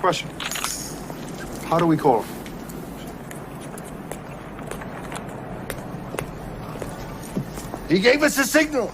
Question. How do we call him? He gave us a signal.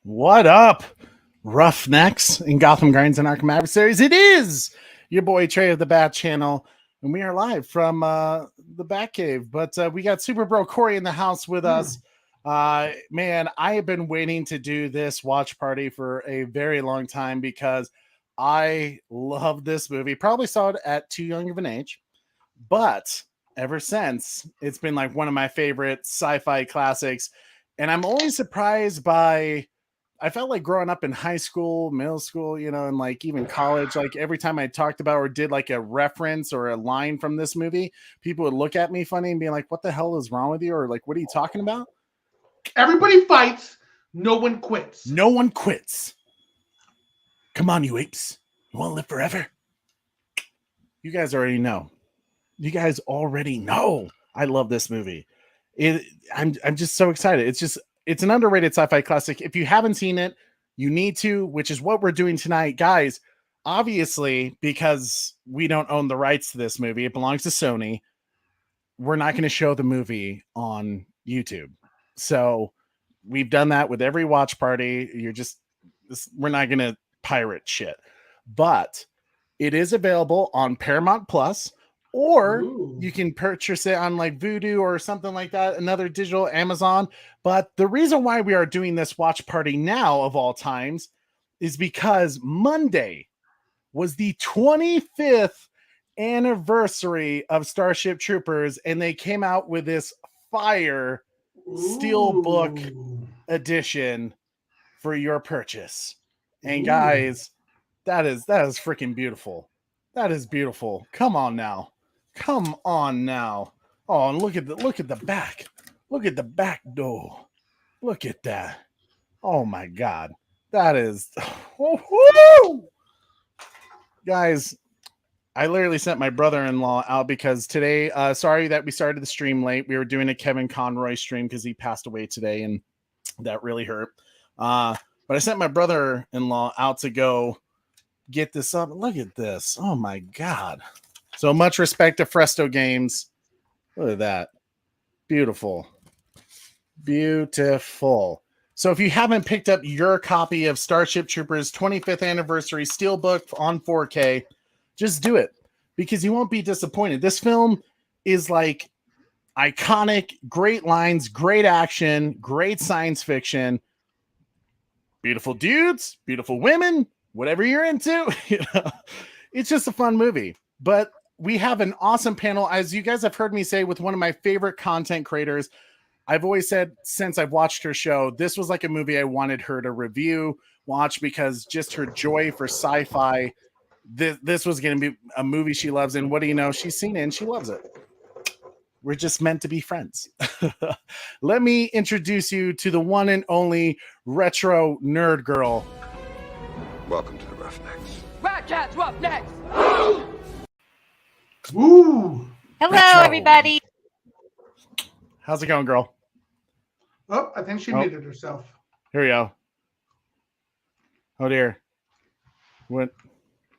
What up, Roughnecks in Gotham Grinds and Arkham Adversaries? It is your boy Trey of the Bat Channel, and we are live from the Batcave. But we got Super Bro Corey in the house with us. Man, I have been waiting to do this watch party for a very long time because I love this movie. Probably saw it at too young of an age, but ever since, it's been like one of my favorite sci-fi classics. And I'm always surprised by, I felt like growing up in high school, middle school, you know, and like even college, like every time I talked about or did like a reference or a line from this movie, people would look at me funny and be like, what the hell is wrong with you? Or like, what are you talking about? Everybody fights. No one quits. No one quits. Come on, you apes. You want to live forever? You guys already know. You guys already know. I love this movie. I'm just so excited. It's an underrated sci-fi classic. If you haven't seen it, you need to, which is what we're doing tonight. Guys, obviously, because we don't own the rights to this movie, it belongs to Sony. We're not going to show the movie on YouTube. So we've done that with every watch party. We're not going to pirate shit. But it is available on Paramount Plus, or you can purchase it on like Vudu or something like that, another digital Amazon. But the reason why we are doing this watch party now of all times is because Monday was the 25th anniversary of Starship Troopers, and they came out with this fire Steelbook edition for your purchase. And guys, that is freaking beautiful. That is beautiful. Come on now. Come on now. Oh, and look at the back. Look at the back door. Look at that. Oh my God. That is guys, I literally sent my brother-in-law out because today, sorry that we started the stream late. We were doing a Kevin Conroy stream because he passed away today, and that really hurt. But I sent my brother-in-law out to go get this up. Look at this. Oh my God. So much respect to Fresto Games. Look at that. Beautiful. Beautiful. So if you haven't picked up your copy of Starship Troopers 25th Anniversary Steelbook on 4K, just do it because you won't be disappointed. This film is like iconic, great lines, great action, great science fiction, beautiful dudes, beautiful women, whatever you're into. You know, it's just a fun movie. But we have an awesome panel, as you guys have heard me say, with one of my favorite content creators. I've always said since I've watched her show, this was like a movie I wanted her to watch, because just her joy for sci-fi, this was going to be a movie she loves. And what do you know? She's seen it and she loves it. We're just meant to be friends. Let me introduce you to the one and only retro nerd girl. Welcome to the Roughnecks. Ratcats, Roughnecks! Ooh. Hello, Retro. everybody. How's it going, girl? Oh, I think she muted herself. Here we go. Oh dear. What?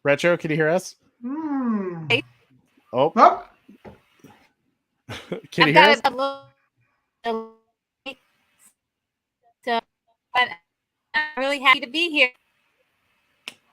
Retro, can you hear us? Hey. Oh. Oh. Can you hear us? So, but I'm really happy to be here.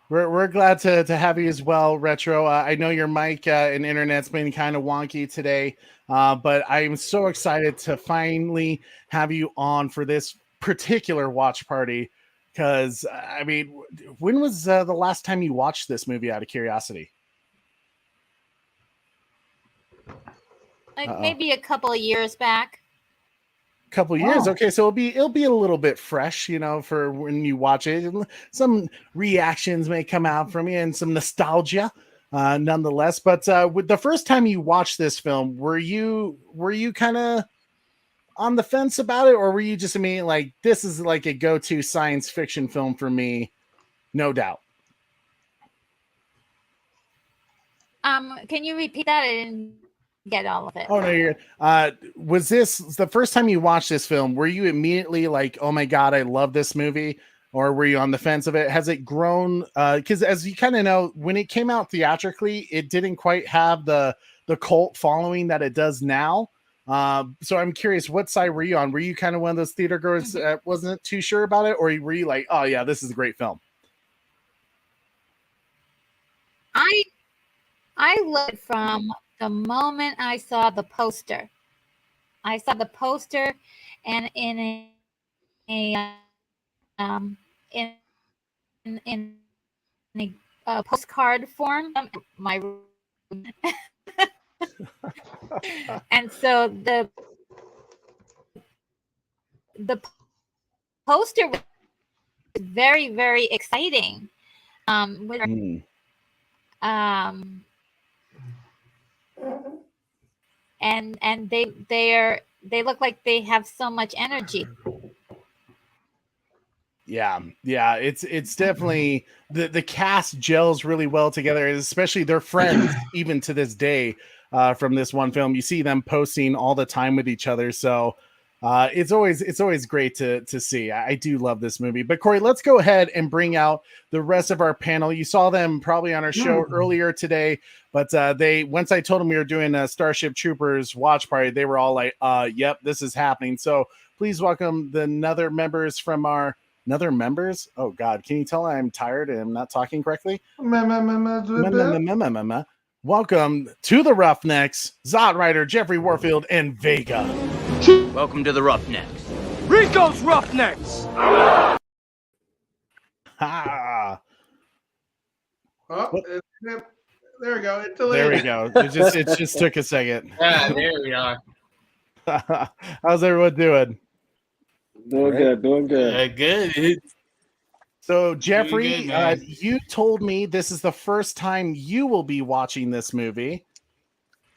We're glad to have you as well, Retro. I know your mic and internet's been kind of wonky today, but I'm so excited to finally have you on for this particular watch party. Because, I mean, when was the last time you watched this movie out of curiosity? Like maybe a couple of years back. Couple years. Okay, so it'll be a little bit fresh, you know, for when you watch it. Some reactions may come out from you and some nostalgia, nonetheless. But with the first time you watched this film, were you kind of on the fence about it, or were you just immediately like, this is like a go-to science fiction film for me, no doubt? Can you repeat that? I didn't get all of it. Oh no, you're was this the first time you watched this film? Were you immediately like, oh my god, I love this movie? Or were you on the fence of it? Has it grown? Because as you kind of know, when it came out theatrically, it didn't quite have the cult following that it does now. So I'm curious, what side were you on? Were you kind of one of those theater girls that wasn't too sure about it, or were you like, oh yeah, this is a great film? I loved it from the moment I saw the poster. I saw the poster, and in a postcard form, my room. And so the poster was very, very exciting. And they look like they have so much energy. Yeah, it's definitely the cast gels really well together, especially their friends even to this day. From this one film, you see them posting all the time with each other, so it's always great to see. I do love this movie. But Corey, let's go ahead and bring out the rest of our panel. You saw them probably on our show earlier today, but they once I told them we were doing a Starship Troopers watch party, they were all like, "Yep, this is happening." So please welcome the other members from our other members. Oh God, can you tell I'm tired and I'm not talking correctly? Welcome to the Roughnecks, Zod Rider, Jeffrey Warfield, and Vega. Welcome to the Roughnecks. Rico's Roughnecks! Ha! Oh, there we go. It's there we go. It just took a second. Yeah, there we are. How's everyone doing? Doing good. Good. So, Jeffrey, good, you told me this is the first time you will be watching this movie.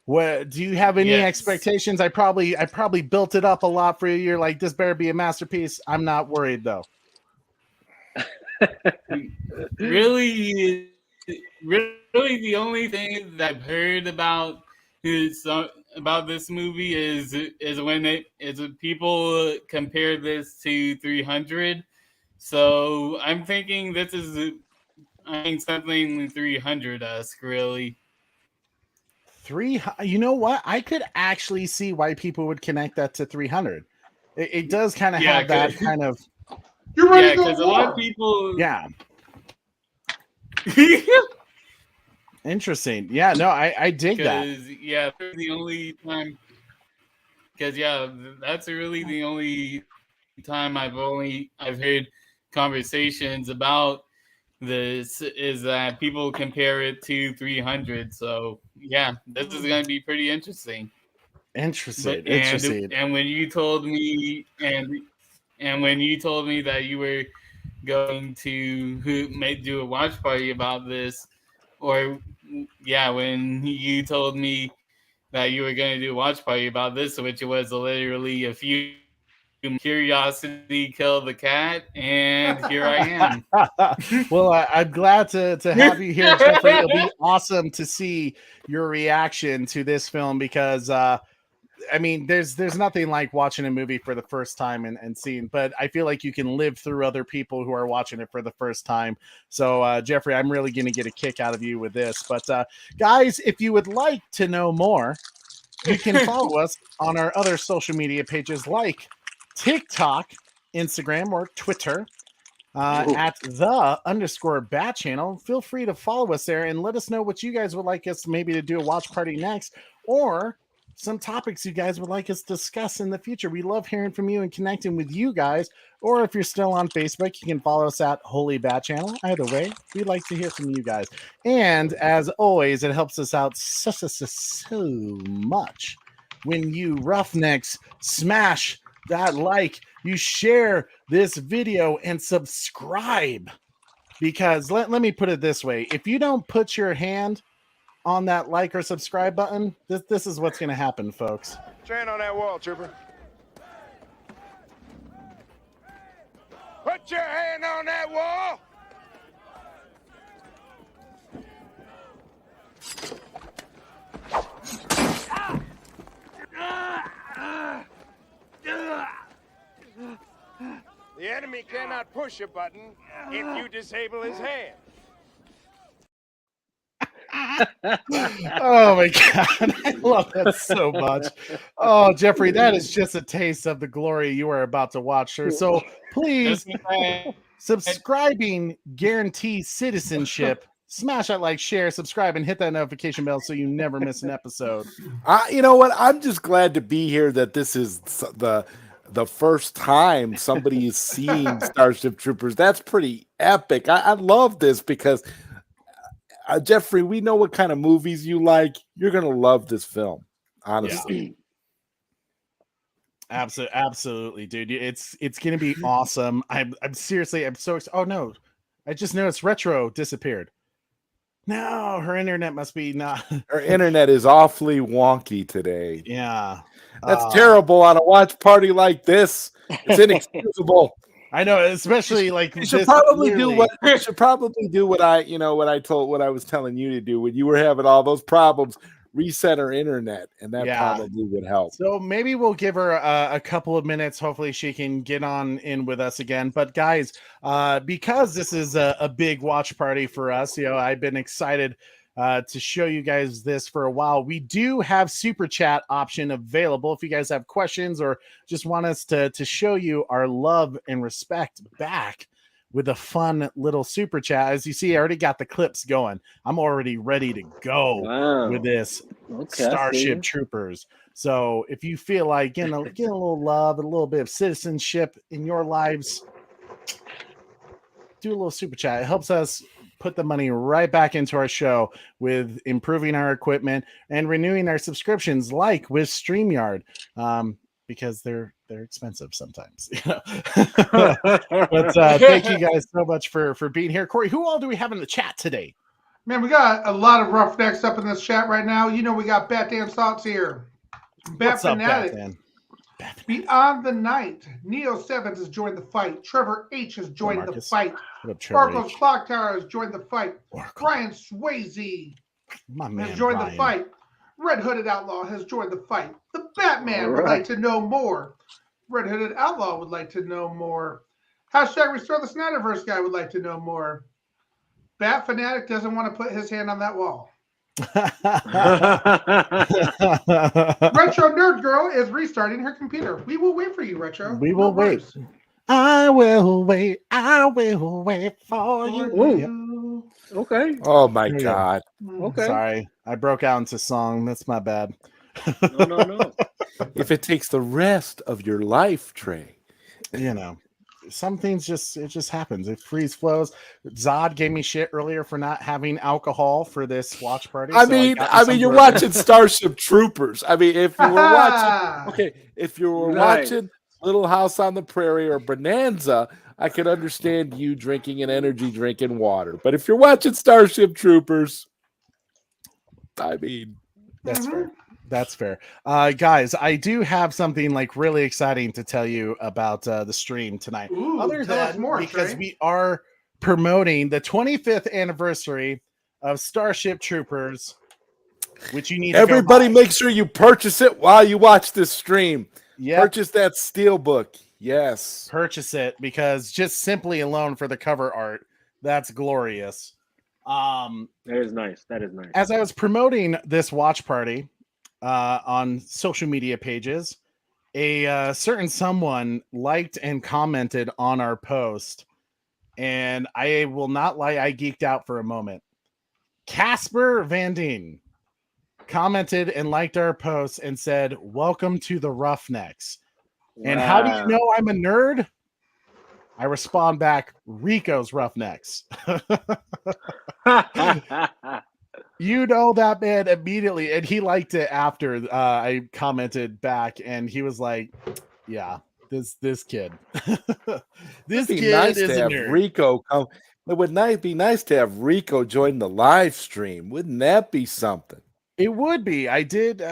What do you have any expectations? I probably built it up a lot for you. You're like, this better be a masterpiece. I'm not worried though. Really, the only thing that I've heard about this movie is when people compare this to 300. So I'm thinking this is something 300-esque, really. You know what? I could actually see why people would connect that to 300. It does kind of have that kind of. You're ready to because go a lot of people. Yeah. Interesting. Yeah. No, I dig that. Yeah, the only time. Because that's really the only time I've heard conversations about this is that people compare it to 300. So this is going to be pretty interesting. Interesting. And when you told me that you were going to do a watch party about this, or when you told me that you were going to do a watch party about this, which was literally a few. Curiosity killed the cat, and here I am. Well, I'm glad to have you here, Jeffrey. It'll be awesome to see your reaction to this film because I mean, there's nothing like watching a movie for the first time and seeing, but I feel like you can live through other people who are watching it for the first time. So, Jeffrey, I'm really going to get a kick out of you with this. But guys, if you would like to know more, you can follow us on our other social media pages like TikTok Instagram or Twitter at @the_Bat channel. Feel free to follow us there and let us know what you guys would like us maybe to do a watch party next, or some topics you guys would like us to discuss in the future. We love hearing from you and connecting with you guys. Or if you're still on Facebook, you can follow us at Holy Bat Channel. Either way, we'd like to hear from you guys. And as always, it helps us out so much when you roughnecks smash that like, you share this video and subscribe. Because let me put it this way. If you don't put your hand on that like or subscribe button, this is what's going to happen, folks. Stand on that wall, Trooper. Put your hand on that wall. The enemy cannot push a button if you disable his hand. Oh my god, I love that so much. Oh, Jeffrey, that is just a taste of the glory you are about to watch, sir. So please, subscribing guarantees citizenship. Smash that like, share, subscribe, and hit that notification bell so you never miss an episode. You know what? I'm just glad to be here. That this is the first time somebody is seeing Starship Troopers. That's pretty epic. I love this because. Jeffrey, we know what kind of movies you like. You're going to love this film, honestly. Yeah. Absolutely, dude. It's going to be awesome. I'm seriously, I'm so excited. Oh, no. I just noticed Retro disappeared. No, her internet must be not. Her internet is awfully wonky today. Yeah. That's terrible on a watch party like this. It's inexcusable. I know, especially like you should probably do what I was telling you to do when you were having all those problems. Reset her internet, and that probably would help. So maybe we'll give her a couple of minutes. Hopefully, she can get on in with us again. But guys, because this is a big watch party for us, I've been excited to show you guys this for a while. We do have super chat option available if you guys have questions or just want us to show you our love and respect back with a fun little super chat. As you see, I already got the clips going. I'm already ready to go with this Starship Troopers. So if you feel like getting a little love, a little bit of citizenship in your lives, do a little super chat. It helps us put the money right back into our show with improving our equipment and renewing our subscriptions, like with StreamYard, because they're expensive sometimes. But thank you guys so much for being here. Corey, who all do we have in the chat today? Man, we got a lot of roughnecks up in this chat right now. We got Bat Dan Thoughts here. Bat Fanatic. Batman? Beyond the Night. Neo Sevens has joined the fight. Trevor H has joined the fight. Sparkles Clock Tower has joined the fight. Brian Swayze has joined the fight. Red Hooded Outlaw has joined the fight. The Batman would like to know more. Red Hooded Outlaw would like to know more. Hashtag Restore the Snyderverse guy would like to know more. Bat Fanatic doesn't want to put his hand on that wall. Retro Nerd Girl is restarting her computer. We will wait for you, Retro. We will wait. I will wait. I will wait for you. Okay. Oh my God. Okay. Sorry, I broke out into song. That's my bad. No. If it takes the rest of your life, Trey. Some things it just happens. It freeze flows. Zod gave me shit earlier for not having alcohol for this watch party. I mean, you're watching Starship Troopers. I mean, if you were watching Little House on the Prairie or Bonanza, I could understand you drinking an energy drink and water. But if you're watching Starship Troopers, I mean, that's fair. That's fair. Guys, I do have something really exciting to tell you about the stream tonight. Ooh, other than more, because Trey. we are promoting the 25th anniversary of Starship Troopers, which you need everybody make sure you purchase it while you watch this stream. Yep. Purchase that steelbook. Yes. Purchase it, because just simply alone for the cover art, that's glorious. That is nice. As I was promoting this watch party on social media pages, a certain someone liked and commented on our post, and I will not lie, I geeked out for a moment. Casper Van Dien commented and liked our post and said, "Welcome to the Roughnecks." Wow. And how do you know I'm a nerd? I respond back, Rico's Roughnecks. You know that man immediately, and he liked it after I commented back, and he was like, "Yeah, this kid, this kid nice is to a have nerd." Rico come. It would be nice to have Rico join the live stream. Wouldn't that be something? It would be. I did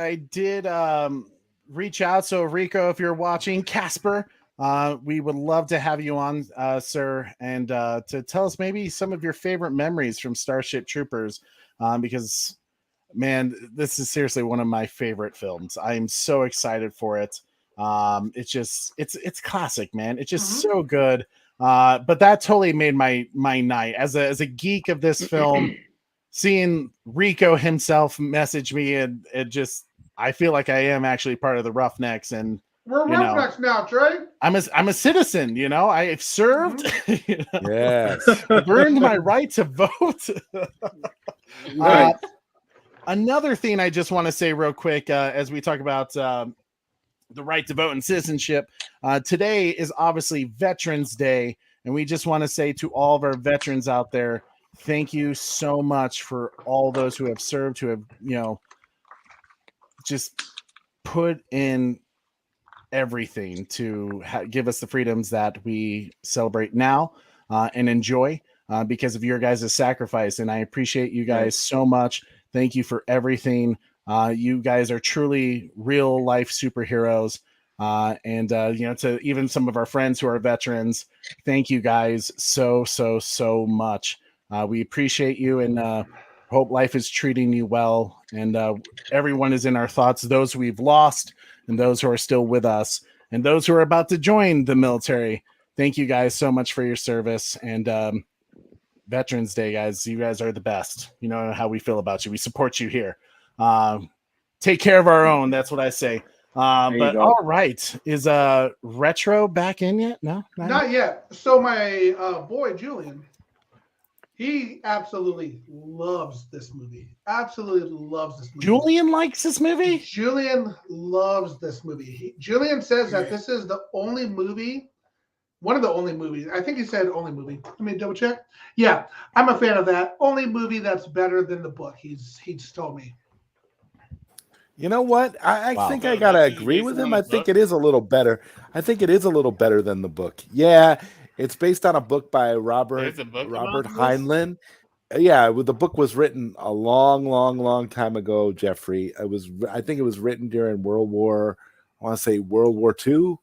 reach out. So Rico, if you're watching, Casper, we would love to have you on, sir, and to tell us maybe some of your favorite memories from Starship Troopers. Because, man, this is seriously one of my favorite films. I'm so excited for it. It's classic, man. It's just so good. But that totally made my night as a geek of this film. Seeing Rico himself message me, and it just, I feel like I am actually part of the Roughnecks, and we're Roughnecks now, Trey. I'm a citizen, you know. I've served. You know? Yes, I've earned my right to vote. Right. Another thing I just want to say real quick, as we talk about the right to vote and citizenship, today is obviously Veterans Day, and we just want to say to all of our veterans out there, thank you so much for all those who have served, who have, you know, just put in everything to give us the freedoms that we celebrate now and enjoy because of your guys' sacrifice. And I appreciate you guys so much. Thank you for everything. You guys are truly real life superheroes. And you know, to even some of our friends who are veterans, thank you guys so much. We appreciate you, and hope life is treating you well. And everyone is in our thoughts, those we've lost and those who are still with us and those who are about to join the military. Thank you guys so much for your service. And Veterans Day, guys, you guys are the best. You know how we feel about you. We support you here. Take care of our own. That's what I say. But all right, is Retro back in yet? No, not yet. So my boy Julian, he absolutely loves this movie. Absolutely loves this movie. Julian likes this movie? Julian loves this movie. Julian says that this is the only movie, one of the only movies. I think he said only movie. Let me double check. Yeah, I'm a fan of that. Only movie that's better than the book. He's told me. You know what? I think I gotta agree with him. I think it is a little better. I think it is a little better than the book. Yeah, it's based on a book by Robert Heinlein. Yeah, the book was written a long time ago, Jeffrey. I think it was written during World War II.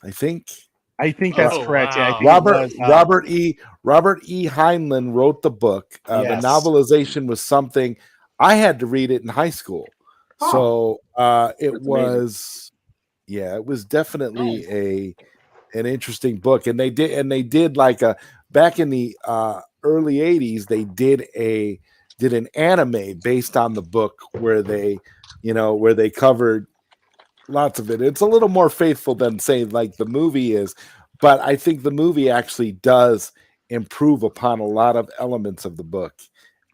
I think that's correct. Wow. Yeah, Robert E. Heinlein wrote the book. The novelization was something I had to read it in high school. So it was definitely an interesting book, and they did like back in the early 80s, they did an anime based on the book where they covered lots of it. It's a little more faithful than say like the movie is, but I think the movie actually does improve upon a lot of elements of the book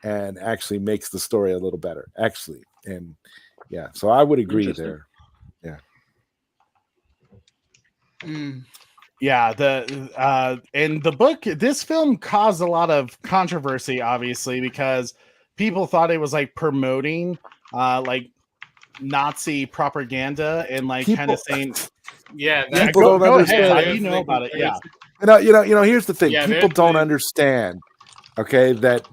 and actually makes the story a little better, actually. And yeah, so I would agree there. Yeah. Yeah, in the book, this film caused a lot of controversy, obviously, because people thought it was like promoting like Nazi propaganda and like kind of saying, people don't understand. How do you know about it? Yeah. You know, here's the thing. People don't understand. Okay, that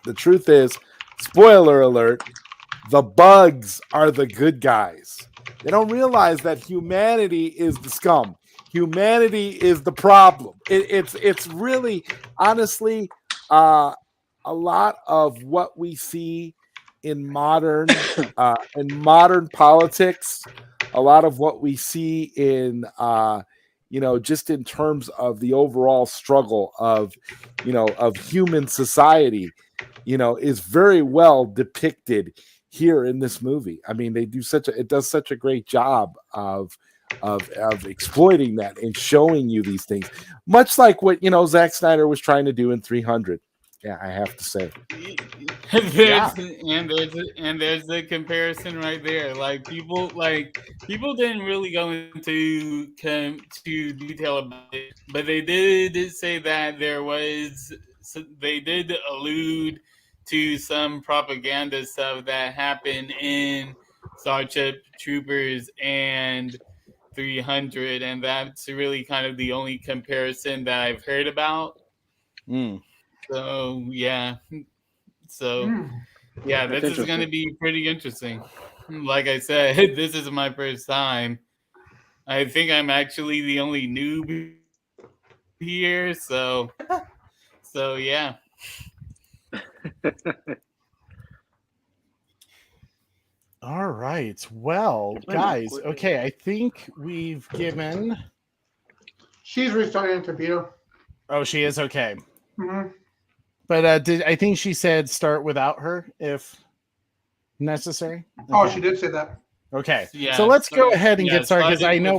the truth is, spoiler alert, the bugs are the good guys. They don't realize that humanity is the scum. Humanity is the problem. It's really, honestly, a lot of what we see in modern politics, a lot of what we see in just in terms of the overall struggle of human society, is very well depicted here in this movie. I mean, it does such a great job of exploiting that and showing you these things, much like what Zack Snyder was trying to do in 300. Yeah, I have to say. there's the comparison right there. Like people didn't really go into detail about it, but they did say that they did allude to some propaganda stuff that happened in Starship Troopers and 300, and that's really kind of the only comparison that I've heard about. So yeah. Yeah, this is going to be pretty interesting. Like I said, this is my first time. I think I'm actually the only noob here, so yeah. All right. Well, guys, okay, I think we've given. She's restarting the video. Oh, she is? Okay. Mm-hmm. But I think she said start without her if necessary? Okay. Oh, she did say that. Okay. Yeah, so let's go ahead and get started because I know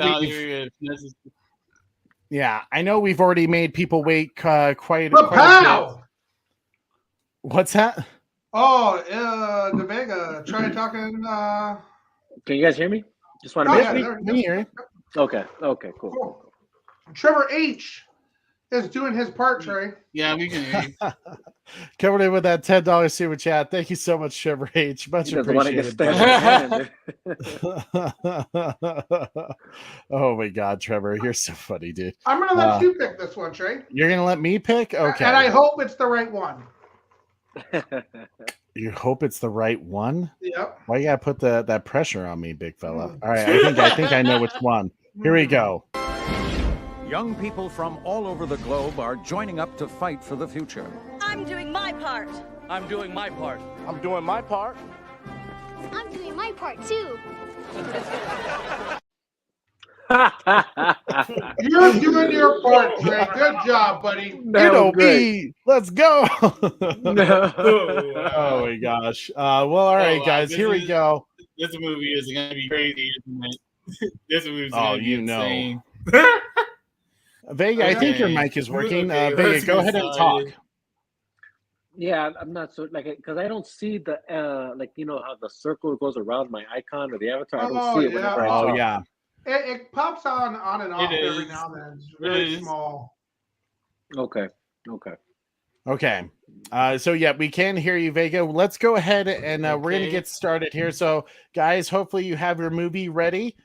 I know we've already made people wait quite a bit. What's that? Oh, De Vega, try talking. Can you guys hear me? Just want to make sure. Me hear you. Okay, cool. Trevor H is doing his part, Trey. Yeah, we can hear you. Covered it with that $10 super chat. Thank you so much, Trevor H. Much appreciated. Oh my God, Trevor, you're so funny, dude. I'm gonna let you pick this one, Trey. You're gonna let me pick? Okay. And I hope it's the right one. You hope it's the right one? Yep. Why you gotta put that pressure on me, big fella? All right, I think I know which one. Here we go. Young people from all over the globe are joining up to fight for the future. I'm doing my part. I'm doing my part. I'm doing my part. I'm doing my part too. You're doing your part, Trey. Good job, buddy. Me. Let's go. Oh my gosh. Well, all right, guys. Here we go. This movie is going to be crazy, isn't it? This movie is going to be insane. Vega, I think your mic is working. Vega, go ahead and talk. Yeah, I'm not so because I don't see the how the circle goes around my icon or the avatar. I don't see it whenever I talk. Oh yeah. It pops on and off every now and then. It's very small. Okay. So yeah, we can hear you, Vega. Let's go ahead and we're gonna get started here. So guys, hopefully you have your movie ready.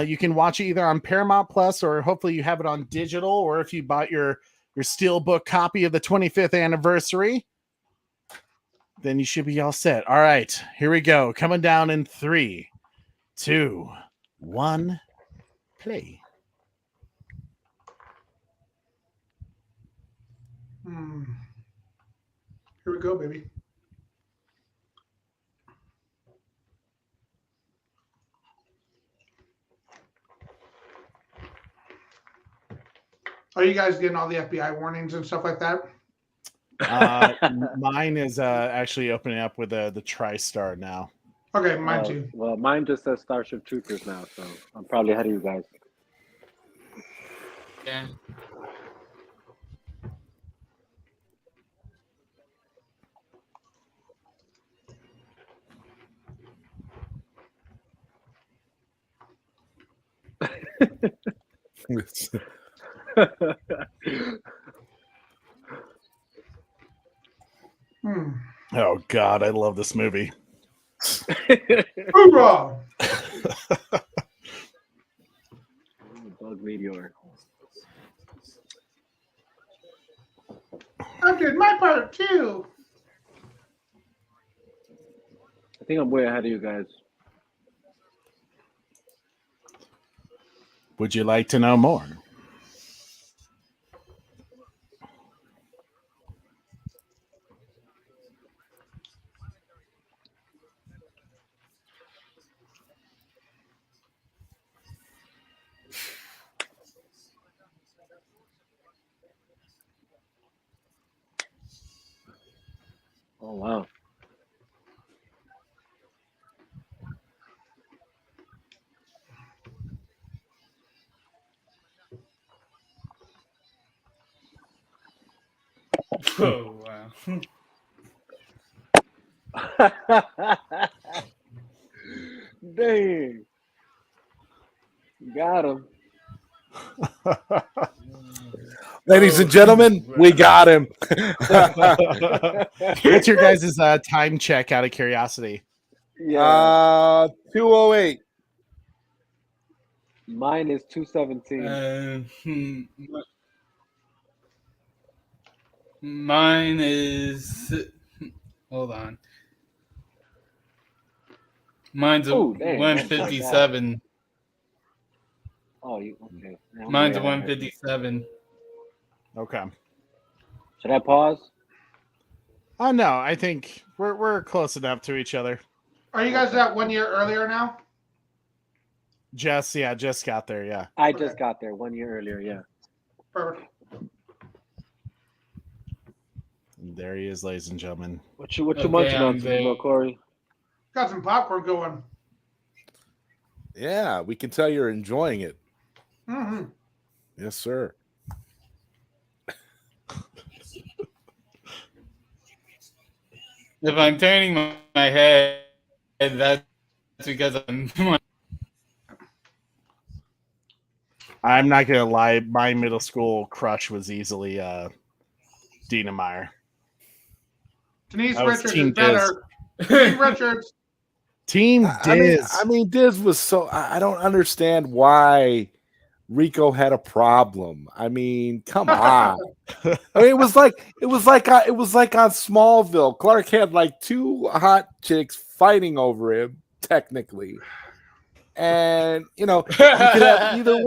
You can watch it either on Paramount Plus or hopefully you have it on digital, or if you bought your steelbook copy of the 25th anniversary, then you should be all set. All right, here we go. Coming down in 3, 2, 1, play. Here we go, baby. Are you guys getting all the FBI warnings and stuff like that? Mine is actually opening up with the TriStar now. Okay, mine too. Well, mine just says Starship Troopers now, so I'm probably ahead of you guys. Yeah. Oh God, I love this movie. Hoorah! Bug meteor. I did my part too. I think I'm way ahead of you guys. Would you like to know more? Oh wow. Oh wow. Dang. Got him. Ladies and gentlemen, we got him. What's your guys' time check out of curiosity? Yeah. 2:08. Mine is 2:17. Mine is. Hold on. Mine's 1:57. Oh, you okay? Mine's 1:57. Okay. Should I pause? Oh no, I think we're close enough to each other. Are you guys at 1 year earlier now? Just got there. Yeah. I just got there 1 year earlier. Yeah. Perfect. And there he is, ladies and gentlemen. What you munching on, today, Corey? Got some popcorn going. Yeah, we can tell you're enjoying it. Mm-hmm. Yes, sir. If I'm turning my head, that's because I'm not gonna lie, my middle school crush was easily Dina Meyer. Denise Richards is better. Team Richards. Team Diz. I mean, Diz was so. I don't understand why Rico had a problem. I mean, come on. I mean, it was like on Smallville. Clark had like two hot chicks fighting over him, technically, and you could have either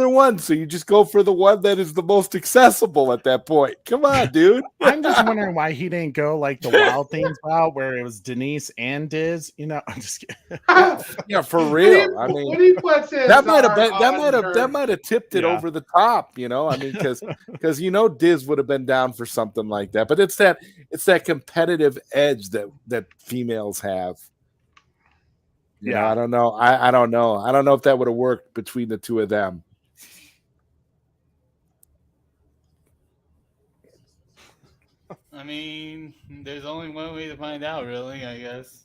one. So you just go for the one that is the most accessible at that point. Come on, dude. I'm just wondering why he didn't go like the Wild Things route where it was Denise and Diz. I'm just kidding. Yeah, for real. I mean, that might have tipped it over the top. I mean, because Diz would have been down for something like that. But it's that competitive edge that females have. I don't know. I don't know. I don't know if that would have worked between the two of them. I mean, there's only one way to find out, really, I guess.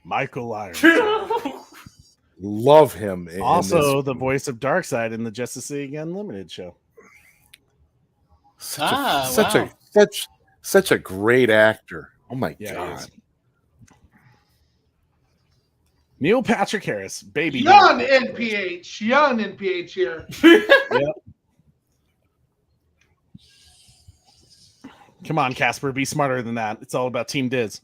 Michael Irons. Love him. Also, the voice of Darkseid in the Justice League Unlimited show. Such a great actor. Oh my God. Neil Patrick Harris, baby. Young NPH here. Yep. Come on, Casper, be smarter than that. It's all about Team Diz.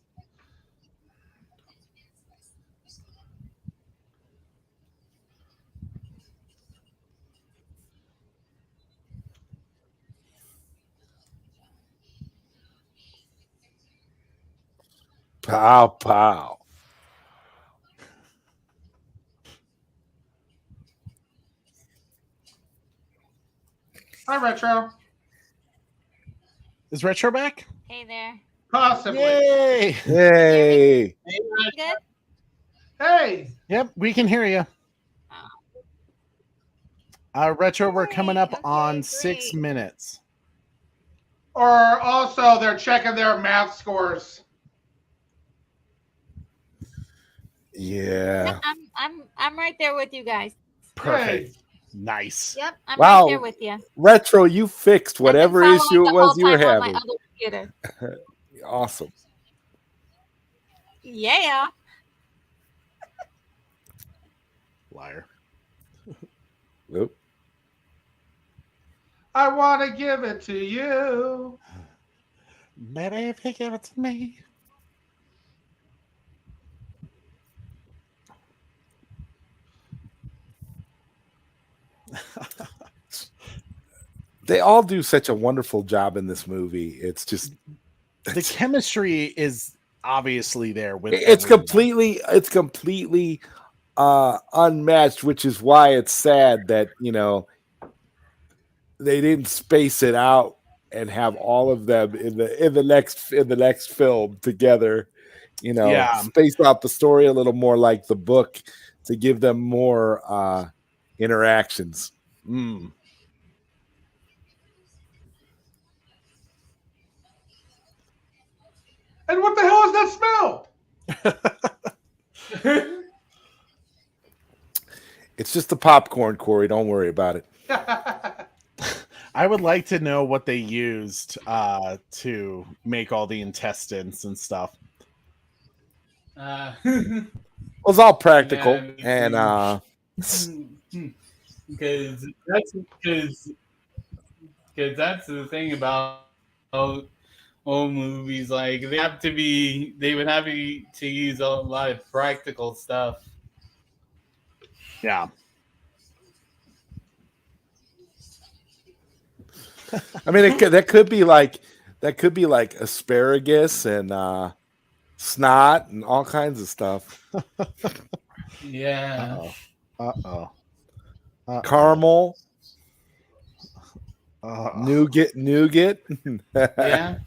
Pow, pow. Hi, Retro. Is Retro back? Hey there. Possibly. Yay! Yay! Good? Hey. Yep, we can hear you. Retro, we're coming up on 6 minutes. Or also, they're checking their math scores. Yeah. I'm right there with you guys. Perfect. Hey. Nice. Yep, I'm right there with you. Retro, you fixed whatever issue it was you were having. On my other computer. Awesome. Yeah. Liar. Nope. I want to give it to you. Maybe if you give it to me. They all do such a wonderful job in this movie. It's just the chemistry is obviously there with it's completely unmatched, which is why it's sad that they didn't space it out and have all of them in the next film together. You know, space out the story a little more like the book to give them more interactions. Mm. And what the hell is that smell? It's just the popcorn, Corey. Don't worry about it. I would like to know what they used to make all the intestines and stuff. Well, it's all practical, and because that's the thing about old movies. Like they would have to use a lot of practical stuff. Yeah. I mean, that could be like asparagus and snot and all kinds of stuff. Yeah. Uh-oh. Caramel. Nougat. Yeah.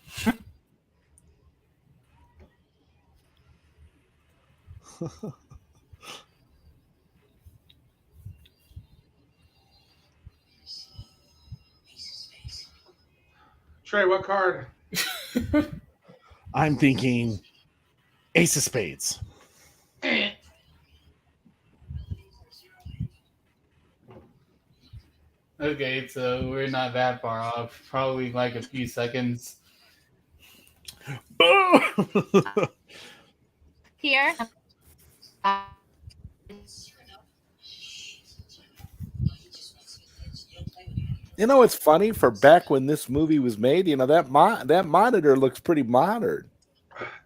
Trey, what card? I'm thinking Ace of Spades. Okay, so we're not that far off. Probably like a few seconds. Here. You know, it's funny for back when this movie was made. You know, that monitor looks pretty modern.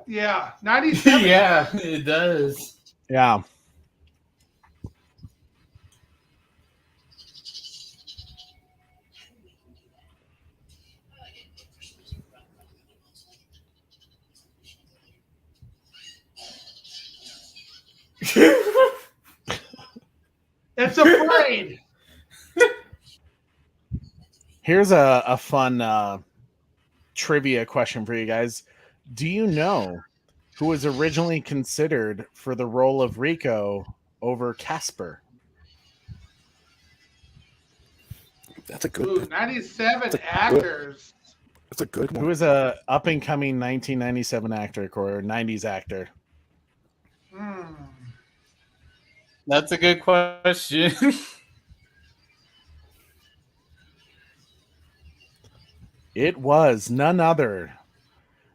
Yeah, 97. Yeah, it does. Yeah. It's afraid. Here's a fun trivia question for you guys. Do you know who was originally considered for the role of Rico over Casper? That's a good. 97 actors. That's a good one. Who is a up and coming 1997 actor or 90s actor? That's a good question. It was none other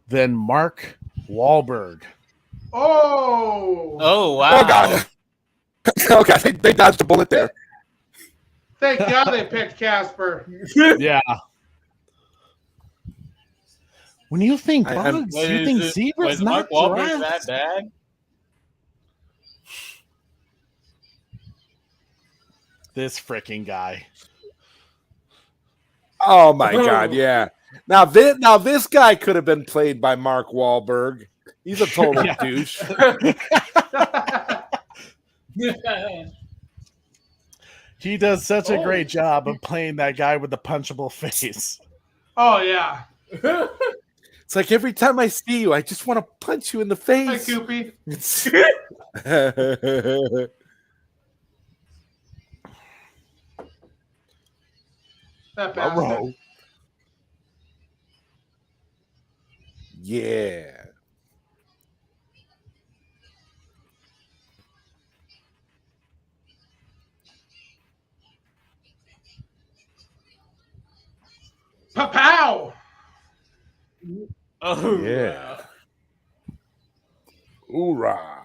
than Mark Wahlberg. Oh wow! Oh God! Okay, they dodged a bullet there. Thank God they picked Casper. Yeah. When you think bugs, you think zebras, was not Mark Wahlberg giraffes. that bad? This freaking guy. Oh my God! Yeah. Now this guy could have been played by Mark Wahlberg. He's a total douche. He does such a great job of playing that guy with the punchable face. Oh yeah. It's like every time I see you, I just want to punch you in the face. Hi, Koopy. That bastard. Yeah. Pow! Oh yeah. Hoorah.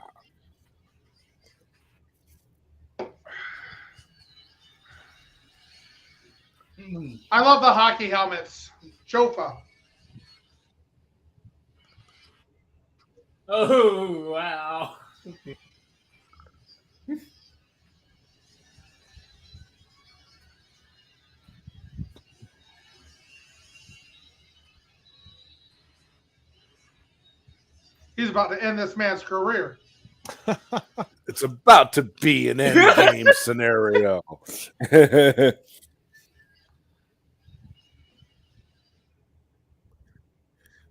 I love the hockey helmets. Jofa. Oh wow. He's about to end this man's career. It's about to be an end game scenario.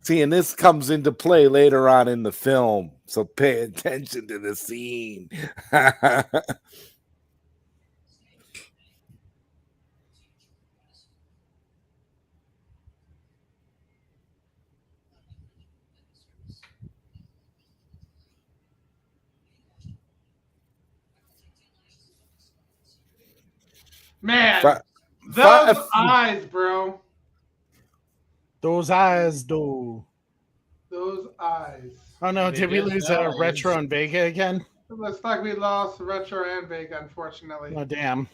See, and this comes into play later on in the film, so pay attention to the scene. Man, those eyes, bro. Those eyes, though. Those eyes. Oh no, did we lose Retro and Vega again? It looks like we lost Retro and Vega, unfortunately. Oh, damn.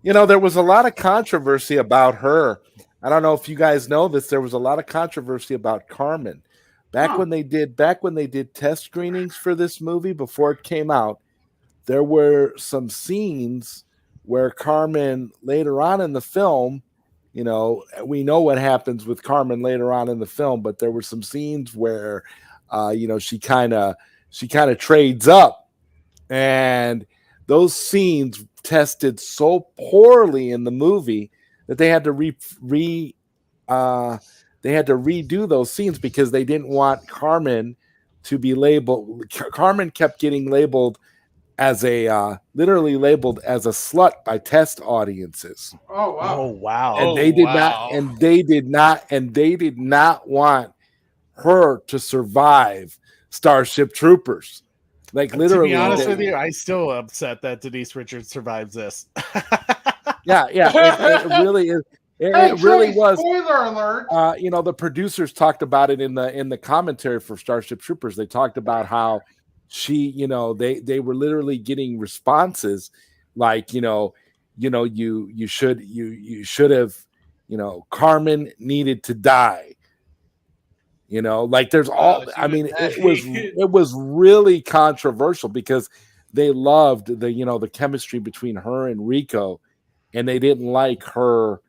You know, there was a lot of controversy about her. I don't know if you guys know this. There was a lot of controversy about Carmen. Back when they did test screenings for this movie before it came out, there were some scenes where Carmen later on in the film, you know, we know what happens with Carmen later on in the film, but there were some scenes where you know, she kind of trades up, and those scenes tested so poorly in the movie that they had to redo those scenes because they didn't want Carmen to be labeled. Carmen kept getting labeled as literally labeled as a slut by test audiences. Oh wow! Oh wow! And they did not want her to survive Starship Troopers. Like literally, to be honest with you, I still upset that Denise Richards survives this. yeah, it really is. It really was. Spoiler alert! You know, the producers talked about it in the commentary for Starship Troopers. They talked about how she, you know, they were literally getting responses like, you should have, you know, Carmen needed to die. You know, like there's all. I mean, it was really controversial because they loved the chemistry between her and Rico, and they didn't like her,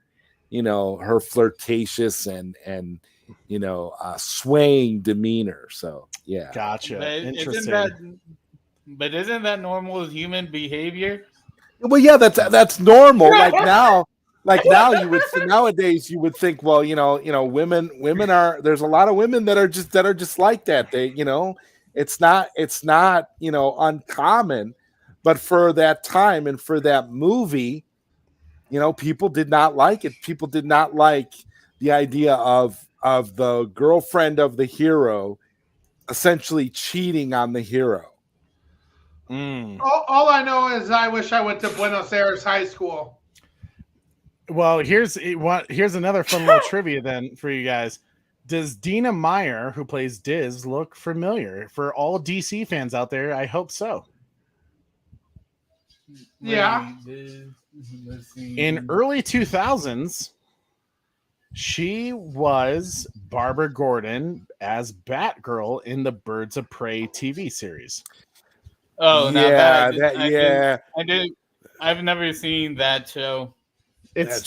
you know, her flirtatious and swaying demeanor. So yeah, gotcha. But Interesting. Isn't that normal human behavior? Well, yeah, that's normal. Like now you would nowadays you would think, well, women are, there's a lot of women that are just like that. They, you know, it's not uncommon, but for that time and for that movie, you know, people did not like it. People did not like the idea of the girlfriend of the hero essentially cheating on the hero. All I know is I wish I went to Buenos Aires High School. Well, here's another fun little trivia then for you guys. Does Dina Meyer, who plays Diz, look familiar? For all DC fans out there, I hope so. Yeah. In early 2000s, she was Barbara Gordon as Batgirl in the Birds of Prey TV series. Oh, yeah, I did. I've never seen that show. That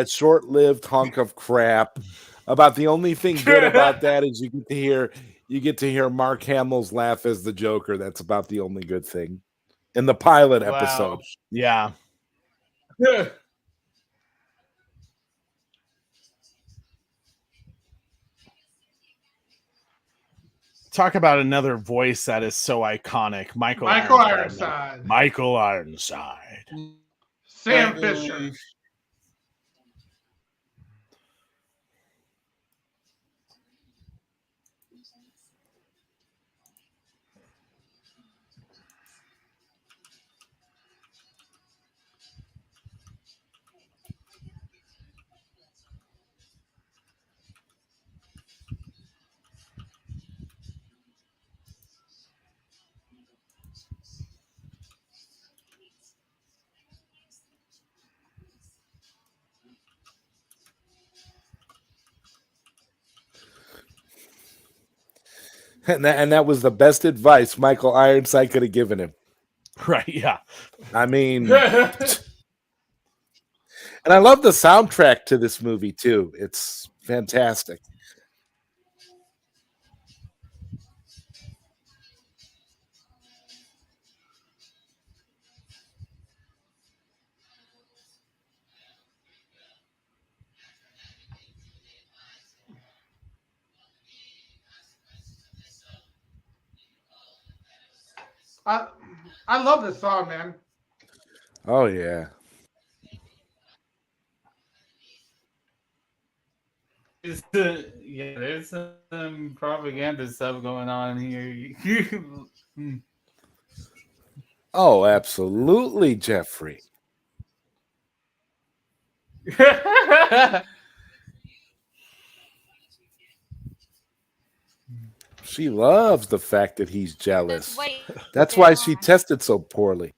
short-lived hunk of crap. About the only thing good about that is you get to hear Mark Hamill's laugh as the Joker. That's about the only good thing in the pilot episode. Yeah. Talk about another voice that is so iconic. Michael Ironside. Michael Ironside. Sam Fisher. And that was the best advice Michael Ironside could have given him. Right, yeah. I mean, And I love the soundtrack to this movie too. It's fantastic. I love this song, man. Oh yeah. There's some propaganda stuff going on here. Oh, absolutely, Jeffrey. She loves the fact that he's jealous. That's why she tested so poorly.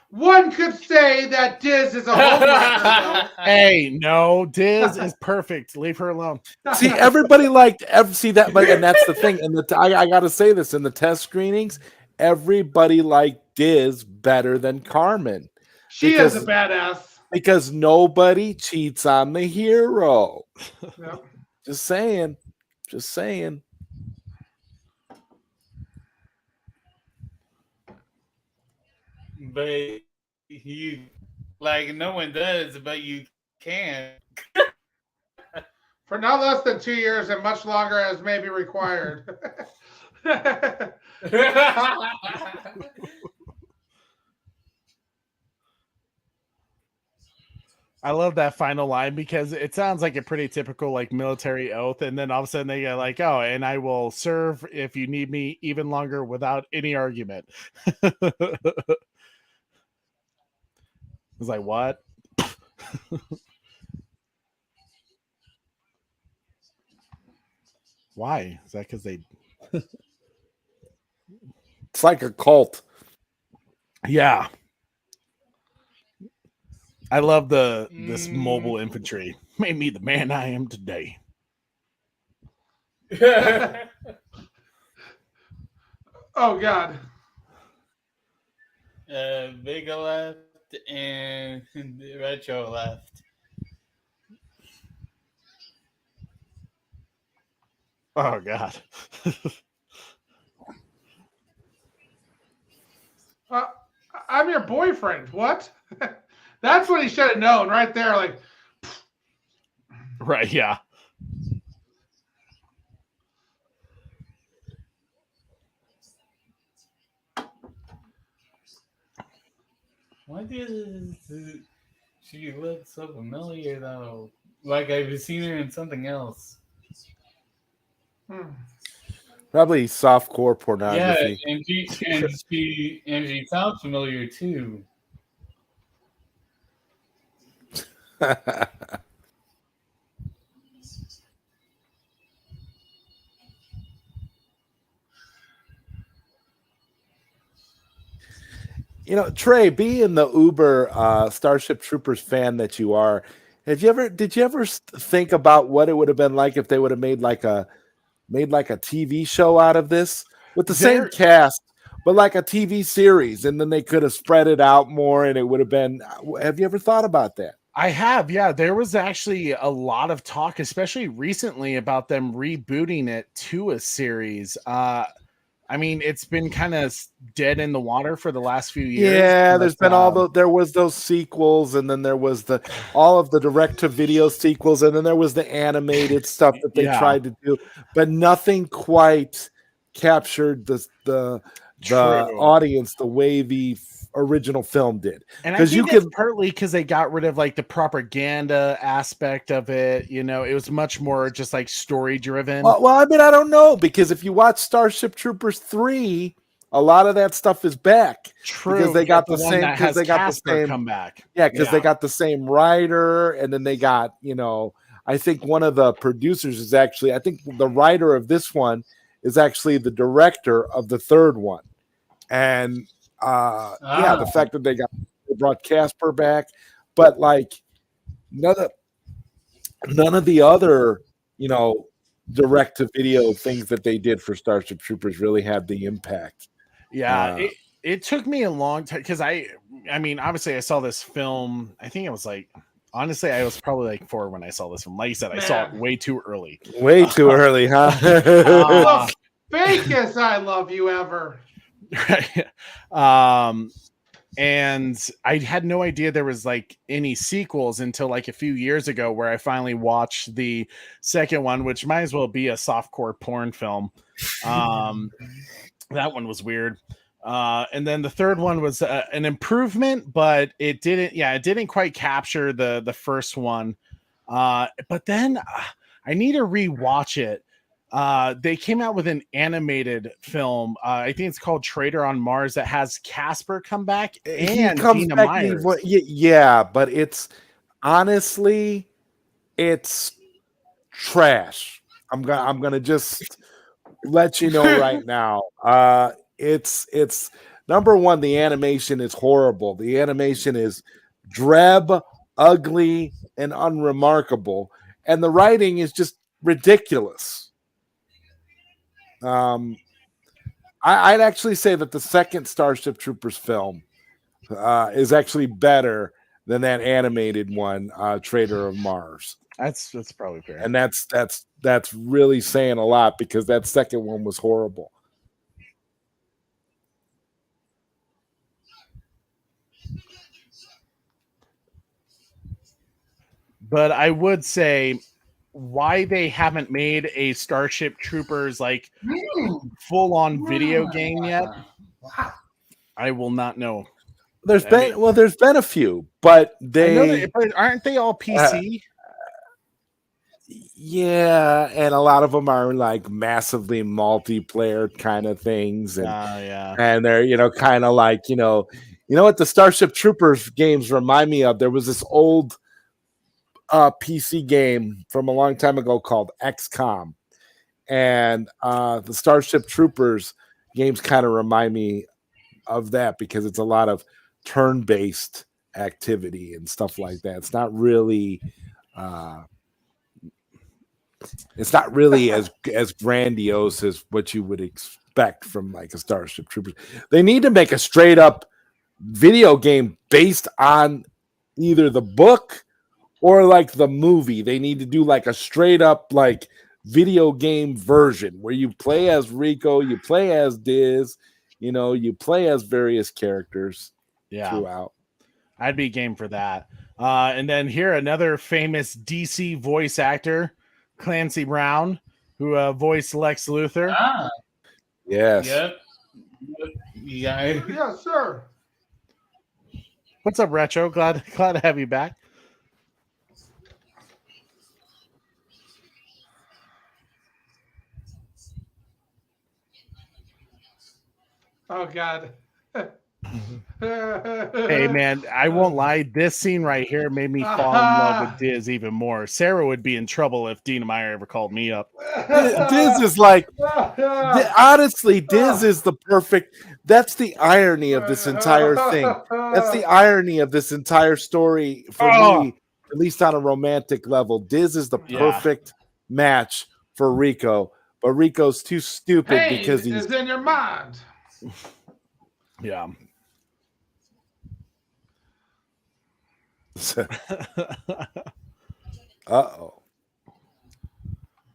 One could say that Diz is a homewrecker. Hey, no, Diz is perfect. Leave her alone. See, everybody liked see that, but and that's the thing. And I got to say this in the test screenings, everybody liked Diz better than Carmen. She is a badass because nobody cheats on the hero. Yep. Just saying. Just saying. But you, like, no one does, but you can. For not less than 2 years and much longer as may be required. I love that final line because it sounds like a pretty typical like military oath, and then all of a sudden they get like, "Oh, and I will serve if you need me even longer without any argument." I was like, "What?" Why? Is that because they? It's like a cult. Yeah. I love this mobile infantry. Made me the man I am today. Oh God. Big left and retro left. Oh God. I'm your boyfriend. What? That's what he should have known right there. Like, right, yeah. Why does she look so familiar though? Like I've seen her in something else. Probably softcore pornography. Yeah, and she sounds familiar too. You know, Trey, being the uber Starship Troopers fan that you are, did you ever think about what it would have been like if they would have made like a TV show out of this with the same cast, but like a TV series, and then they could have spread it out more, and it would have been. Have you ever thought about that? I have, yeah. There was actually a lot of talk, especially recently, about them rebooting it to a series. I mean, it's been kind of dead in the water for the last few years. Yeah, there's been there was those sequels, and then there was all of the direct-to-video sequels, and then there was the animated stuff that they tried to do, but nothing quite captured the audience the way the original film did. And I think it's partly because they got rid of like the propaganda aspect of it. You know, it was much more just like story driven. Well, I mean, I don't know, because if you watch Starship Troopers 3, a lot of that stuff is back. True, because they got the same. Because they got the same come back. Yeah, because they got the same writer, and then they got, you know, I think one of the producers is actually, I think the writer of this one is actually the director of the third one, and yeah, the fact that they brought Casper back, but like none of the other, you know, direct to video things that they did for Starship Troopers really had the impact. Yeah, it took me a long time because I mean, obviously, I saw this film. I think it was like, honestly, I was probably like 4 when I saw this film. Like you said, I saw it way too early. Way too early, huh? The fakest I love you ever. Right. And I had no idea there was like any sequels until like a few years ago, where I finally watched the second one, which might as well be a softcore porn film. That one was weird. And then the third one was an improvement, but it didn't quite capture the first one. But then I need to rewatch it. They came out with an animated film. I think it's called Trader on Mars, that has Casper come back and Dina Myers. Yeah, but it's honestly, it's trash. I'm gonna just let you know right now. It's number one, the animation is horrible. The animation is drab, ugly, and unremarkable, and the writing is just ridiculous. I'd actually say that the second Starship Troopers film is actually better than that animated one, Trader of Mars. That's probably fair, and that's really saying a lot, because that second one was horrible. But I would say why they haven't made a Starship Troopers like full-on video game yet, I will not know. There's been a few, but aren't they all PC? Yeah, and a lot of them are like massively multiplayer kind of things, and and they're kind of like what the Starship Troopers games remind me of. There was this old PC game from a long time ago called XCOM, and the Starship Troopers games kind of remind me of that, because it's a lot of turn-based activity and stuff like that. It's not really as grandiose as what you would expect from like a Starship Troopers. They need to make a straight up video game based on either the book or like the movie. They need to do like a straight up like video game version where you play as Rico, you play as Diz, you play as various characters throughout. I'd be game for that. And then here, another famous DC voice actor, Clancy Brown, who voiced Lex Luthor. Yes. Yep. Yeah. Yes, sir. What's up, Retro? Glad to have you back. Oh God. Hey man, I won't lie. This scene right here made me fall in love with Diz even more. Sarah would be in trouble if Dina Meyer ever called me up. Diz is like, honestly, Diz is the perfect. That's the irony of this entire thing. That's the irony of this entire story for me, at least on a romantic level. Diz is the perfect match for Rico, but Rico's too stupid because he's in your mind. Yeah. Uh-oh.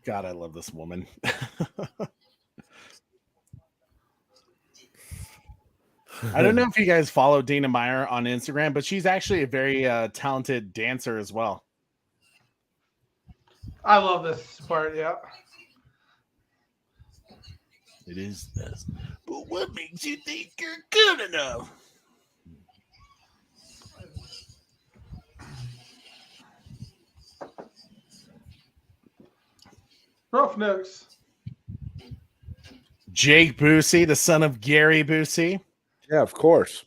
God, I love this woman. I don't know if you guys follow Dina Meyer on Instagram, but she's actually a very talented dancer as well. I love this part, yeah. It is this. But what makes you think you're good enough? Roughnecks. Jake Busey, the son of Gary Busey. Yeah, of course.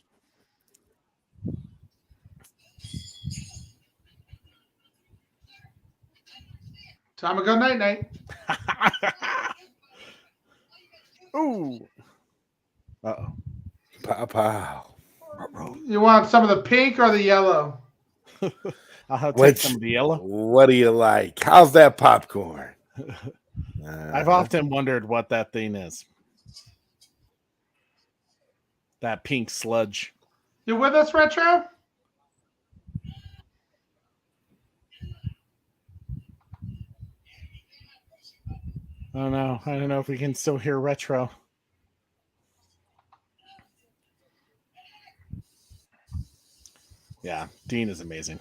Time to go night-night. Ooh. Uh-oh. Pow. You want some of the pink or the yellow? I'll take some of the yellow. What do you like? How's that popcorn? I've often wondered what that thing is. That pink sludge. You with us, Retro? Oh no, I don't know if we can still hear Retro. Yeah, Dean is amazing.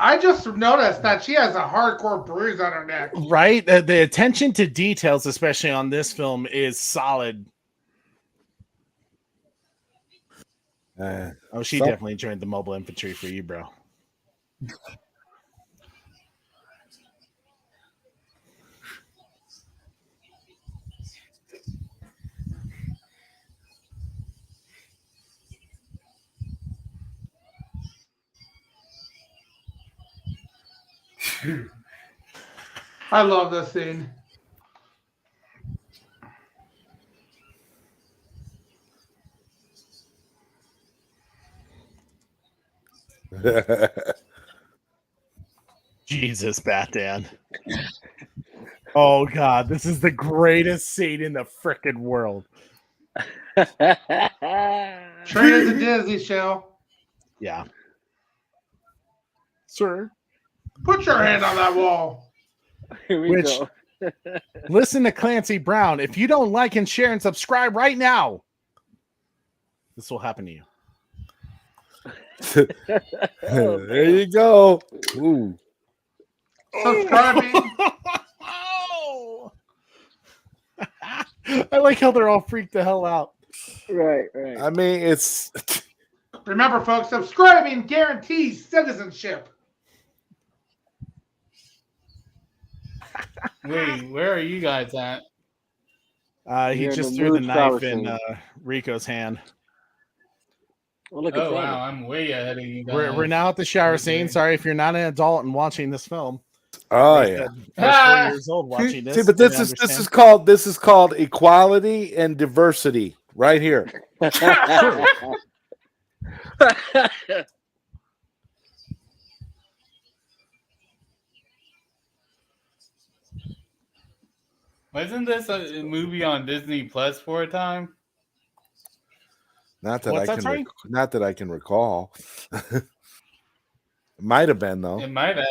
I just noticed that she has a hardcore bruise on her neck. Right? The attention to details, especially on this film, is solid. She definitely joined the mobile infantry for you, bro. I love this scene. Jesus, Batman. Oh God, this is the greatest scene in the frickin' world. Train is a Disney show. Yeah. Sir. Put your hand on that wall. Here we go. Listen to Clancy Brown. If you don't like and share and subscribe right now, this will happen to you. There you go. Ooh. Subscribing. I like how they're all freaked the hell out. Right. I mean, it's. Remember, folks, subscribing guarantees citizenship. Wait, where are you guys at? He just threw the knife in Rico's hand. Oh, look Oh wow, I'm way ahead of you guys. We're now at the shower scene. Sorry if you're not an adult and watching this film. Oh yeah, I was 4 years old watching this. See, but this is called equality and diversity right here. Wasn't this a movie on Disney Plus for a time? Not that I can recall. Might have been though. It might have.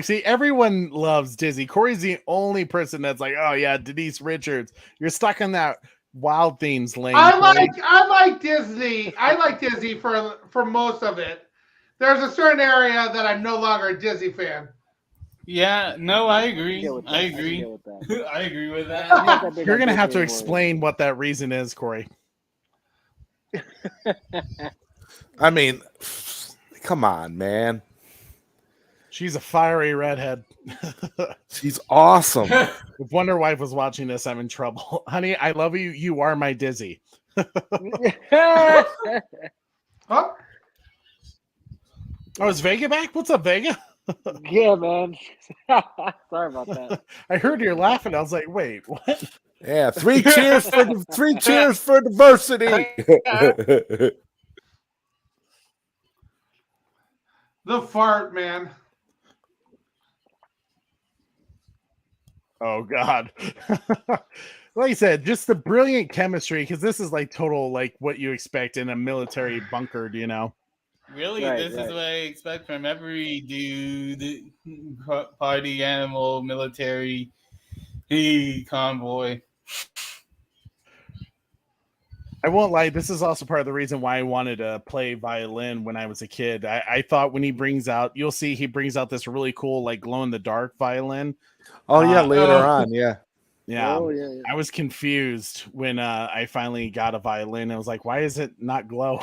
See, everyone loves Disney. Corey's the only person that's like, oh yeah, Denise Richards. You're stuck in that Wild Things lane. I like Disney. I like Disney for most of it. There's a certain area that I'm no longer a Disney fan. Yeah, no, I agree. I agree. I agree with that. You're gonna have to explain what that reason is, Corey. I mean, come on, man. She's a fiery redhead. She's awesome. If Wonder Wife was watching this, I'm in trouble. Honey, I love you. You are my Dizzy. Huh? Oh, is Vega back? What's up, Vega? Yeah, man. Sorry about that. I heard you're laughing. I was like, wait, what? Yeah, three cheers for diversity. The fart, man. Oh God. Like I said, just the brilliant chemistry, because this is like total like what you expect in a military bunker, you know. Really, this is what I expect from every dude, party animal, military convoy. I won't lie, this is also part of the reason why I wanted to play violin when I was a kid. I thought when he brings out, you'll see he brings out this really cool, like glow-in-the-dark violin. Oh, yeah, later on, yeah. Yeah. Oh, yeah. I was confused when I finally got a violin. I was like, why is it not glow?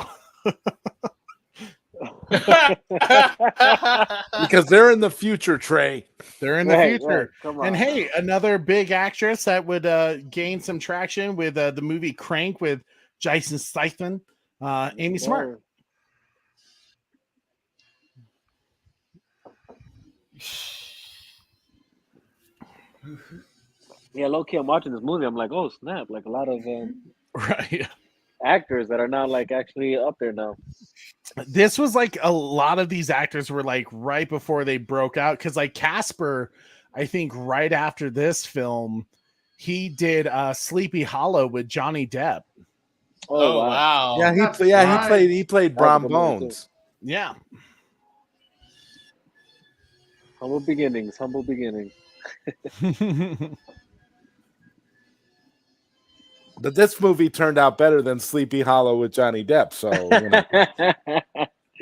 Because they're in the future, Trey. They're in the future. And hey, another big actress that would gain some traction with the movie Crank with Jason Statham, Amy Smart. Yeah, low key, I'm watching this movie. I'm like, oh snap! Like a lot of right actors that are now like actually up there now. This was like a lot of these actors were like right before they broke out, because like Casper, I think right after this film, he did Sleepy Hollow with Johnny Depp. Oh wow! Yeah, he played Brom Bones. Yeah. Humble beginnings. Humble beginnings. But this movie turned out better than Sleepy Hollow with Johnny Depp. So,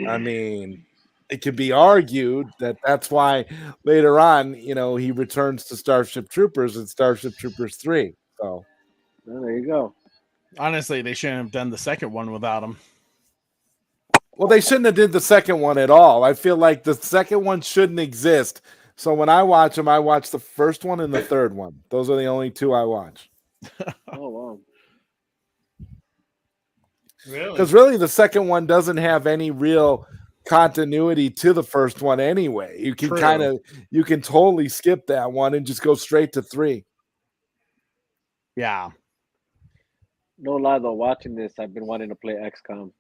I mean, it could be argued that that's why later on, he returns to Starship Troopers in Starship Troopers 3. So, well, there you go. Honestly, they shouldn't have done the second one without him. Well, they shouldn't have did the second one at all. I feel like the second one shouldn't exist. So when I watch them, I watch the first one and the third one. Those are the only two I watch. Oh, wow. Really? Because really, the second one doesn't have any real continuity to the first one anyway. You can you can totally skip that one and just go straight to 3. Yeah. No lie though, watching this, I've been wanting to play XCOM.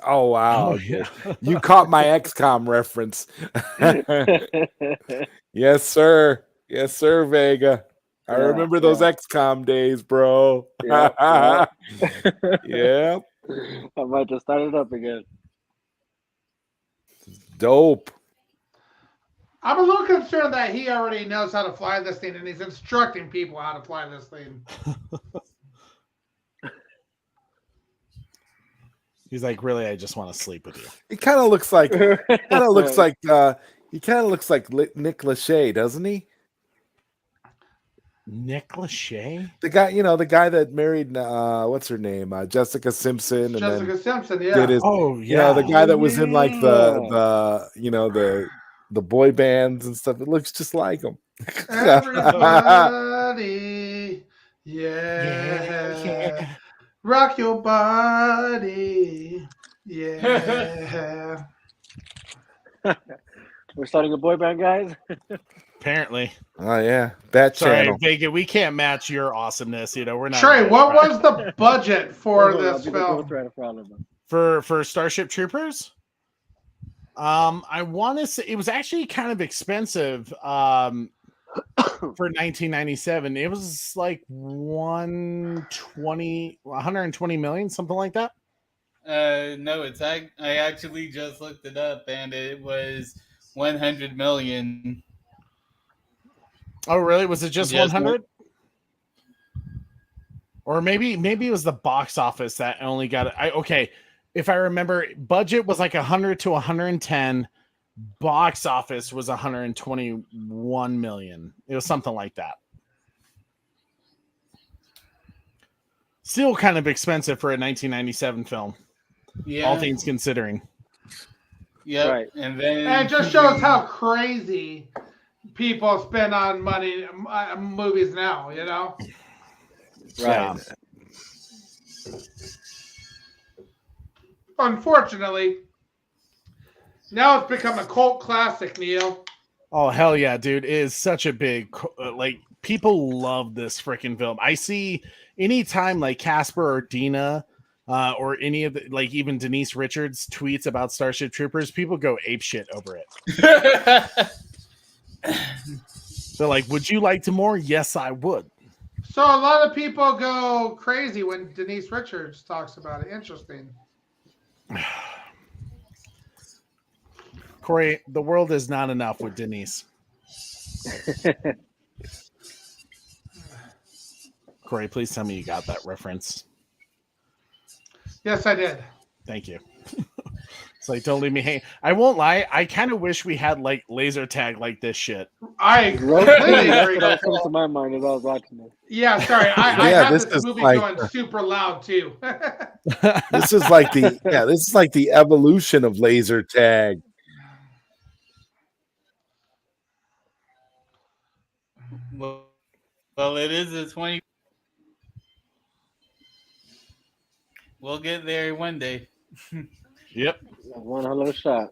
Oh wow! Oh, yeah. You caught my XCOM reference. Yes, sir. Yes, sir, Vega. I remember those XCOM days, bro. Yeah. Yeah. I might just start it up again. Dope. I'm a little concerned that he already knows how to fly this thing and he's instructing people how to fly this thing. He's like, really, I just want to sleep with you. He kind of looks like Nick Lachey, doesn't he? Nick Lachey? The guy that married what's her name? Jessica Simpson. Jessica Simpson, yeah. The guy that was in like the boy bands and stuff. It looks just like him. Everybody, yeah. Rock your body, yeah. We're starting a boy band, guys. Apparently. Oh yeah, that channel. Vega, we can't match your awesomeness. We're not. Trey, what was the budget for this film? For Starship Troopers? I want to say it was actually kind of expensive. For 1997, it was like 120 million, something like that. No, I actually just looked it up, and it was 100 million. Oh, really? Was it just 100? Or maybe it was the box office that only got it. Okay, if I remember, budget was like 100 to 110. Box office was 121 million. It was something like that. Still kind of expensive for a 1997 film. Yeah. All things considering. Yeah. Right. And then it just shows how crazy people spend on money movies now, Right. Yeah. Unfortunately, now it's become a cult classic, Neil. Oh, hell yeah, dude. It is such a big, people love this freaking film. I see anytime like Casper or Dina or any of the, like even Denise Richards tweets about Starship Troopers, people go apeshit over it. They're like, would you like to more? Yes, I would. So a lot of people go crazy when Denise Richards talks about it. Interesting. Corey, the world is not enough with Denise. Corey, please tell me you got that reference. Yes, I did. Thank you. It's like, don't leave me hanging. I won't lie. I kind of wish we had like laser tag like this shit. I completely agree. That comes to my mind as I was watching this. Yeah, sorry. I have this movie going super loud too. This is like the evolution of laser tag. Well, it is a 20. We'll get there one day. Yep. One hell of a shot.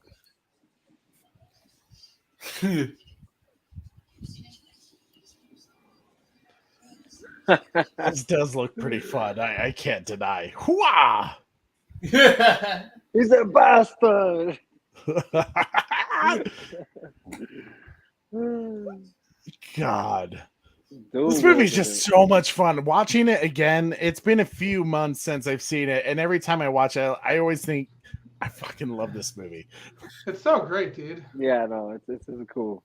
This does look pretty fun. I can't deny. Hooah! He's a bastard. God. Dude, This movie's just so much fun. Watching it again, it's been a few months since I've seen it, and every time I watch it, I always think, I fucking love this movie. It's so great, dude. Yeah, no, it's cool.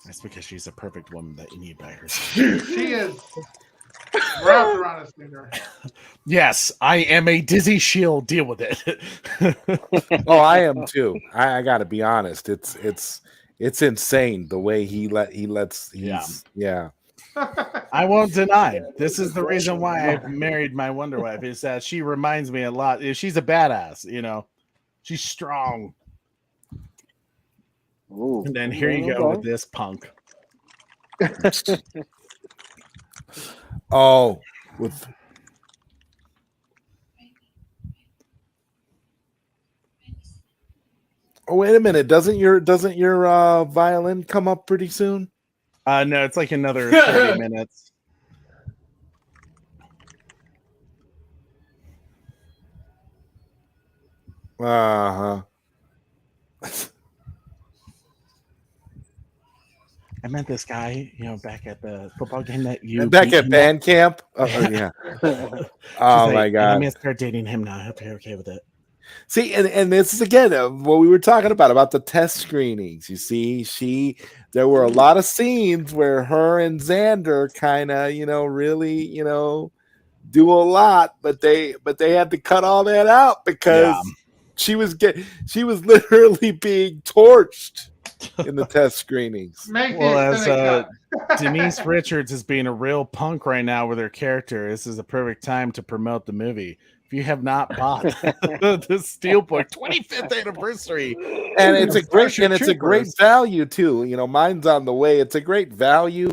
That's because she's a perfect woman that you need by her side. She is wrapped around his finger. Yes, I am a dizzy shield. Deal with it. Oh, I am too. I got to be honest. It's insane the way he lets. Yeah. I won't deny. This is the reason why I've married my Wonder Wife. Is that she reminds me a lot. She's a badass. You know, she's strong. Ooh, and then here you go with this punk. Oh, with wait a minute. Doesn't your violin come up pretty soon? No, it's like another 30 minutes. Uh-huh. I met this guy, back at the football game that you back at band camp. Yeah. Oh my God! I'm gonna start dating him now. I hope you're okay with it. See, and this is again what we were talking about the test screenings. You see, there were a lot of scenes where her and Xander kind of, really, do a lot, but they had to cut all that out because she was literally being torched in the test screenings. As Denise Richards is being a real punk right now with her character, this is a perfect time to promote the movie. If you have not bought the Steelbook 25th anniversary, and it's a great value too. Mine's on the way. It's a great value.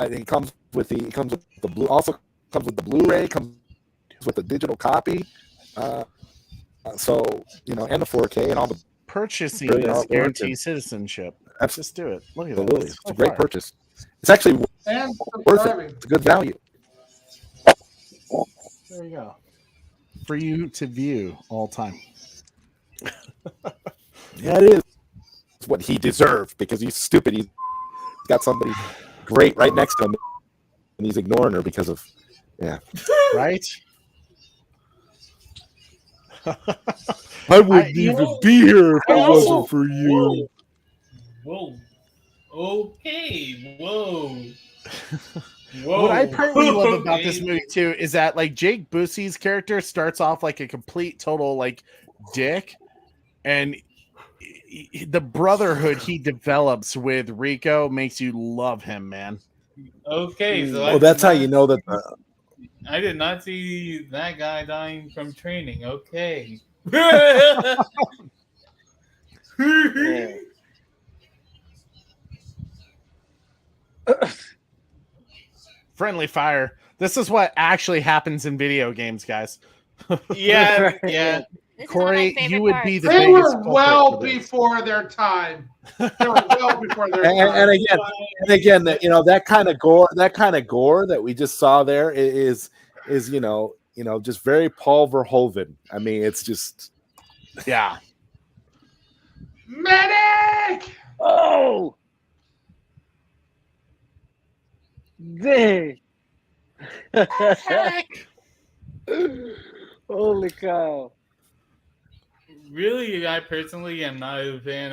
It comes with the blue. Also comes with the Blu-ray. Comes with the digital copy. So and the 4K and all the. Purchasing this guarantees citizenship. Just do it. Look at that. It's a great purchase. It's actually worth it. It's a good value. There you go. For you to view all time. Yeah, it is. It's what he deserved because he's stupid. He's got somebody great right next to him, and he's ignoring her because of right. I wouldn't even be here if it wasn't for you. Whoa. Okay. Whoa. What I partly love about this movie too is that like Jake Busey's character starts off like a complete total like dick, and the brotherhood he develops with Rico makes you love him, man. Okay, so that's how you know that. I did not see that guy dying from training. Okay. Friendly fire. This is what actually happens in video games, guys. Yeah. Corey, you would be the They biggest were well before their time. They were well before their time. And again, that kind of gore that we just saw there is just very Paul Verhoeven. I mean, it's just medic. Oh, dang. Holy cow! Really, I personally am not a fan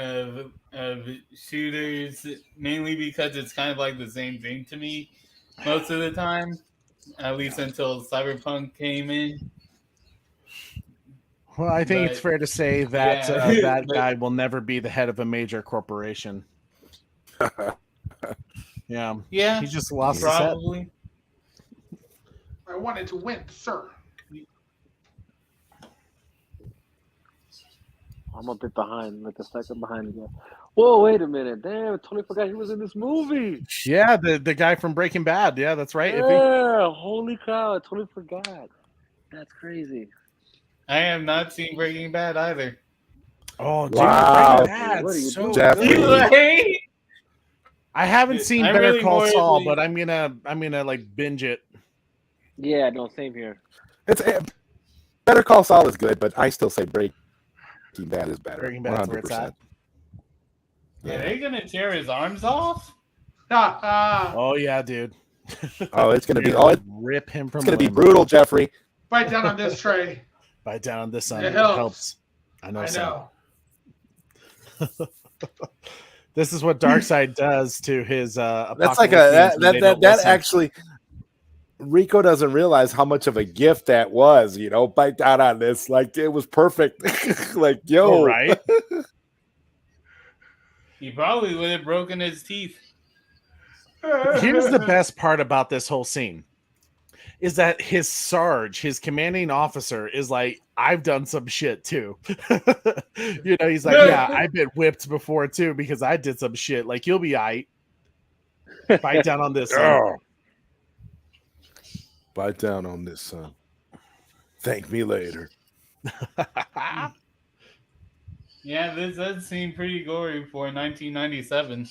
of shooters, mainly because it's kind of like the same thing to me most of the time, at least until Cyberpunk came in. Well, I think it's fair to say that yeah, that guy will never be the head of a major corporation. Yeah, he just lost probably. his head. I wanted to win, sir. I'm a bit behind, like a second behind again. Whoa, wait a minute. Damn, I totally forgot he was in this movie. Yeah, the guy from Breaking Bad. Yeah, that's right. Yeah, holy cow, I totally forgot. That's crazy. I have not seen Breaking Bad either. Oh, dude, wow. Breaking Bad's so Jeffrey. good. I haven't seen Better really Call Saul, really... but I'm gonna like binge it. Yeah, no, same here. Better Call Saul is good, but I still say Breaking Bad is better. Breaking Bad's where it's at. Yeah. Are they gonna tear his arms off? Oh yeah, dude. Oh, it's gonna be rip him from. It's gonna be brutal, Jeffrey. Bite down on this tray. Bite down on this one. It It helps. helps. I know. This is what Darkseid does to his. That's like that actually. Rico doesn't realize how much of a gift that was. Bite down on this. Like it was perfect. Like yo, right? He probably would have broken his teeth. Here's the best part about this whole scene is that his Sarge, his commanding officer, is like, I've done some shit too. He's like, yeah, I've been whipped before too because I did some shit. Like, you'll be aight. Bite down on this, son. Bite down on this, son. Thank me later. Yeah, this does seem pretty gory for 1997.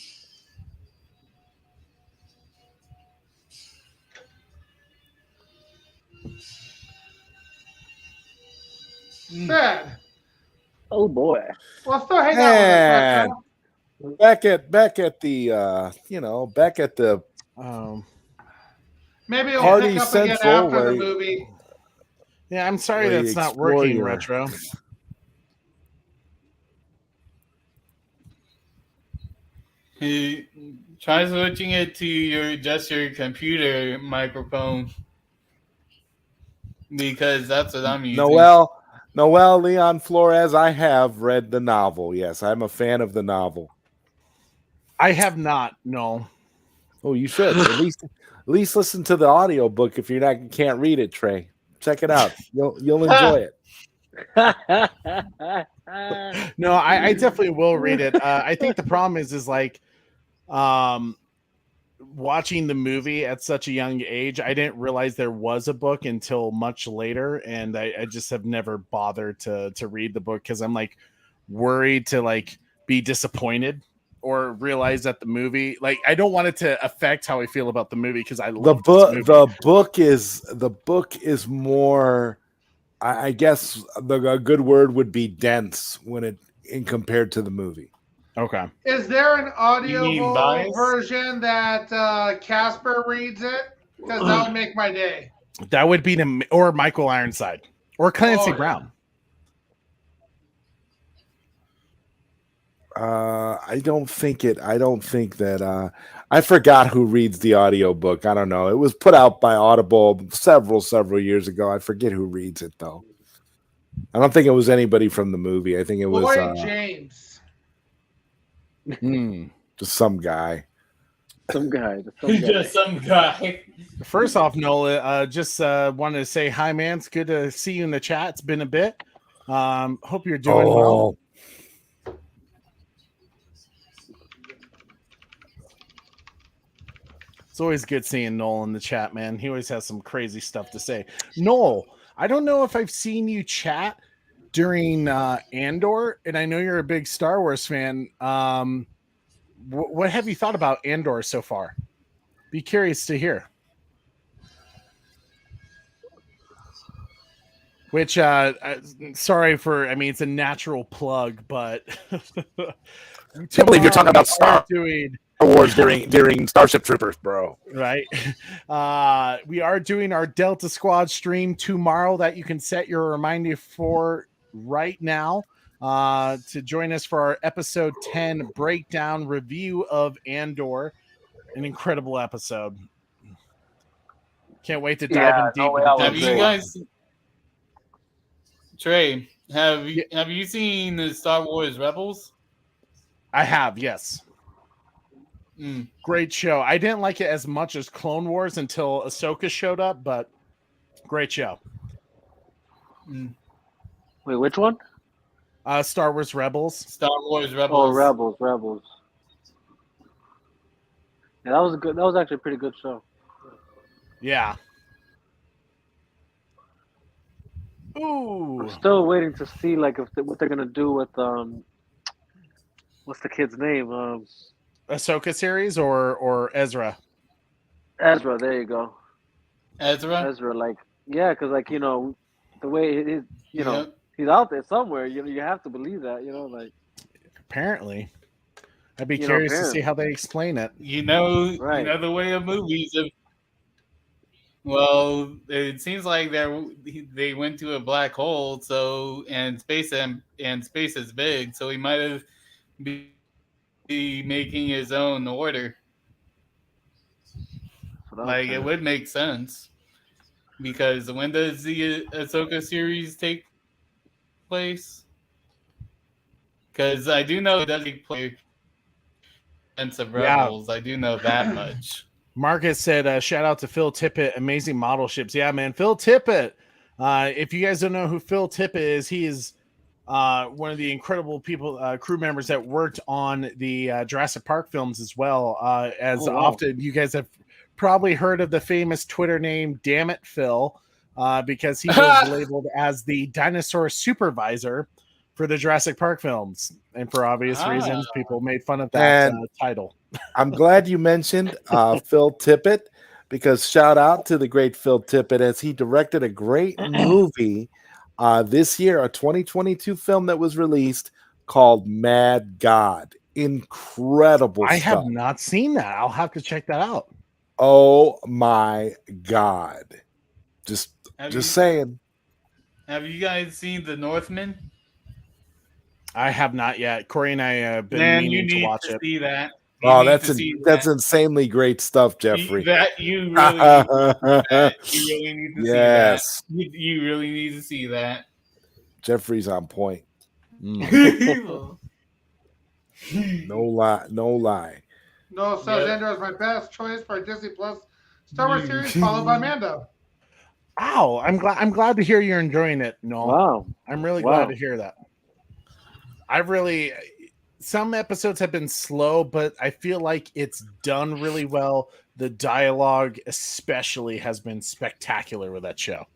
Sad. Oh boy. Well, still hang out with us, back at the maybe it'll Party pick up Central again after the movie. Yeah, I'm sorry that's not working, Retro. Try switching it to your computer microphone because that's what I'm using. Noel Leon Flores, I have read the novel. Yes, I'm a fan of the novel. I have not. No. Oh, you should at least listen to the audiobook if you can't read it, Trey. Check it out. You'll enjoy it. No, I definitely will read it. I think the problem is like watching the movie at such a young age. I didn't realize there was a book until much later, and I just have never bothered to read the book because I'm like worried to like be disappointed or realize that the movie, like, I don't want it to affect how I feel about the movie because I love the book is more, I guess a good word would be dense compared to the movie. Okay. Is there an audio version that Casper reads it? Because that would make my day. That would be or Michael Ironside or Clancy Brown. I don't think that I forgot who reads the audiobook. I don't know. It was put out by Audible several years ago. I forget who reads it though. I don't think it was anybody from the movie. I think it was Lloyd James. Just some guy. Just some guy. First off, Nola, just wanted to say hi, man. It's good to see you in the chat. It's been a bit. Hope you're doing well. It's always good seeing Noel in the chat, man. He always has some crazy stuff to say. Noel, I don't know if I've seen you chat during Andor, and I know you're a big Star Wars fan. What have you thought about Andor so far? Be curious to hear. Which, sorry for, I mean, it's a natural plug, but I can't believe you're talking about Star Wars during Starship Troopers, bro. Right. We are doing our Delta Squad stream tomorrow that you can set your reminder for right now to join us for our episode 10 breakdown review of Andor. An incredible episode. Can't wait to dive in deep with the Have you guys, Trey? Have you seen the Star Wars Rebels? I have, yes. Great show. I didn't like it as much as Clone Wars until Ahsoka showed up, but great show. Wait, which one? Star Wars Rebels. Star Wars Rebels. Oh, Rebels. Yeah, that was good. That was actually a pretty good show. Yeah. Ooh. I'm still waiting to see like what they're gonna do with what's the kid's name? Ahsoka series or Ezra? Ezra. There you go. Ezra, like because like the way he's he's out there somewhere. You have to believe that. Like apparently. I'd be curious to see how they explain it. right. You know the way of movies. Well, it seems like they went to a black hole, and space is big, so he might have be making his own order. Like it would make sense because when does the Ahsoka series take place? Because I do know it does take place. Of Rebels, I do know that much. Marcus said, shout out to Phil Tippett, amazing model ships. Yeah, man, Phil Tippett. If you guys don't know who Phil Tippett is, he is one of the incredible people, crew members that worked on the Jurassic Park films as well. Often you guys have probably heard of the famous Twitter name, Damn It Phil, because he was labeled as the dinosaur supervisor for the Jurassic Park films. And for obvious reasons, people made fun of that title. I'm glad you mentioned Phil Tippett, because shout out to the great Phil Tippett as he directed a great movie this year, a 2022 film that was released called Mad God. Incredible I stuff. have not seen that. I'll have to check that out. Oh my God. Just saying. Have you guys seen The Northman? I have not yet. Corey and I have been meaning to watch it. See that. That's insanely great stuff, Jeffrey. You really need to see that. You really need to see that. Jeffrey's on point. No lie. No, says Andor is my best choice for a Disney Plus Star Wars series, followed by Mando. Wow, I'm glad to hear you're enjoying it. No, wow, I'm really glad to hear that. Some episodes have been slow, but I feel like it's done really well. The dialogue, especially, has been spectacular with that show.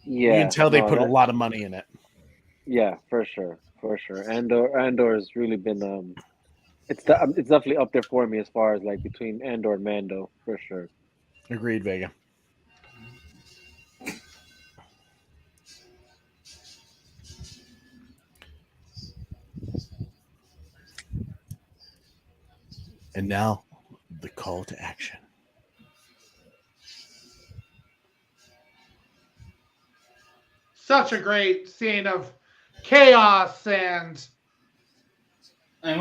Yeah, you can tell they put a lot of money in it. Yeah, for sure. Andor has really been it's definitely up there for me as far as like between Andor and Mando, for sure. Agreed, Vega. And now, the call to action. Such a great scene of chaos and. I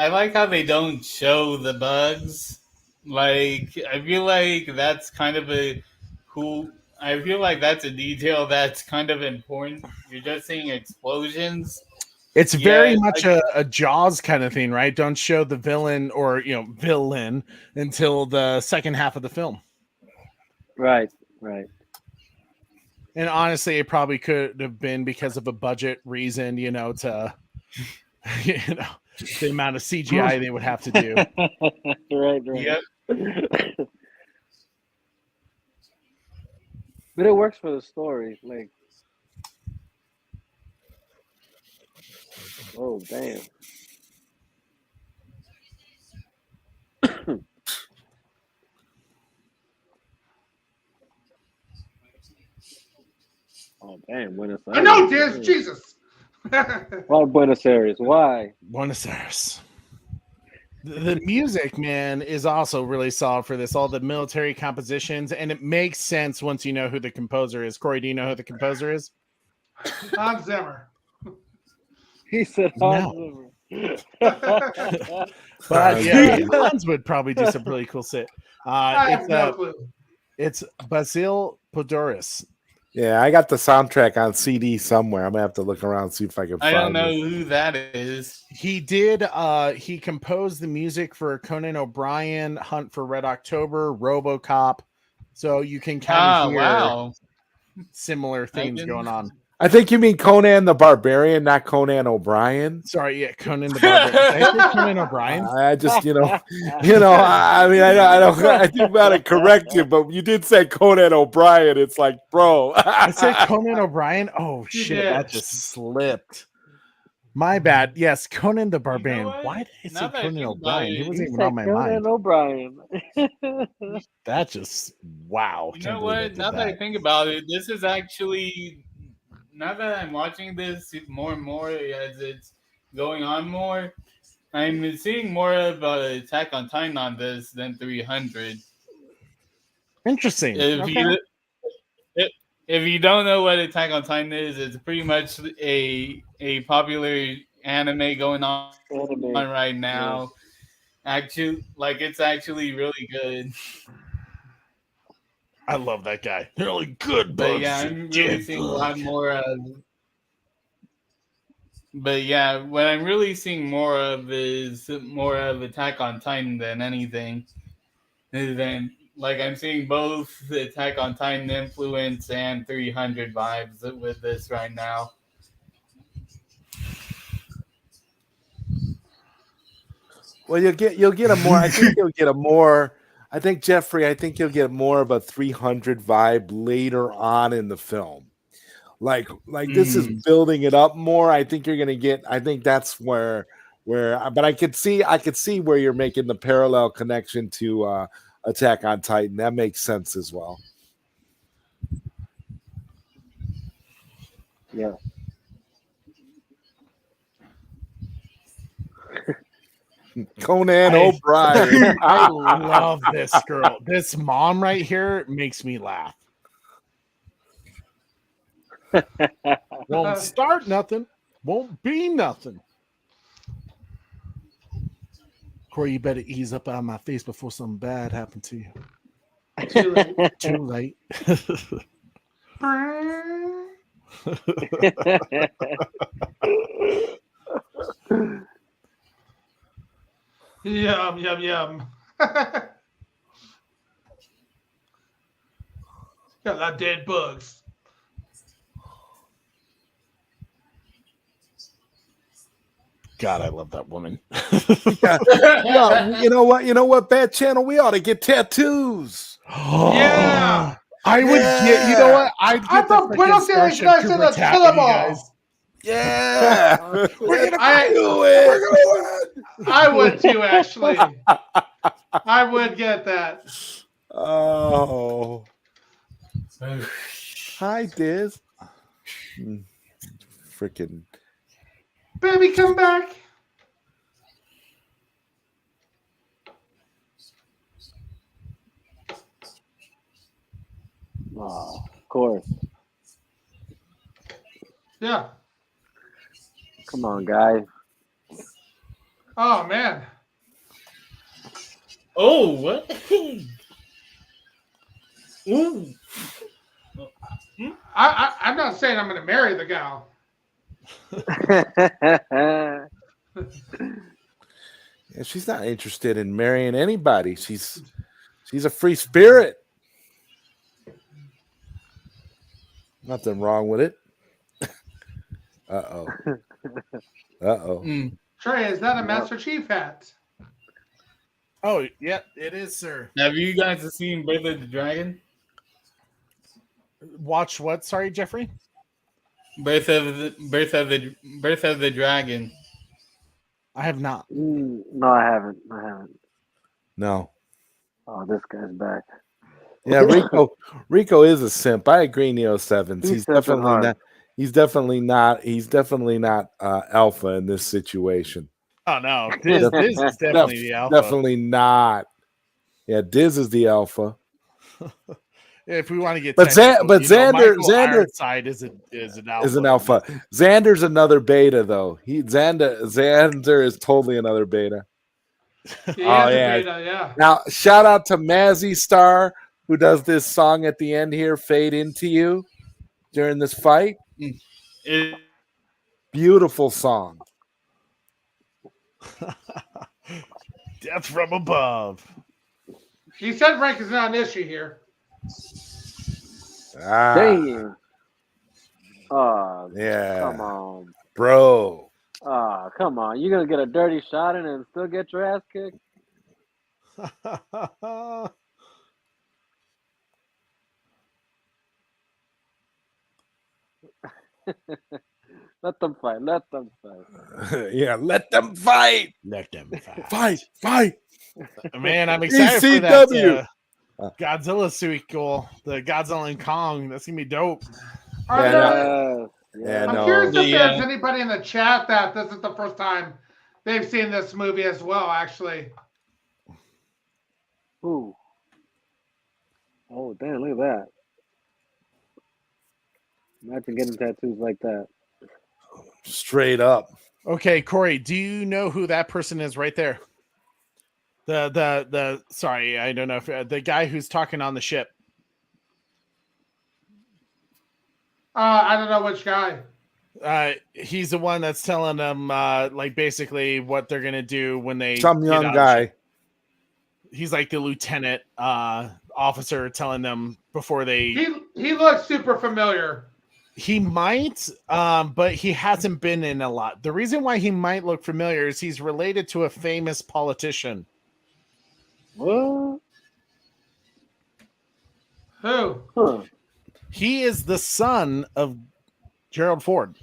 like how they don't show the bugs. Like, I feel like that's kind of a cool. I feel like that's a detail that's kind of important. You're just seeing explosions. It's very much a Jaws kind of thing, right? Don't show the villain or villain until the second half of the film. Right. And honestly, it probably could have been because of a budget reason, to the amount of CGI they would have to do. Right. Yep. But it works for the story, like. Oh, damn. Oh, damn. Buenos Aires. I know, Diz. Jesus. Why Buenos Aires? Why? Buenos Aires. The music, man, is also really solid for this. All the military compositions, and it makes sense once you know who the composer is. Corey, do you know who the composer is? Hans Zimmer. He said Hans Zimmer. But yeah, Hans would probably do some really cool shit. I have no clue. It's Basil Podoris. Yeah, I got the soundtrack on CD somewhere. I'm gonna have to look around and see if I can find it. I don't know who that is. He did he composed the music for Conan O'Brien, Hunt for Red October, RoboCop. So you can kind of hear similar things going on. I think you mean Conan the Barbarian, not Conan O'Brien. Sorry, yeah, Conan the Barbarian. Did I say Conan O'Brien? I just, I mean, I think about to correct you, but you did say Conan O'Brien. It's like, bro. I said Conan O'Brien. Oh shit, that just slipped. My bad. Yes, Conan the Barbarian. Why did I say Conan O'Brien? He wasn't even on my mind. Conan O'Brien. That just wow. You know what? Now that I think about it, this is actually. Now that I'm watching this more and more as it's going on more, I'm seeing more of Attack on Titan on this than 300. Interesting. If you don't know what Attack on Titan is, it's pretty much a popular anime going on right now. Actually, it's actually really good. I love that guy. They're really good, but yeah, I'm really seeing a lot more of. But yeah, what I'm really seeing more of is more of Attack on Titan than anything. Than I'm seeing both the Attack on Titan influence and 300 vibes with this right now. Well, you'll get a more. I think you'll get a more. I think Jeffrey. I think you'll get more of a 300 vibe later on in the film. Like this is building it up more. I think you're gonna get. I think that's where. But I could see where you're making the parallel connection to Attack on Titan. That makes sense as well. Yeah. Conan O'Brien. I love this girl. This mom right here makes me laugh. Won't start nothing. Won't be nothing. Corey, you better ease up out of my face before something bad happened to you. Too late. Too late. Yum, yum, yum. Got a lot of dead bugs. God, I love that woman. Yeah, you know what, Bad Channel? We ought to get tattoos. Yeah. I would get, you know what? I'd get the freaking Starship Trooper tattoo, guys. Yeah. We're gonna do it. I would too, actually. I would get that. Oh. Hi, Diz. Freaking. Baby, come back. Oh, of course. Yeah. Come on, guys. Oh, man. Oh, what? Ooh. I'm not saying I'm going to marry the gal. Yeah, she's not interested in marrying anybody. She's a free spirit. Nothing wrong with it. Uh-oh. Trey, is that a Master Chief hat? Oh, yeah, it is, sir. Have you guys seen Birth of the Dragon? Watch what? Sorry, Jeffrey? Birth of the Dragon. I have not. No, I haven't. No. Oh, this guy's back. Yeah, Rico is a simp. I agree, Neo Sevens. He's definitely not. He's definitely not alpha in this situation. Oh no, Diz is definitely the alpha. Definitely not. Yeah, Diz is the alpha. If we want to get but Michael Xander Ironside is an alpha. Is an alpha. Xander's another beta though. Xander is totally another beta. Beta, yeah. Now shout out to Mazzy Star who does this song at the end here, "Fade Into You," during this fight. Beautiful song. Death from above. He said rank is not an issue here. Dang. Oh, yeah. Come on. Bro. Oh, come on. You're going to get a dirty shot in and still get your ass kicked? Let them fight. Let them fight. Yeah, let them fight. Let them fight. Fight. Man, I'm excited for that Godzilla sequel, the Godzilla and Kong. That's gonna be dope. I'm curious if there's anybody in the chat that this is the first time they've seen this movie as well, actually. Ooh. Oh, damn, look at that. Imagine getting tattoos like that. Straight up. Okay, Corey, do you know who that person is right there? The sorry, I don't know if the guy who's talking on the ship. I don't know which guy. He's the one that's telling them like basically what they're gonna do when they some young guy. He's like the lieutenant officer telling them before they. He looks super familiar. He might, but he hasn't been in a lot. The reason why he might look familiar is he's related to a famous politician. What? Who? Huh. He is the son of Gerald Ford,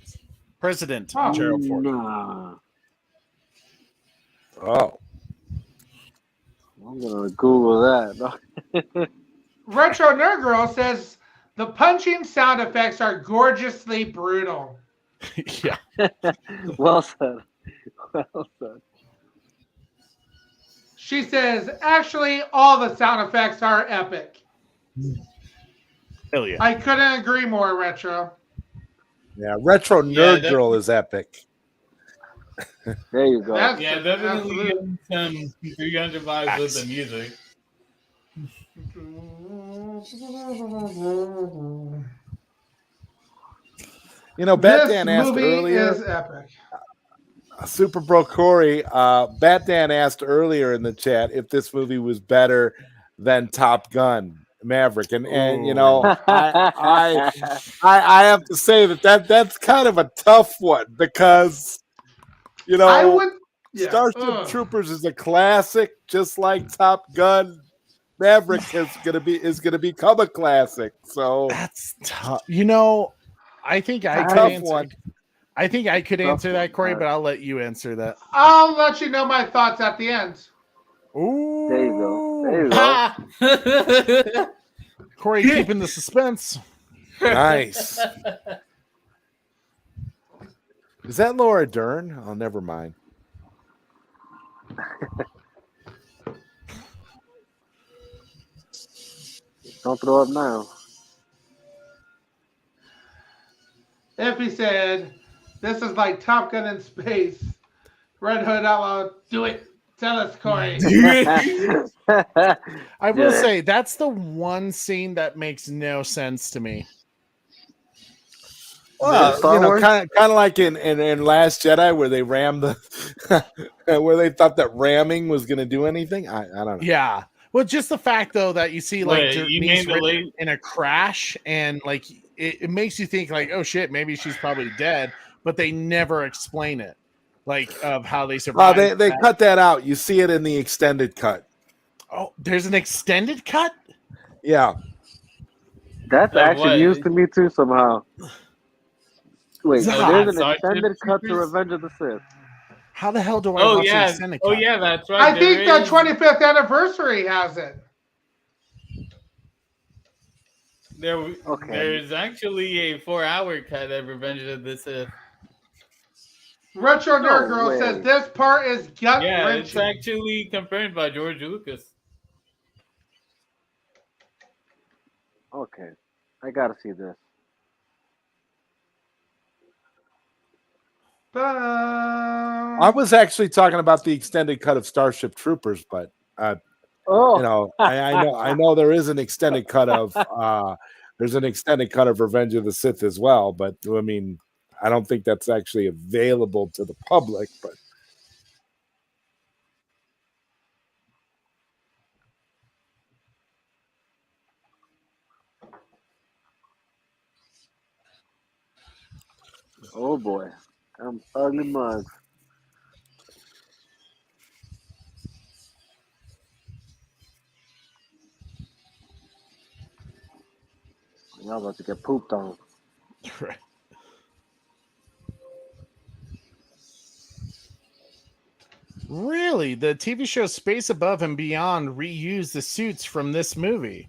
President Gerald Ford. Nah. Oh. I'm going to Google that. Retro Nerd Girl says the punching sound effects are gorgeously brutal. Yeah. Well said. Well said. She says, actually, all the sound effects are epic. Hell yeah. I couldn't agree more, Retro. Yeah, Retro Nerd Girl is epic. There you go. Definitely some 300 vibes with the music. You know, Batman asked earlier. Is epic. Super Bro Corey, Batman asked earlier in the chat if this movie was better than Top Gun Maverick, and you know, I have to say that's kind of a tough one because you know, Starship Troopers is a classic, just like Top Gun. Maverick is gonna become a classic. So that's tough. You know, I think I could answer. I think I could answer that, Corey, but I'll let you answer that. I'll let you know my thoughts at the end. Ooh. There you go. There you go. Corey keeping the suspense. Nice. Is that Laura Dern? Oh, never mind. Don't throw up now. If he said, this is like Top Gun in space. Red Hood Outlaw, do it. Tell us, Corey. I will say, that's the one scene that makes no sense to me. Well, you know, kind of like in Last Jedi where they rammed the where they thought that ramming was going to do anything. I don't know. Yeah. Well, just the fact though that you see like in a crash and like it makes you think like, oh shit, maybe she's probably dead, but they never explain it, like of how they survived. Oh, they cut that out. You see it in the extended cut. Oh, there's an extended cut? Yeah. That's actually news to me too somehow. Wait, there's an extended cut to Revenge of the Sith. How the hell do I watch the extended cut? Oh yeah, that's right. I think the 25th anniversary has it. There's actually a 4-hour cut of Revenge of the Sith. Retro Nerd Girl says this part is gut wrenching. It's actually confirmed by George Lucas. Okay, I gotta see this. I was actually talking about the extended cut of Starship Troopers, but I know there is an extended cut of there's an extended cut of Revenge of the Sith as well, but I mean, I don't think that's actually available to the public, but oh boy, I'm ugly mugs. Y'all about to get pooped on. Right. Really? The TV show Space Above and Beyond reused the suits from this movie.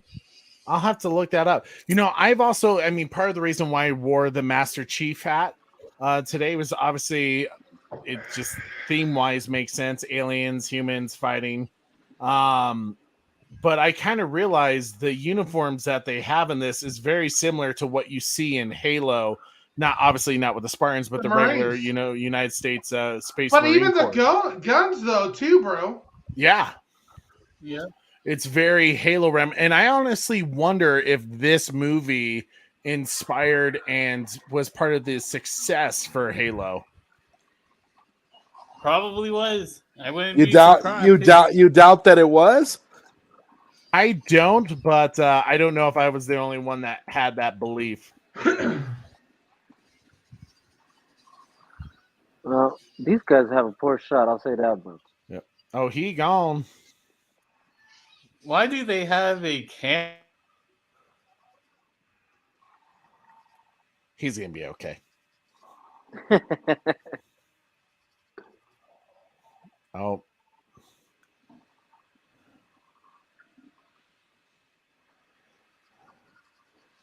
I'll have to look that up. I've also, part of the reason why I wore the Master Chief hat today was obviously it just theme-wise makes sense. Aliens, humans fighting. But I kind of realized the uniforms that they have in this is very similar to what you see in Halo. Obviously not with the Spartans, but the regular, United States Space But Marine even Corps. the guns, though, too, bro. Yeah. Yeah. It's very Halo rem. And I honestly wonder if this movie inspired and was part of the success for Halo. Probably was. I wouldn't you be doubt surprised. you doubt that it was? I don't, but I don't know if I was the only one that had that belief. Well, these guys have a poor shot. I'll say that much. Yep. Oh, he gone. Why do they have a can? He's gonna be okay. Oh.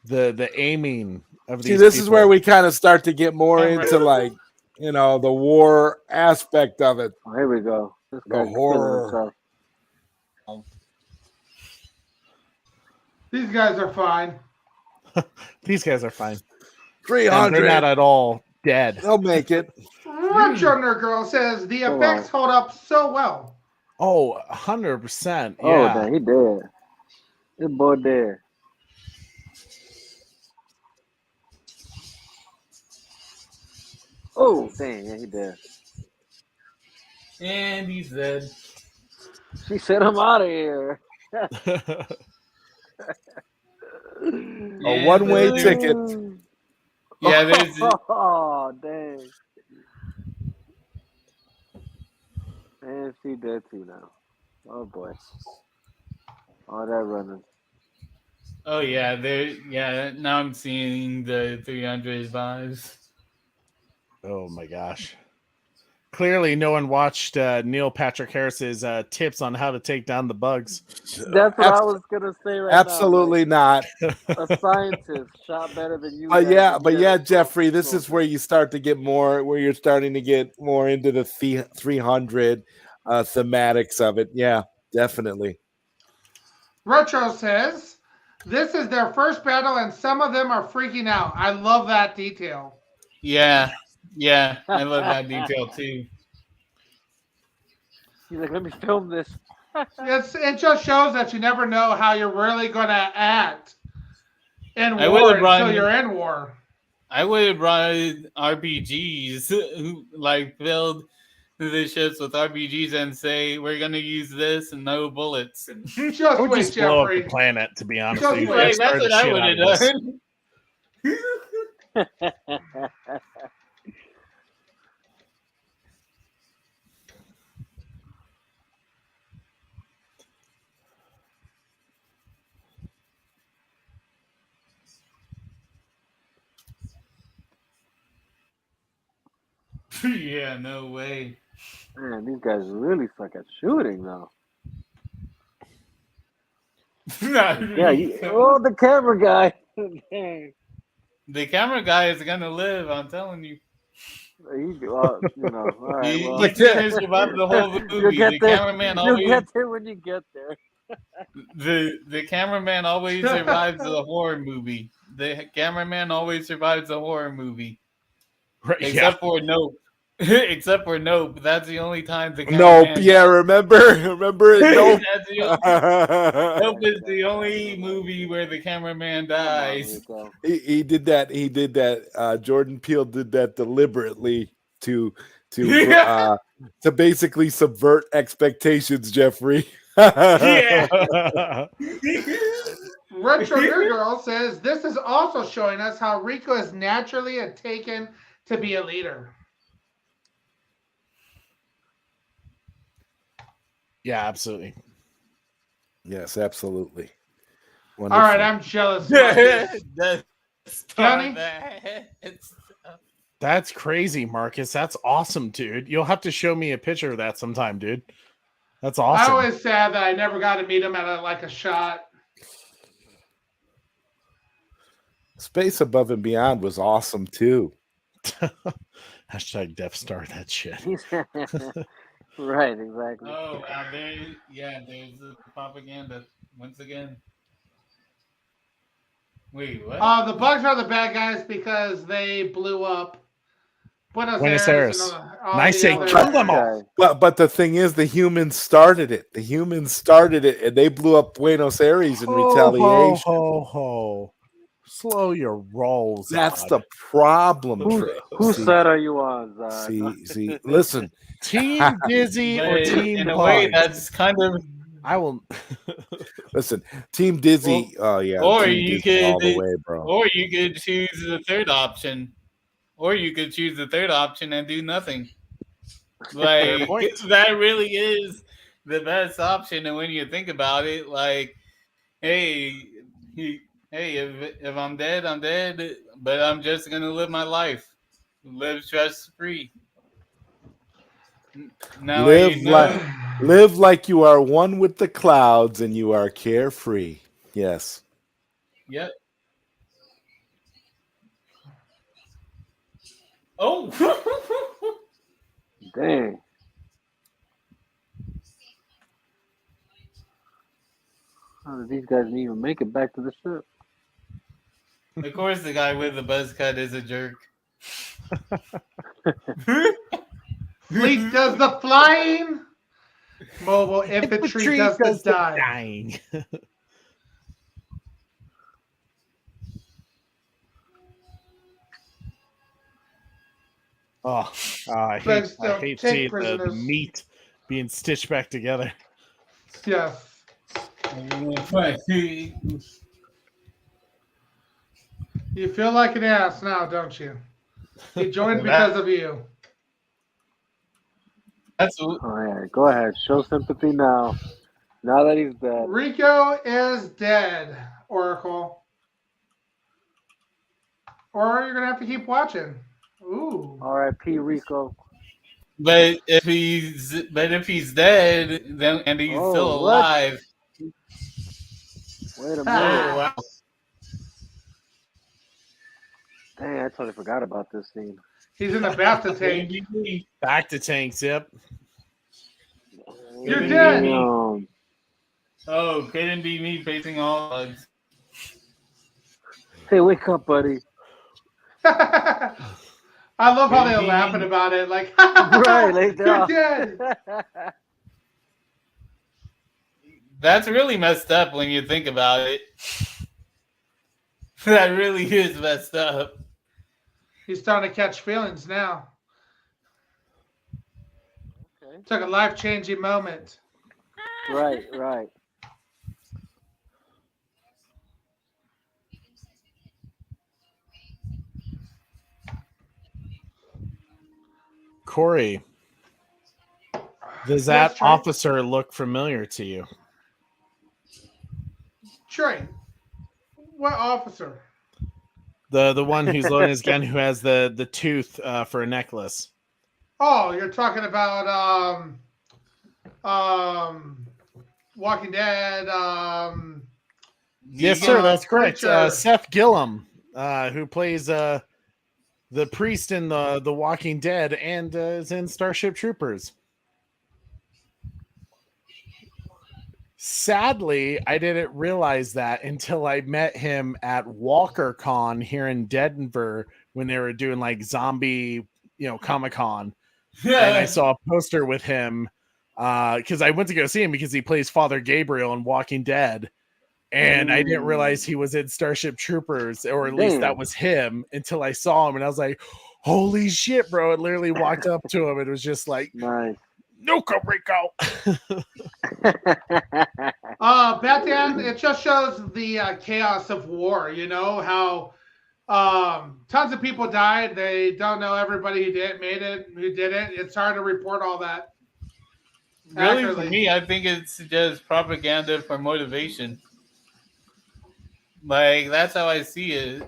The aiming of these. See, this is where we kind of start to get more into the war aspect of it. Oh, here we go. This The guy's horror. These guys are fine. These guys are fine. 300. They're not at all dead. They'll make it. Retro Nerd Girl says the effects hold up so well. Oh, 100%. Yeah. Oh, damn, he dead. This boy dead. Oh, dang, yeah, he dead. And he's dead. She said, I'm out of here. A one-way ticket. Yeah, there's. Oh, dang. And she dead too now. Oh, boy. All that running. Oh, yeah. Now I'm seeing the 300 vibes. Oh, my gosh. Clearly, no one watched Neil Patrick Harris's tips on how to take down the bugs. That's what I was gonna say right Absolutely now. not. A scientist shot better than you. But yeah, Jeffrey, this is where you start to get more, where you're starting to get more into the 300 thematics of it. Yeah, definitely. Retro says this is their first battle, and some of them are freaking out. I love that detail. Yeah, I love that detail too. He's like, let me film this. It just shows that you never know how you're really going to act in war until you're in war. I would have brought RPGs, who filled the ships with RPGs and say, we're going to use this and no bullets. And just I would wait, just blow up Jeffrey. the planet, to be honest Just with you. wait. That's what I would have done. Yeah, no way. Man, these guys really suck at shooting, though. Yeah, the camera guy. The camera guy is gonna live. I'm telling you. You know, all right. You, Well, you didn't survive the whole movie. you'll get The there. cameraman You'll always get there when you get there. the cameraman always survives a horror movie. The cameraman always survives a horror movie. Right, Except for Nope. Except for Nope. That's the only time the Nope. cameraman Yeah, remember it. Nope. That's Nope is the only movie where the cameraman dies. He did that. He did that. Jordan Peele did that deliberately to basically subvert expectations, Jeffrey. Yeah. Retro Beer Girl says this is also showing us how Rico is naturally taken to be a leader. Yeah, absolutely. Yes, absolutely. Wonderful. All right, I'm jealous. Johnny? That's crazy, Marcus. That's awesome, dude. You'll have to show me a picture of that sometime, dude. That's awesome. I always sad that I never got to meet him at a shot. Space Above and Beyond was awesome too. Hashtag Death Star that shit. Right, exactly. Oh, there's the propaganda once again. Wait, what? The bugs are the bad guys because they blew up Buenos Aires. Nice, say kill them all. But the thing is, the humans started it. The humans started it, and they blew up Buenos Aires in retaliation. Ho. Slow your rolls. That's the problem. Whose side are you on, Zod? See. Listen, Team Dizzy or Team in a Bug? way that's kind of. I will listen. Team Dizzy. Or you could all the way, bro. Or you could choose the third option. Or you could choose the third option and do nothing. Like that really is the best option. And when you think about it, like, hey, if I'm dead, I'm dead. But I'm just gonna live my life, live stress free. Now live like you are one with the clouds and you are carefree. Yes. Yep. Oh. Dang. How did these guys even make it back to the ship? Of course, the guy with the buzz cut is a jerk. Fleet does the flying. Mobile infantry does the dying. I hate seeing the meat being stitched back together. Yes. You feel like an ass now, don't you? He joined because of you. All right, go ahead. Show sympathy now. Now that he's dead. Rico is dead, Oracle. Or you're going to have to keep watching. Ooh. R.I.P. Rico. But if he's dead, then and he's still alive. Wait a minute. Wow. Dang, I totally forgot about this scene. He's in the Bacta tank. Bacta tanks, yep. You're dead. Oh, couldn't be me facing all bugs. Hey, wake up, buddy. I love how they're laughing about it. Like, right, like you're dead. That's really messed up when you think about it. That really is messed up. He's starting to catch feelings now. Okay. Took a life-changing moment. Right. Corey, does that officer look familiar to you? Trey, what officer? The one who's loading his gun, who has the tooth for a necklace. Oh, you're talking about Walking Dead. Yes, sir. That's correct. Seth Gillum, who plays the priest in the Walking Dead and is in Starship Troopers. Sadly, I didn't realize that until I met him at WalkerCon here in Denver when they were doing like zombie, Comic-Con. And I saw a poster with him because I went to go see him because he plays Father Gabriel in Walking Dead. And I didn't realize he was in Starship Troopers, or at least that was him, until I saw him. And I was like, holy shit, bro. I literally walked up to him and it was just like, nice. Nuka Rico. Batman, it just shows the chaos of war, how tons of people died. They don't know everybody who made it, who didn't. It's hard to report all that. Really, accurately. for me, I think it's just propaganda for motivation. Like, that's how I see it.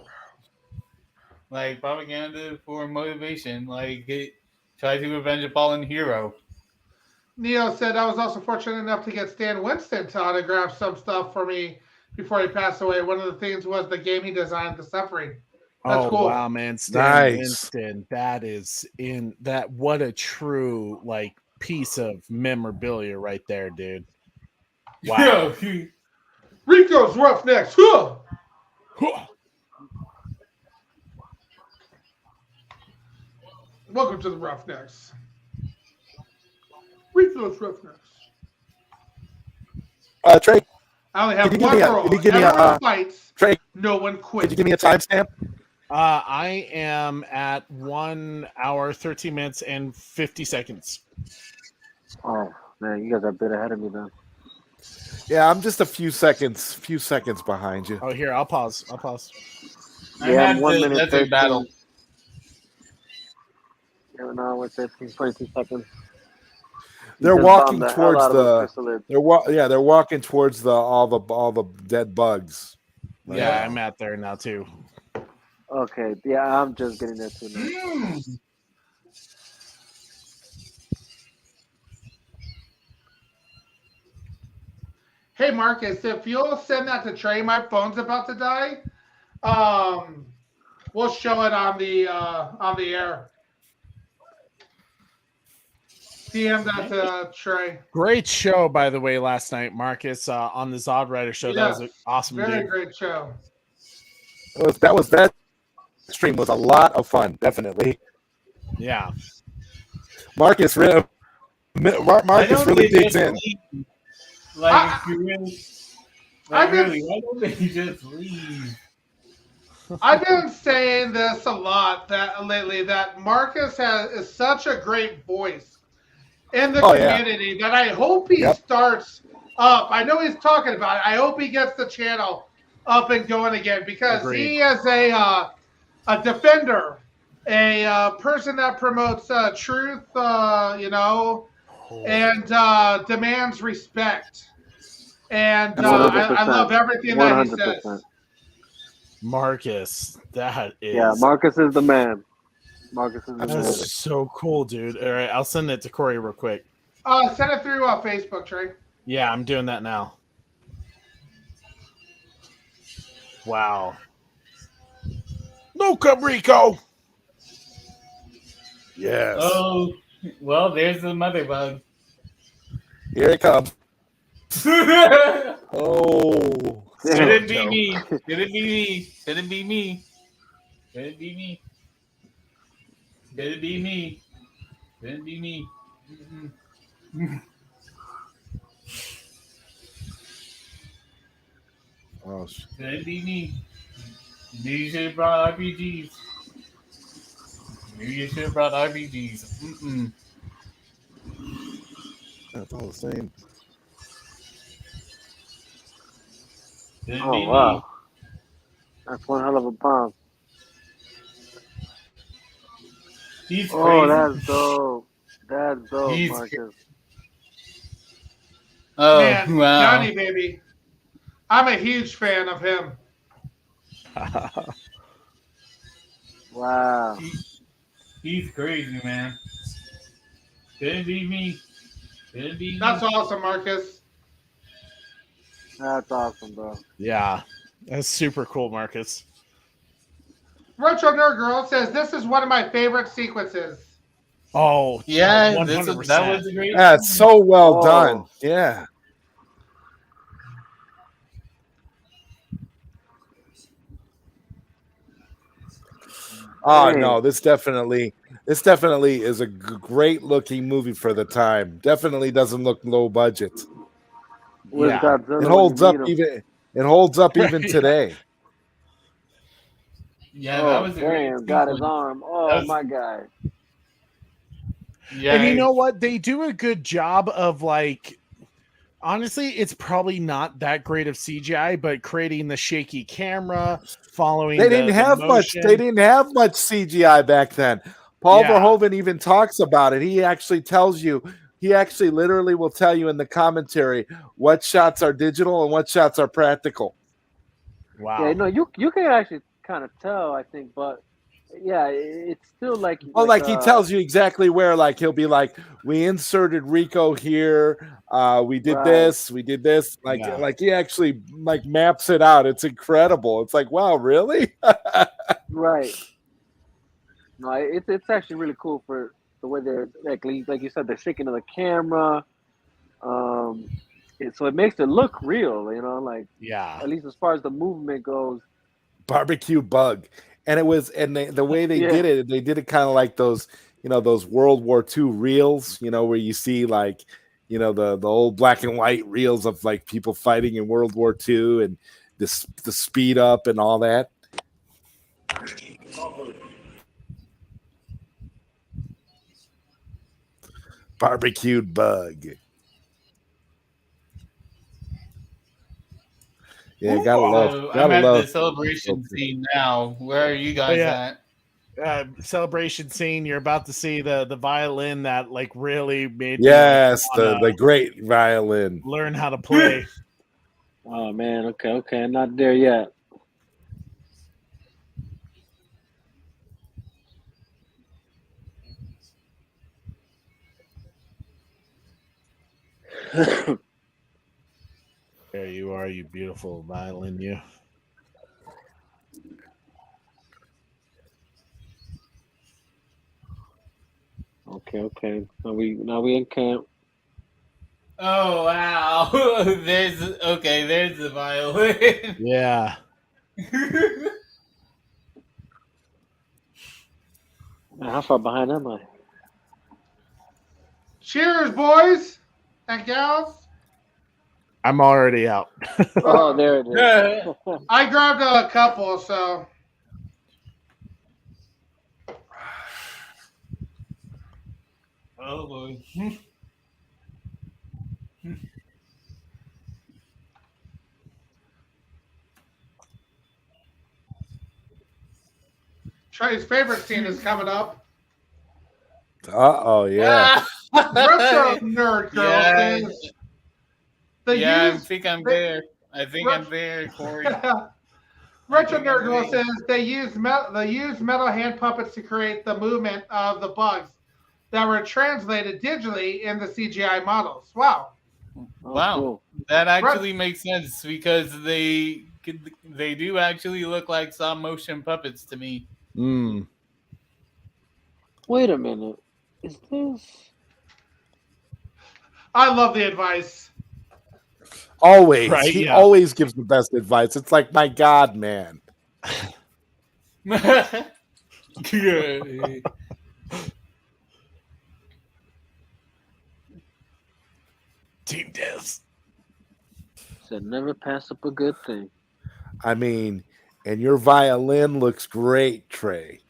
Like, propaganda for motivation. Like, try to avenge a fallen hero. Neo said, I was also fortunate enough to get Stan Winston to autograph some stuff for me before he passed away. One of the things was the game he designed, The Suffering. That's cool. Wow, man. Stan Winston. That is what a true, like, piece of memorabilia right there, dude. Wow. Rico's Roughnecks. Huh! Welcome to the Roughnecks. Rico's Roughnecks. Trey. I only have one rule. Everyone fights. Trey, no one quits. Could you give me a timestamp? I am at 1 hour, 13 minutes, and 50 seconds. Oh, man, you guys are a bit ahead of me then. Yeah, I'm just a few seconds behind you. Oh, here, I'll pause. Yeah, I'm 1 minute. That's a battle. Yeah, no, we're 15, 22 seconds. They're walking towards they're walking towards all the dead bugs. Yeah, I'm out there now too. Okay, yeah, I'm just getting there too now. Hey Marcus, if you'll send that to Trey, my phone's about to die. We'll show it on the air. DM that to Trey. Great show, by the way, last night, Marcus, on the Zod Rider show. Yes, that was an awesome. Very great show. That stream was a lot of fun, definitely. Yeah. Marcus really digs in. Like, why don't they just leave? I've been saying this a lot lately that Marcus is such a great voice in the community that I hope he starts up. I know he's talking about it. I hope he gets the channel up and going again because he is a defender, a person that promotes truth, and demands respect. And I love everything that he says. Marcus, that is... Yeah, Marcus is the man. That's so cool, dude. All right, I'll send it to Corey real quick. Send it through Facebook, Trey. Yeah, I'm doing that now. Wow. No, Cabrico! Yes. Oh, well, there's the mother bug. Here it comes. Oh. Couldn't be me. Couldn't be me. Couldn't be me. Couldn't be me. Couldn't be me. Couldn't be me. Oh, couldn't be me. Maybe you should have brought RPGs. That's all the same. Oh, wow. That's one hell of a bomb. He's crazy. Oh, that's dope. That's dope, Marcus. Oh, man, wow. Johnny, baby. I'm a huge fan of him. Wow. He's crazy, man. Couldn't be me. Couldn't be me. That's awesome, Marcus. That's awesome, bro. Yeah, that's super cool, Marcus. Retro Nerd Girl says this is one of my favorite sequences. Oh, yeah, 100%. that was great. Yeah, it's so well done. Yeah. Oh no, this definitely is a great looking movie for the time. Definitely doesn't look low budget. Where's Godzilla it holds when up you need him? even. It holds up even today. Yeah, that was a damn, great got his sequence. arm. Oh my god. Yeah, And you know what? They do a good job of like. Honestly, it's probably not that great of CGI, but creating the shaky camera, following. They didn't have much. They didn't have much CGI back then. Paul Verhoeven even talks about it. He actually tells you. He actually literally will tell you in the commentary what shots are digital and what shots are practical. Wow. Yeah, no, you can actually kind of tell, I think, but yeah, it's still like. Well, like he tells you exactly where. Like he'll be like, "We inserted Rico here. We did this. We did this." Like he actually like maps it out. It's incredible. It's like, wow, really? Right. No, it's actually really cool for the way they're like you said, the shaking of the camera. So it makes it look real, like at least as far as the movement goes. Barbecue bug, and it was, and the way they did it kind of like those, those World War II reels, where you see like, the old black and white reels of like people fighting in World War II and the speed up and all that. Barbecued bug. Yeah, gotta love. I'm at the celebration scene now. Where are you guys at? Celebration scene. You're about to see the violin that like really made. Yes, the great violin. Learn how to play. Oh man, okay, I'm not there yet. There you are, you beautiful violin, you. Okay. Now we in camp. Oh wow! there's the violin. Yeah. How far behind am I? Cheers, boys and gals. I'm already out. Oh, there it is. I grabbed a couple, so. Oh boy. Trey's favorite scene is coming up. Yeah. Retro Nerd Girl says. I think I'm there. I'm there, Corey. Retro Nerd Girl says they used metal hand puppets to create the movement of the bugs that were translated digitally in the CGI models. Wow. Wow. Cool. That actually makes sense because they do actually look like stop motion puppets to me. Wait a minute. Is this? I love the advice. Always. Right, he always gives the best advice. It's like, my God, man. Team Devs. Said never pass up a good thing. I mean, and your violin looks great, Trey.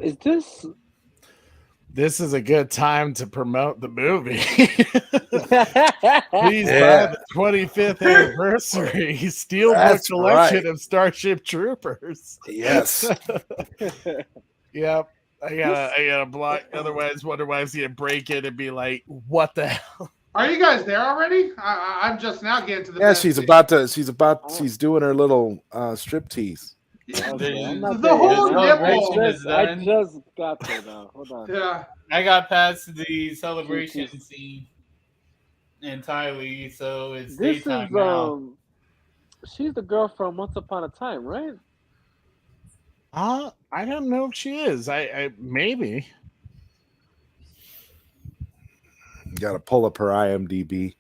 Is this? This is a good time to promote the movie. Please buy the 25th anniversary Steelbook collection of Starship Troopers. Yes. Yep. I gotta block. Otherwise, Wonder Wife's gonna break it and be like, "What the hell?" Are you guys there already? I'm just now getting to the. Yeah, she's doing her little striptease. The whole nipple. I just got there now. Hold on. Yeah. I got past the celebration scene entirely, so it's This daytime is now. she's the girl from Once Upon a Time, right? I don't know if she is. I maybe. Got to pull up her IMDb.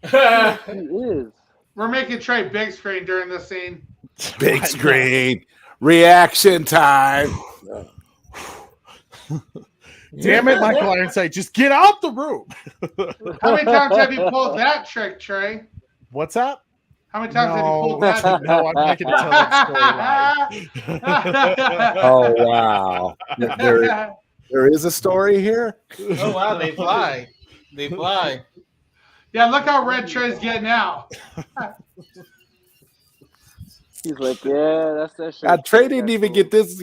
She is. We're making Trey big screen during this scene. Big screen reaction time. Damn it, Michael Ironside, just get out the room. How many times have you pulled that trick, Trey? What's up? How many times have you pulled that? No, I'm not going to tell that story live. Oh, wow. There is a story here? Oh, wow, they fly. They fly. Yeah, look how red Trey's getting out. He's like, yeah, that's that shit. Trey didn't even get this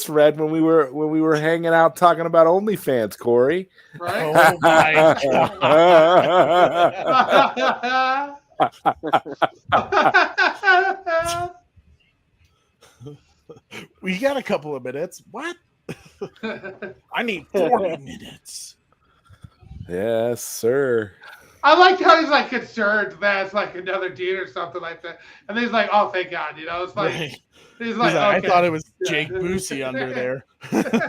read when we were hanging out talking about OnlyFans, Corey. Right? Oh my God. We got a couple of minutes. What? I need 40 minutes. Yes, sir. I like how he's like concerned that it's like another dude or something like that, and he's like, "Oh, thank God," you know. It's like Right. he's like, I okay. thought it was Jake Busey under there.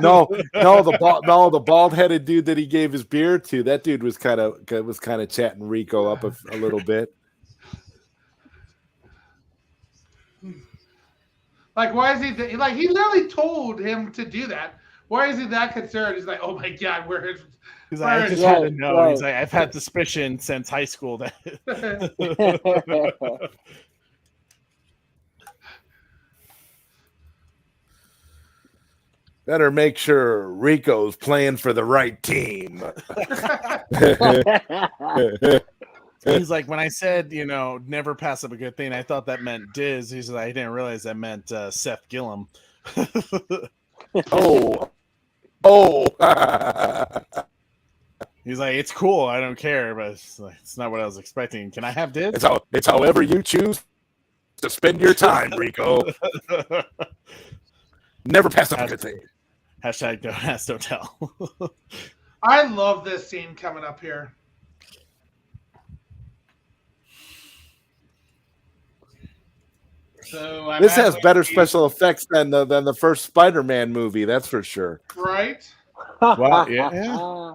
No, the bald-headed dude that he gave his beer to. That dude was kind of chatting Rico up a little bit. Like, why is he like? He literally told him to do that. Why is he that concerned? He's like, "Oh my God, where?" He's like, I just had to know. Right. He's like, I've had suspicion since high school that. Better make sure Rico's playing for the right team. He's like, when I said, never pass up a good thing, I thought that meant Diz. He said, I didn't realize that meant Seth Gillum. Oh. He's like, it's cool. I don't care, but it's not what I was expecting. Can I have Diz? It's however you choose to spend your time, Rico. Never pass up a good thing. Hashtag don't ask, don't tell. I love this scene coming up here. So this has better special effects than the first Spider-Man movie, that's for sure. Right? Well, yeah.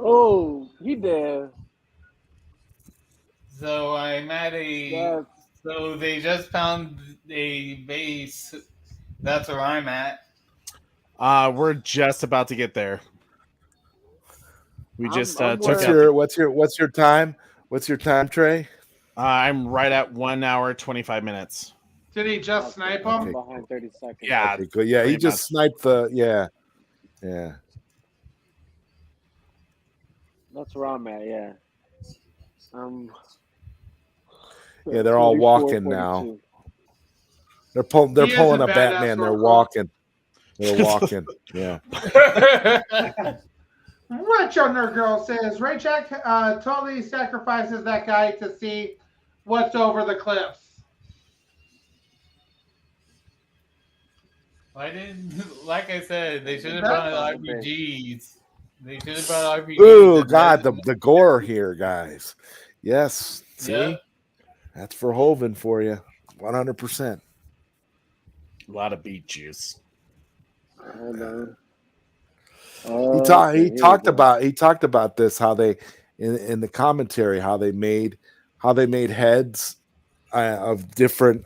Oh, he did. So I'm at a. Yes. So they just found a base. That's where I'm at. We're just about to get there. We just took what's your time? What's your time, Trey? I'm right at 1 hour 25 minutes. Did he just snipe him? Behind 30 seconds. Yeah. Okay, cool. Yeah, he just sniped the yeah. That's where I'm at, yeah. Yeah, they're all walking now. They're pulling a Batman. They're walking. They're walking. Yeah. Retro Nerd Girl says Ray Jack totally sacrifices that guy to see what's over the cliffs. I didn't. Like I said, they should have brought RPGs. They should have brought RPGs. Ooh, God, the gore here, guys. Yes. See, yep. That's Verhoeven for you, 100%. A lot of beet juice. I know. He talked about this, how they in the commentary, how they made heads of different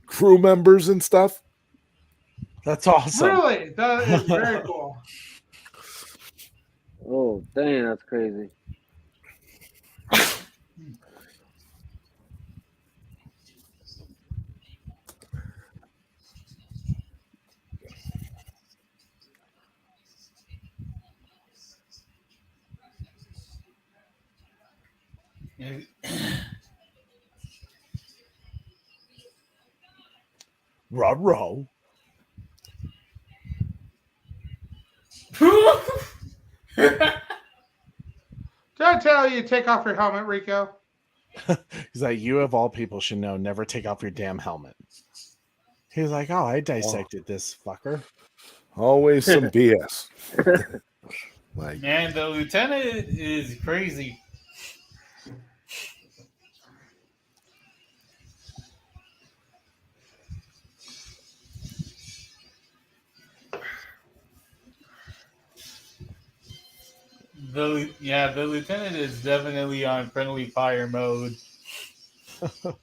crew members and stuff. That's awesome. Really, that is very cool. Oh, dang, that's crazy. Row. Did I tell you to take off your helmet, Rico? He's like, you of all people should know, never take off your damn helmet. He was like, "Oh, I dissected this fucker." Always some BS. Like, man, the lieutenant is crazy. The lieutenant is definitely on friendly fire mode. oh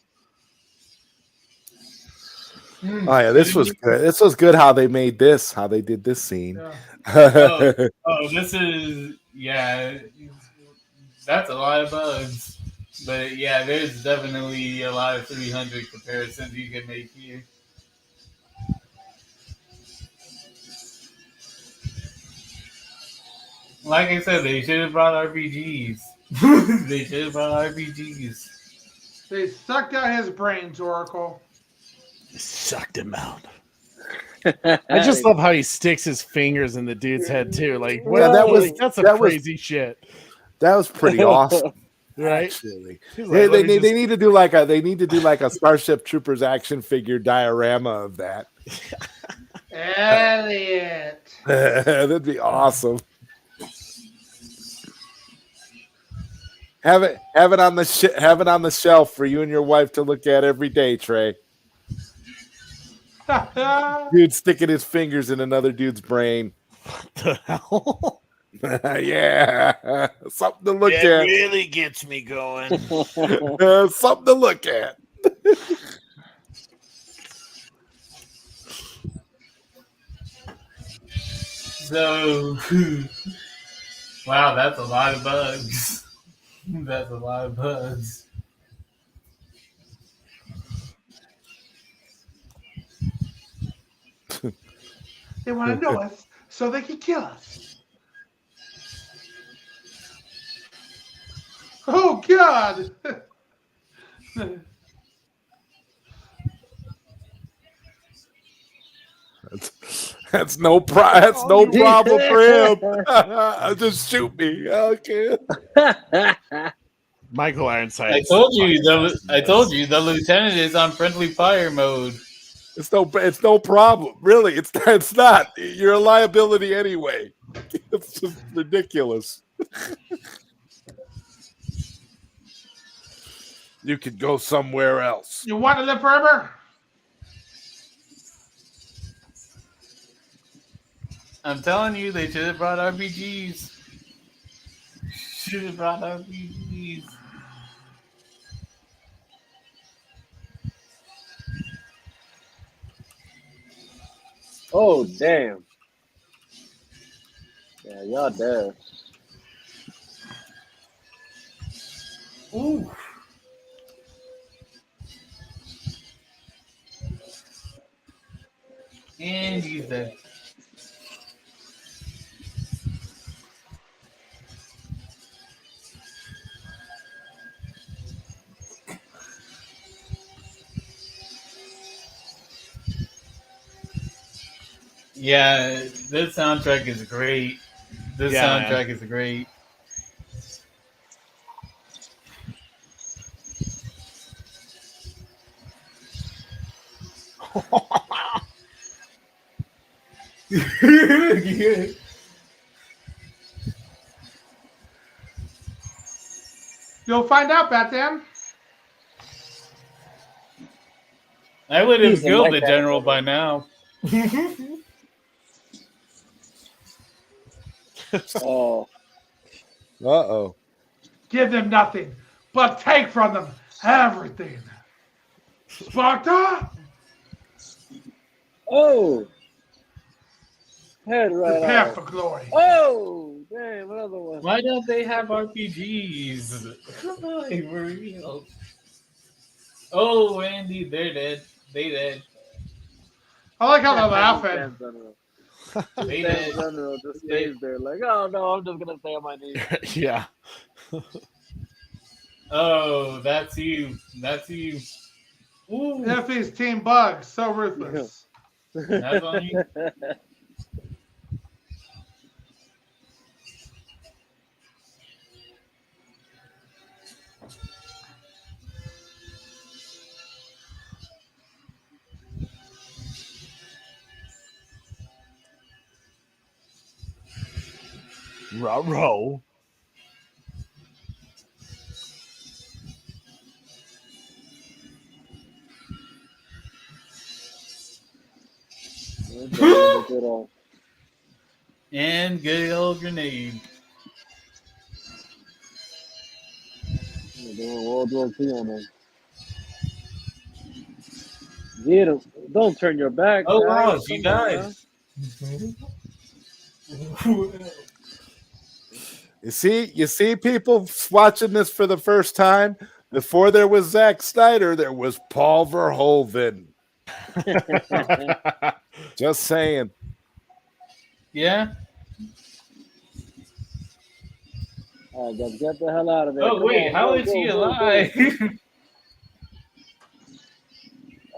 yeah, this was good. This was good how they made this, how they did this scene. Yeah. This is that's a lot of bugs. But yeah, there's definitely a lot of 300 comparisons you can make here. Like I said, they should have brought RPGs. They should have brought RPGs. They sucked out his brains, Oracle. Sucked him out. I just love how he sticks his fingers in the dude's head too. Like, well, that's crazy shit. That was pretty awesome, right? Actually, Like, they need to do like a Starship Troopers action figure diorama of that. Elliot, that'd be awesome. Have it on the shelf for you and your wife to look at every day, Trey. Dude sticking his fingers in another dude's brain. What the hell? Yeah, something to look at. It really gets me going. Something to look at. So, wow, that's a lot of bugs. That's a lot of bugs. They want to know us so they can kill us. Oh God! That's no problem for him. Just shoot me. Okay. Michael Ironside. I told you the lieutenant is on friendly fire mode. It's no problem. Really, it's not. You're a liability anyway. It's just ridiculous. You could go somewhere else. You want to live forever? I'm telling you, they should have brought RPGs. Should have brought RPGs. Oh, damn. Yeah, y'all there. Ooh. And he's dead. Yeah, this soundtrack is great. This soundtrack is great. You'll find out, Batman. I would have killed the general by now. Oh. Uh-oh. Give them nothing, but take from them everything. Sparta! Oh! Head right Prepare off. for glory. Oh! Damn, another one. Why don't they have RPGs? Like, for real. Oh, Andy, they're dead. They dead. I like how they're laughing. They dead. General just stays there like, oh no, I'm just gonna stay on my knees. Yeah. Oh, that's you. That's you. Ooh. Effie's Team Bug, so ruthless. That's on you. Ruh-roh. And good old grenade. World War II on them. Get him. Don't turn your back. Oh, guys. wow, she died. You see, people watching this for the first time. Before there was Zack Snyder, there was Paul Verhoeven. Just saying. Yeah. All right, get the hell out of there. Oh, Come wait, on, how go, is go, he go, alive? go.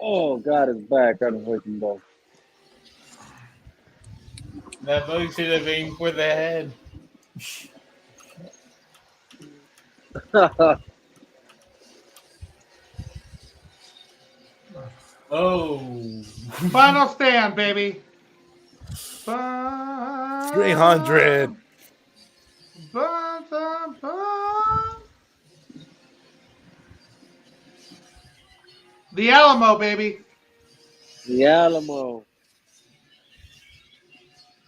Oh, God is back. I'm hurting both. That bug should have aimed for the head. Oh. Final stand, baby. 300. The Alamo, baby. The Alamo.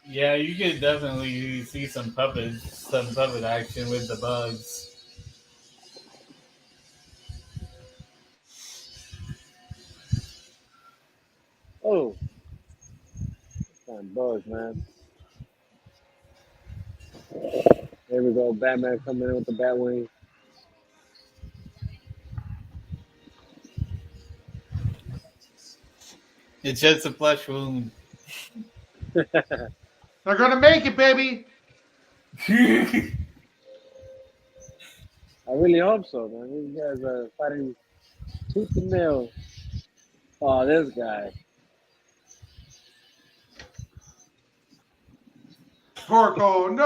Yeah, you could definitely see some puppet action with the bugs. Oh. Damn bugs, man. There we go. Batman coming in with the Batwing. It's just a flesh wound. They're gonna make it, baby. I really hope so, man. These guys are fighting tooth and nail. Oh, this guy. Porco, no.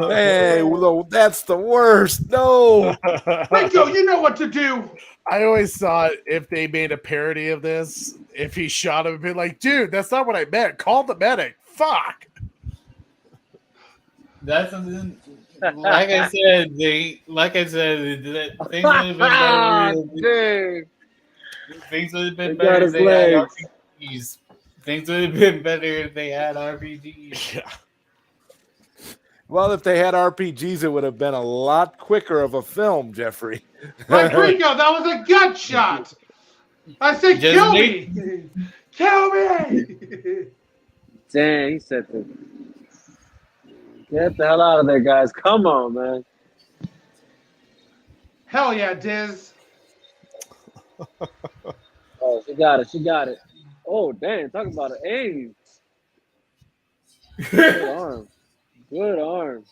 Hey, well, that's the worst. No. Rico, you know what to do. I always thought if they made a parody of this, if he shot him, it'd be like, dude, that's not what I meant. Call the medic. Fuck. That's something. Like I said, things would have been better. Things would have been better if they had RPGs. Things would have been better if they had RPGs. Yeah. Well, if they had RPGs, it would have been a lot quicker of a film, Jeffrey. Like Rico, that was a gut shot. I said, Just kill me. Kill me. Dang, he said that. Get the hell out of there, guys. Come on, man. Hell yeah, Diz. Oh, she got it. She got it. Oh, dang. Talk about an aim. Good arm. Good arm.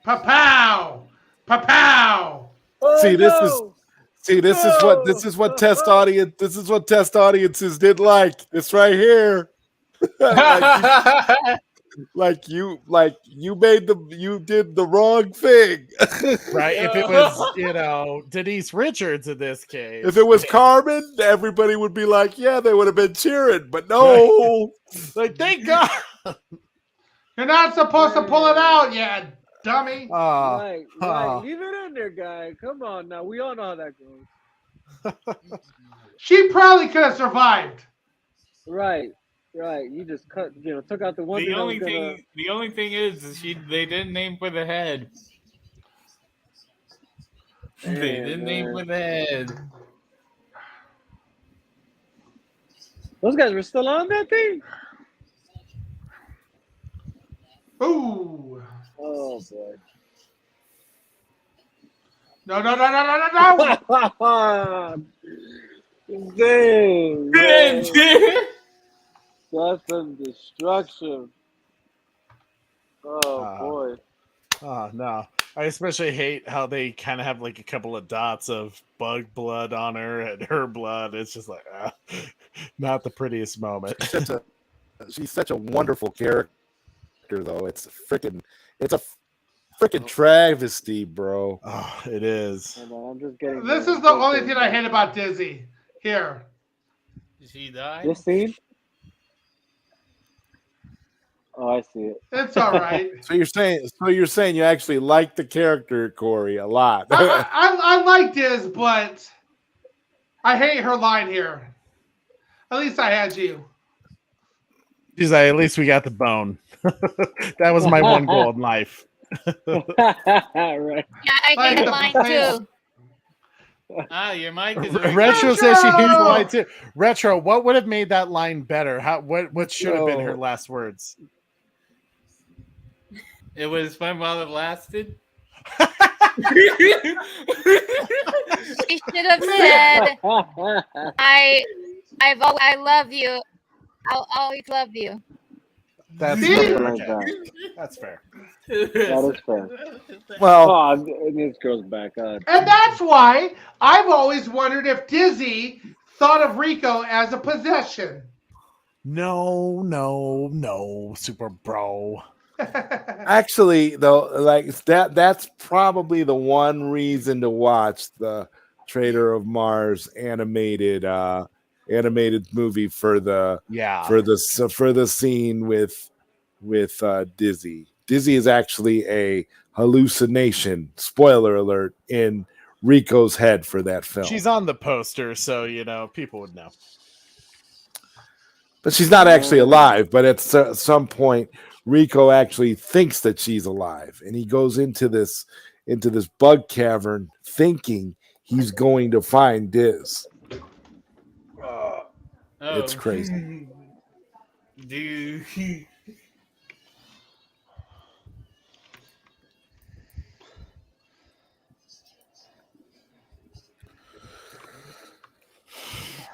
Pa-pow. Pa-pow. Oh, This is what test audiences did like. This right here. you did the wrong thing. Right? If it was, Denise Richards in this case. If it was Carmen, everybody would be like, yeah, they would have been cheering, but no. Like, thank God. You're not supposed to pull it out yet, dummy. Right. Leave it in there, guy. Come on now. We all know how that goes. She probably could have survived. Right. You just took out the one. The only thing is they didn't aim for the head. They didn't aim for the head. Those guys were still on that thing. Ooh. Oh boy. No. Dang. That's some destruction. Oh boy. Oh no. I especially hate how they kind of have like a couple of dots of bug blood on her and her blood. It's just like not the prettiest moment. She's such a wonderful character, though. It's a freaking travesty, bro. Oh, it is. I'm just getting. This is the only thing I hate about Dizzy. Here. Did she die? This scene. I see it. It's all right. So you're saying you actually like the character Corey a lot. I like Diz, but I hate her line here. At least I had you. She's like, at least we got the bone. That was my one goal in life. Right. Yeah, I Like hate the mine place. too. Your mic is Retro says she hates the line too. Retro, what would have made that line better? What should have been her last words? It was fun while it lasted. She should have said, I love you. I'll always love you. That's See? fair. Like Okay. that. That's fair. That is fair. Well, Oh, this girl's back. God. And that's why I've always wondered if Dizzy thought of Rico as a possession. No, Super Bro. actually, though, like that's probably the one reason to watch the Trader of Mars animated movie for the scene with Dizzy. Dizzy is actually a hallucination. Spoiler alert in Rico's head for that film. She's on the poster, so people would know. But she's not actually alive. But at some point, Rico actually thinks that she's alive, and he goes into this bug cavern thinking he's going to find Diz. It's crazy. Dude.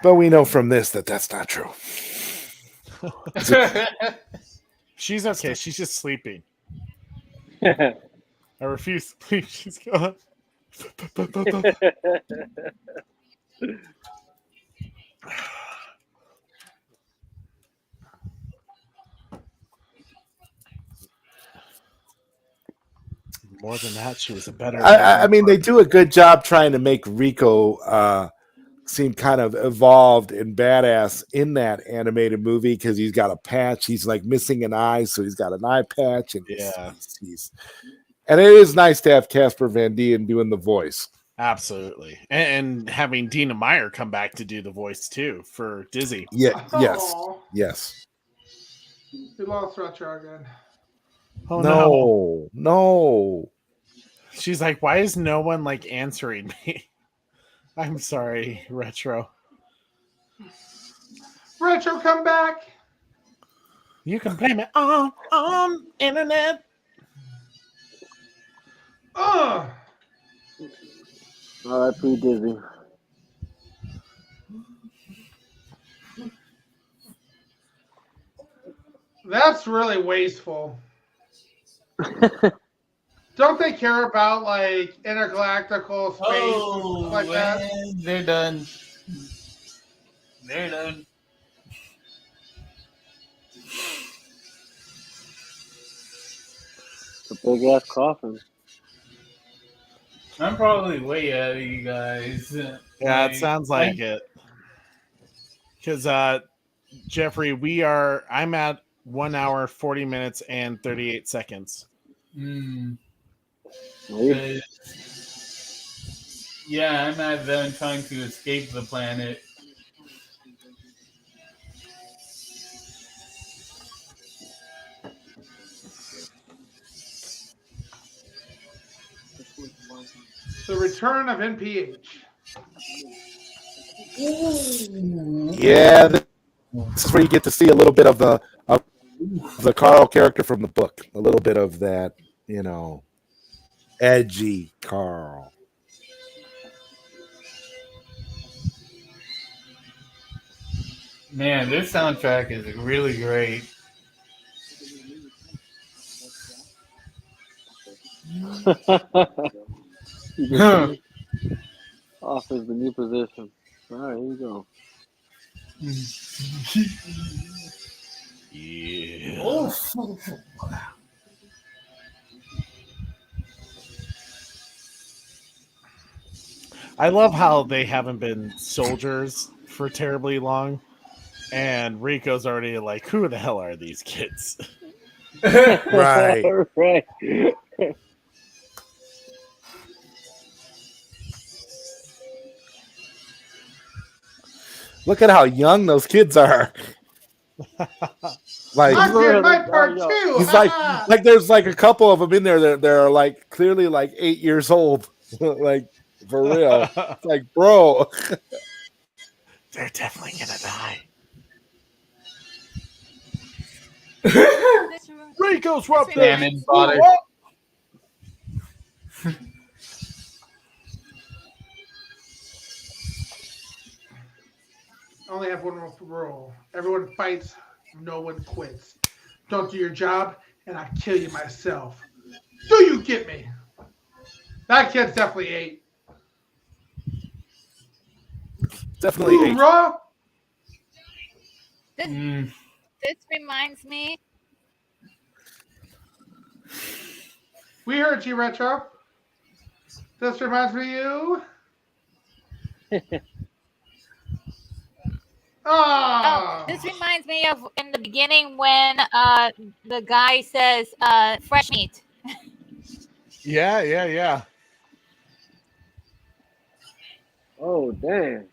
But we know from this that that's not true. She's okay. She's just sleeping. I refuse to sleep. She's gone. More than that, she was a better. I mean, they do a good job trying to make Rico seem kind of evolved and badass in that animated movie because he's got a patch. He's like missing an eye, so he's got an eye patch, and and it is nice to have Casper Van Dien doing the voice. Absolutely, and having Dina Meyer come back to do the voice too for Dizzy. Yeah. Aww. Yes. We lost Retro again. Oh No. She's like, why is no one like answering me? I'm sorry, Retro. Retro, come back. You can blame it on internet. R.I.P. Dizzy. That's really wasteful. Don't they care about like intergalactical space and stuff like that? They're done. They're done. It's a big ass coffin. I'm probably way ahead of you guys. Yeah, it sounds like it. Because Jeffrey, I'm at 1 hour, 40 minutes, and 38 seconds. Yeah, I'm at them trying to escape the planet. The return of NPH. Yeah, this is where you get to see a little bit of the Carl character from the book. A little bit of that, edgy Carl. Man, this soundtrack is really great. Offers the new position. All right, here you go. Yeah. Oh. I love how they haven't been soldiers for terribly long, and Rico's already like, who the hell are these kids? Right. Right. Look at how young those kids are. Like I'm doing my Very part young. too. he's like there's like a couple of them in there that are like clearly like 8 years old. Like for real. It's like, bro. They're definitely gonna die. Rico's up there. Salmon fodder. I only have one rule. Everyone fights, no one quits. Don't do your job, and I kill you myself. Do you get me? That kid's definitely 8. Definitely 8. Hoorah! This reminds me. We heard you, Retro. This reminds me of you. Oh, this reminds me of in the beginning when the guy says fresh meat. Yeah. Oh, damn.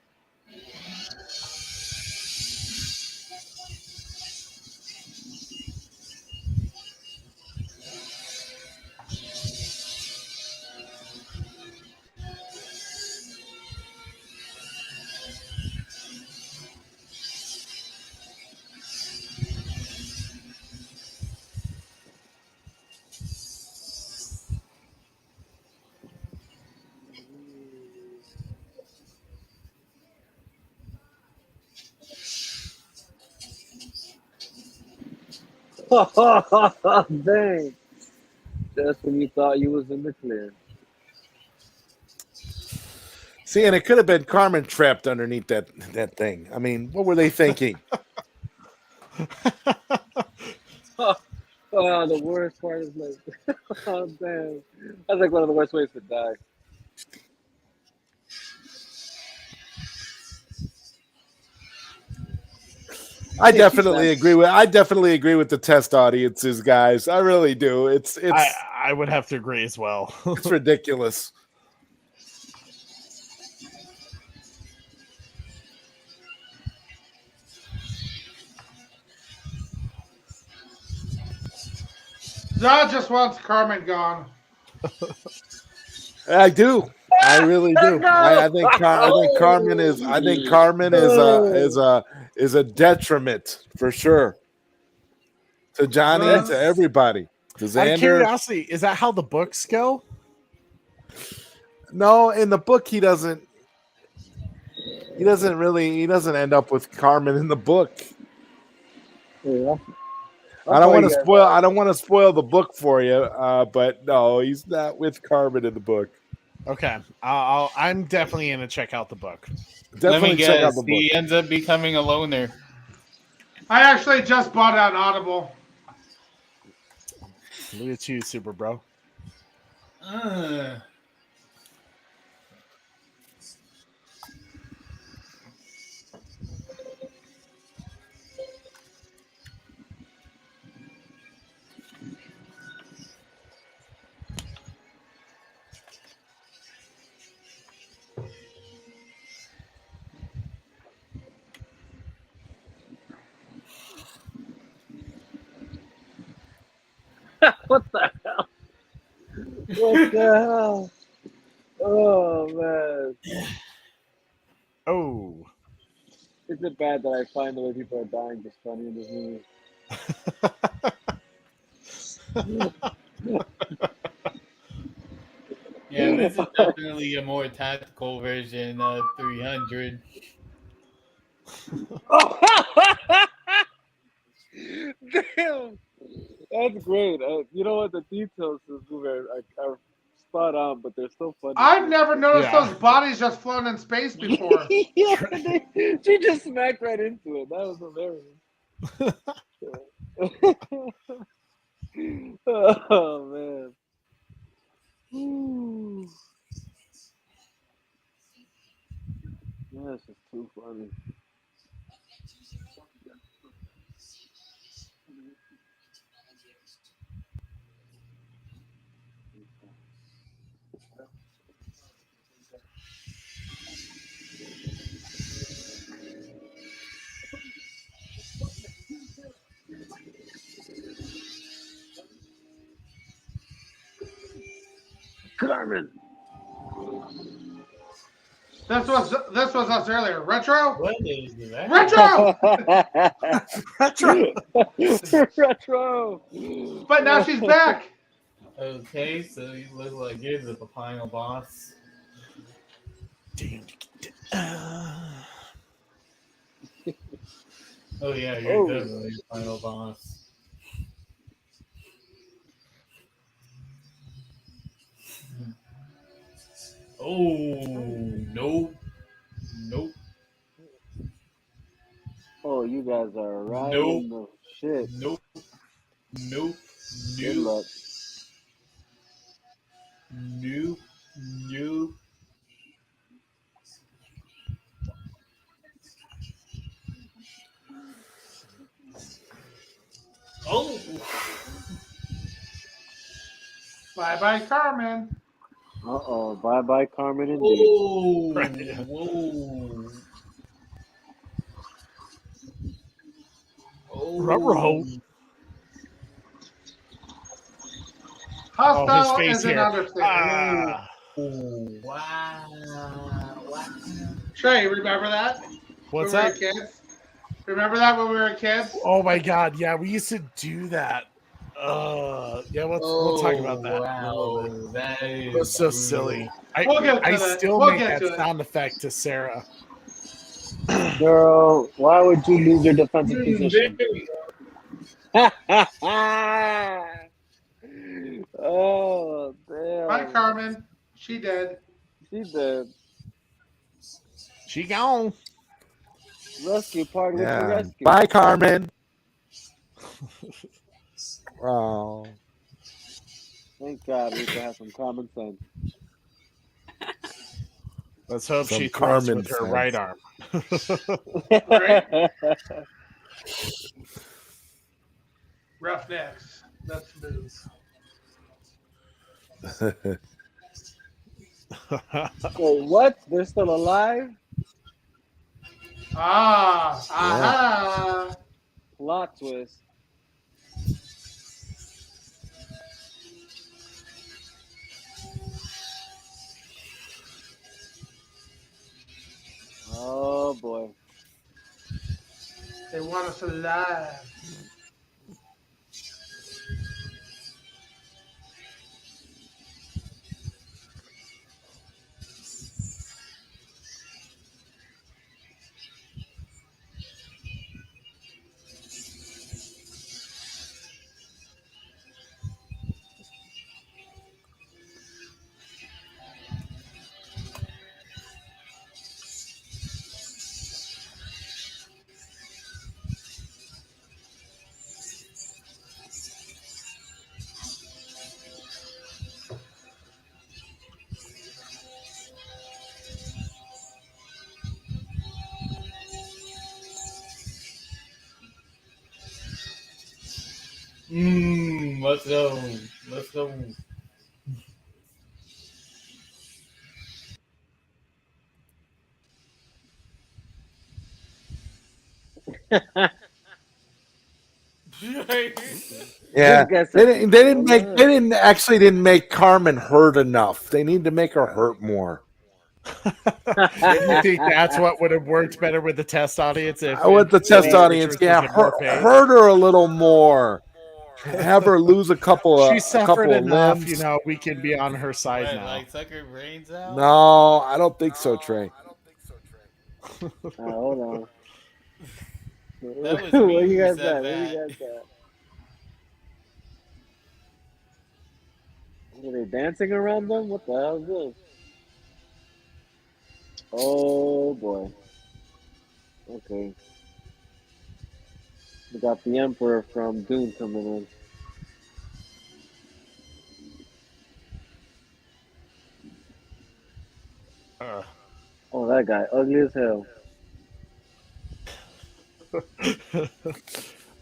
Dang. That's when you thought you was in the clear. See, and it could have been Carmen trapped underneath that thing. I mean, what were they thinking? Oh, the worst part is like, oh, damn. That's like one of the worst ways to die. I definitely agree with the test audiences, guys. I really do. It's I would have to agree as well. It's ridiculous. Zod just wants Carmen gone. I do. I really do. I think Carmen is a detriment for sure to Johnny and to everybody. To Xander. Out of curiosity, is that how the books go? No, in the book he doesn't end up with Carmen in the book. Yeah. I don't want to spoil the book for you, but no, he's not with Carmen in the book. Okay, I'm definitely gonna check out the book. Definitely check out the book. He ends up becoming a loner. I actually just bought it on Audible. Look at you, super bro. What the hell? What the hell? Oh, man. Oh. Is it bad that I find the way people are dying just funny in this movie? Yeah, this is definitely a more tactical version of 300. Damn! That's great. You know what? The details of this movie are spot on, but they're so funny. I've never noticed those bodies just floating in space before. She just smacked right into it. That was hilarious. Oh, man. Ooh. That's just too funny. Carmen. This was us earlier. Retro. What is that? Retro. Retro. But now she's back. Okay, so you look like you're the final boss. Oh yeah, you're definitely the final boss. Oh, nope. Nope. Oh, you guys are right Nope. in the shit. Nope. Nope. Good Nope. luck. Nope. Nope. Oh. Bye, Carmen. Uh-oh. Bye, Carmen, indeed. Oh. Whoa. Oh. Ruh-roh. Hostile his face is an here. understatement. Wow. Trey, remember that? What's when that? We were kids? Remember that when we were kids? Oh my god, yeah, we used to do that. Yeah, we'll talk about that. Wow, that is That's so silly. We'll get to I that. still We'll make get that to it. sound effect to Sarah. Girl, why would you lose your defensive position? Oh, damn. Bye, Carmen. She dead. She dead. She gone. Rescue party with the rescue. Bye, Carmen. Oh. Thank God we can have some common sense. Let's hope Some she throws Carmen with her sense. right arm. Roughnecks. That's smooth. Wait, what? They're still alive? Aha. Plot twist. Oh boy. They want us alive. Let's go. Let's go. Yeah, they didn't make Carmen hurt enough. They need to make her hurt more. You think that's what would have worked better with the test audience? With the test audience, yeah, hurt her a little more. Have her lose a couple She suffered of enough, limbs. we can be on her side now. Like suck her brains out? No, I don't think so, Trey. Hold on. That was Where me you who guys said at? Where that. you guys at? Are they dancing around them? What the hell is this? Oh boy. Okay. We got the Emperor from Dune coming in. Oh, that guy, ugly as hell.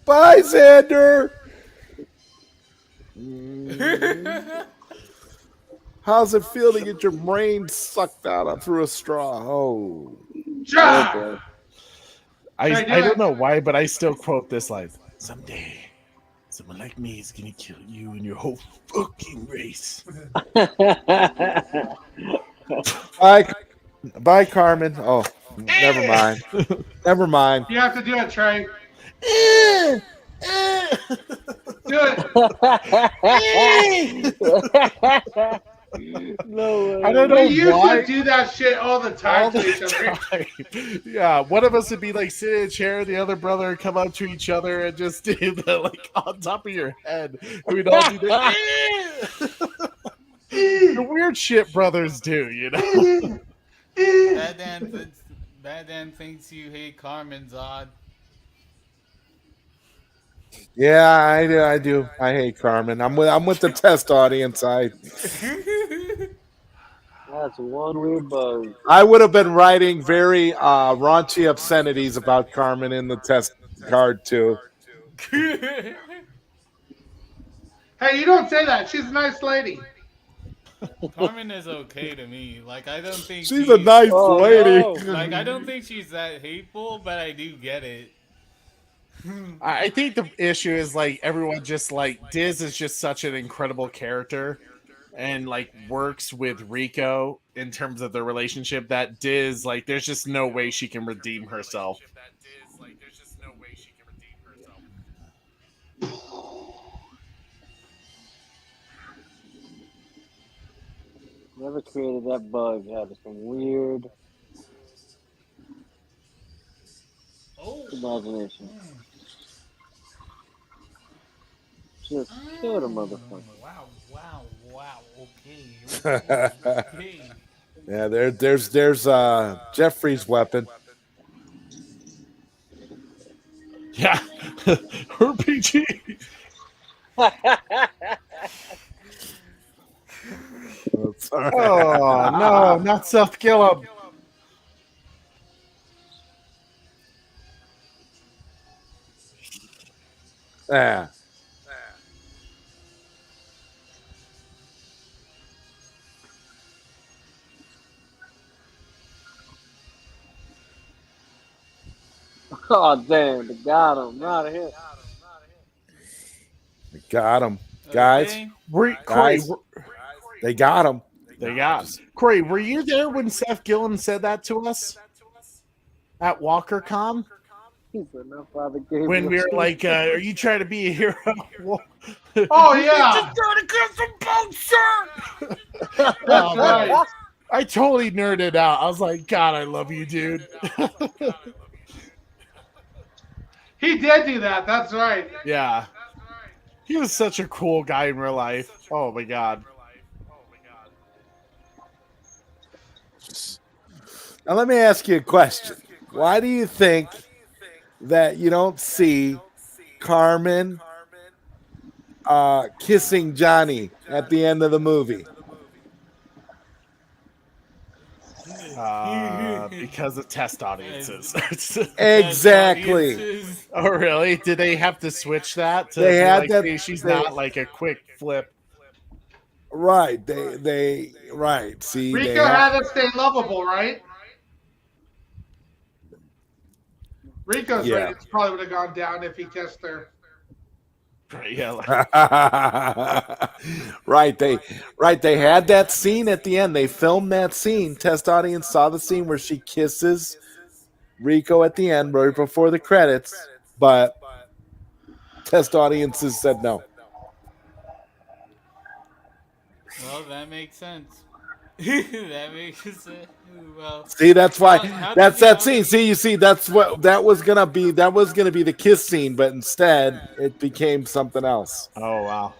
Bye, Xander. How's it feel to get your brain sucked out through a straw? Oh. I don't know why, but I still quote this line. Someday Someone like me is gonna kill you and your whole fucking race. Bye, Carmen. Oh, never mind. Never mind. You have to do it, Trey. Do it. No way. I don't know We used why. to do that shit all the time All to the each other. time. Yeah, one of us would be like sitting in a chair, the other brother would come up to each other and just do the like on top of your head. And we'd all do the the weird shit brothers do, you know. That Dan thinks you hate Carmen, Zod. Yeah, I do. I hate Carmen. I'm with the test audience. That's one weird bug. I would have been writing very raunchy obscenities about Carmen in the test card too. Hey, you don't say that. She's a nice lady. Carmen is okay to me. Like I don't think she's a nice lady. No. Like I don't think she's that hateful, but I do get it. I think the issue is like everyone just like Diz is just such an incredible character and like works with Rico in terms of their relationship that Diz like there's just no way she can redeem herself. Whoever created that bug had some weird imagination. Just killed a motherfucker. Wow. Okay. Yeah, there's Jeffrey's weapon. Yeah. RPG. Oh no, not Seth Gillum. Yeah. Oh damn, they got him. Out of here. Got him, guys. Okay. Corey, they got him. They got him. Corey, were you there when Seth Gillum said that to us at WalkerCon? When we were like, "Are you trying to be a hero?" Oh yeah. Oh, right. I totally nerded out. I was like, "God, I love you, dude." He did do that. That's right. Yeah. He was such a cool guy in real life. Oh my god. Now let me ask you a question. Why do you think that you don't see Carmen kissing Johnny at the end of the movie? Because of test audiences. Exactly. Oh, really? Did they have to switch that? To They had like, that. hey, she's not like a quick flip. Right. They right. See, Rico had to stay lovable, right? Rico's ratings probably would have gone down if he kissed her. Right, yeah. Right. They had that scene at the end. They filmed that scene. Test audience saw the scene where she kisses Rico at the end, right before the credits, but test audiences said no. Well, that makes sense. That makes sense. Well, see, that's why that's that scene. See, you see, that's what that was gonna be. That was gonna be the kiss scene, but instead it became something else. Oh wow.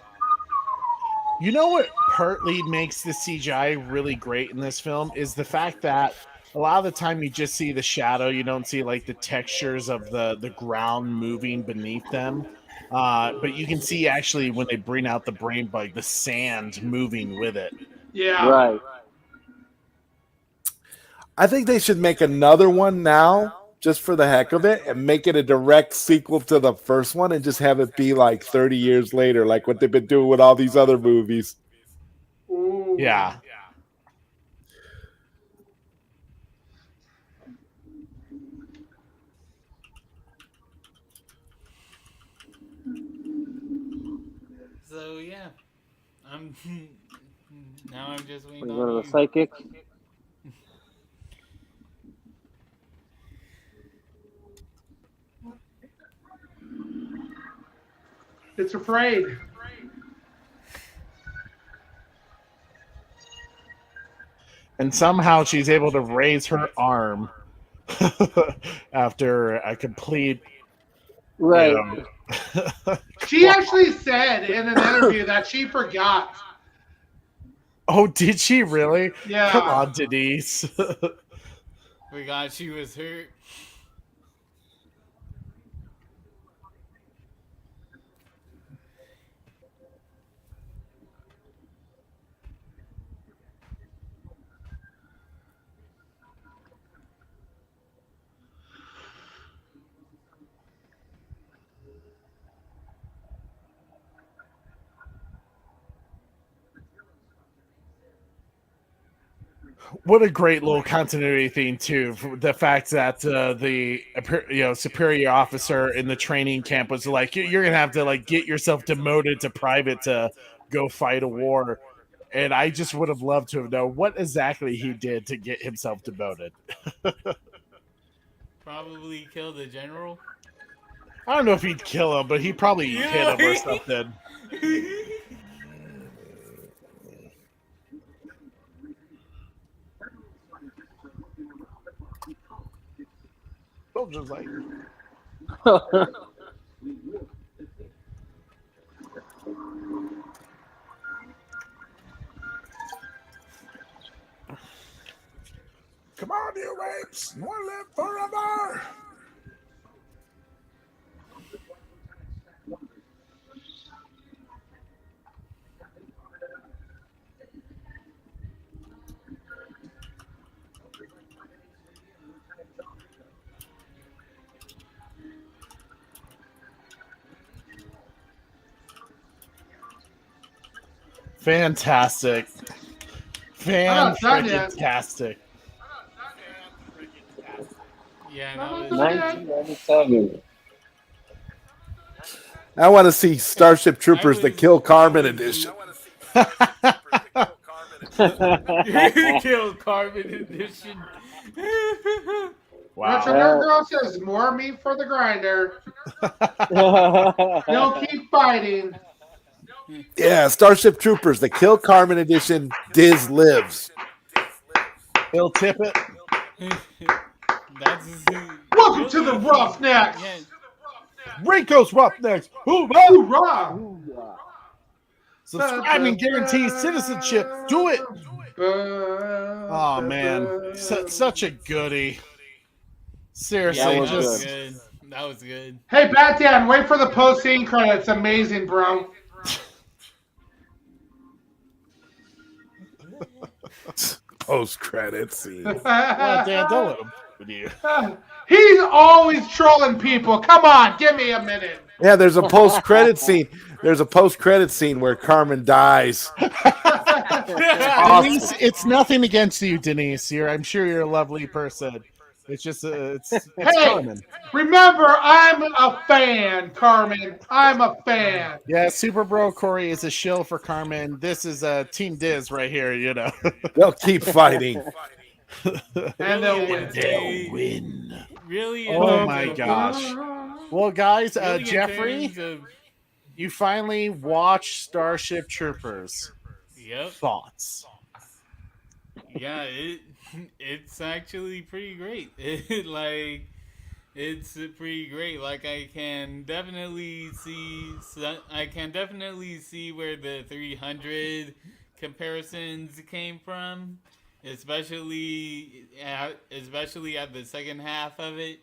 You know what partly makes the CGI really great in this film is the fact that a lot of the time you just see the shadow. You don't see like the textures of the ground moving beneath them. But you can see actually when they bring out the brain bug, the sand moving with it. Yeah. Right. I think they should make another one now, just for the heck of it, and make it a direct sequel to the first one and just have it be like 30 years later, like what they've been doing with all these other movies. Ooh. Yeah. So yeah, I'm now I'm just waiting One on of the you. psychics. It's afraid. And somehow she's able to raise her arm after a complete, Right. you know. She actually said in an interview that she forgot. Oh, did she really? Yeah. Come on, Denise. Forgot she was hurt. What a great little continuity thing too. The fact that the superior officer in the training camp was like, "You're gonna have to like get yourself demoted to private to go fight a war," and I just would have loved to have known what exactly he did to get himself demoted. Probably kill the general. I don't know if he'd kill him, but he probably hit him or something. Just like come on, you apes! We'll live forever! Fantastic. Fantastic. Yeah, that was 1997. I want to see Starship Troopers, the Kill Carmen edition. Kill Carmen edition. Wow. Retro Nerd Girl says, more meat for the grinder. They'll keep fighting. Yeah, Starship Troopers, the Kill Carmen edition. Diz lives. He'll tip it. Welcome to the Roughnecks. Yeah. Rico's Roughnecks. Hoorah! Hoorah! Subscribe and guarantee citizenship. Do it. Oh man, such a goodie. Seriously, Yeah, that was good. Hey, Batman, wait for the post-scene credits. Amazing, bro. Post-credit scene. Well, Dan, don't let him with you. He's always trolling people. Come on, give me a minute. Yeah, there's a post-credit scene. There's a post-credit scene where Carmen dies. Denise, it's nothing against you, Denise. I'm sure you're a lovely person. It's just it's hey, Carmen. Remember, I'm a fan, Carmen. I'm a fan. Yeah, Super Bro Corey is a shill for Carmen. This is Team Diz right here, you know. They'll keep fighting. And they'll win. They'll win. Really? Oh my gosh. Well, guys, really Jeffrey, you finally watched Starship Troopers. Yep. Thoughts? Yeah, it's actually pretty great. It's pretty great. Like I can definitely see where the 300 comparisons came from, especially at the second half of it.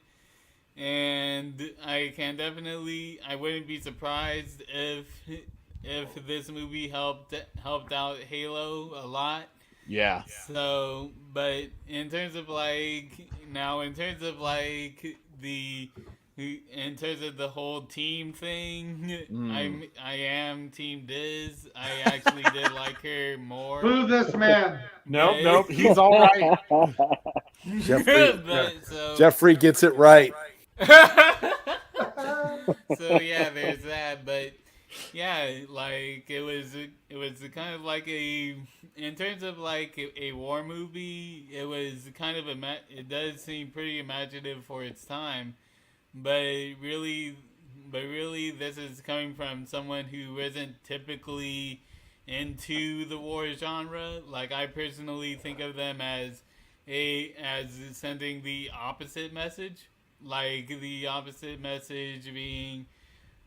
And I wouldn't be surprised if this movie helped out Halo a lot. Yeah. So, but in terms of the whole team thing, I am Team Diz. I actually did like her more. Boo this man. Nope, he's all right. Jeffrey gets it right. So yeah, there's that. But Yeah, like it was kind of like in terms of like a war movie. It was kind of it does seem pretty imaginative for its time, but really, this is coming from someone who isn't typically into the war genre. Like I personally think of them as sending the opposite message. Like the opposite message being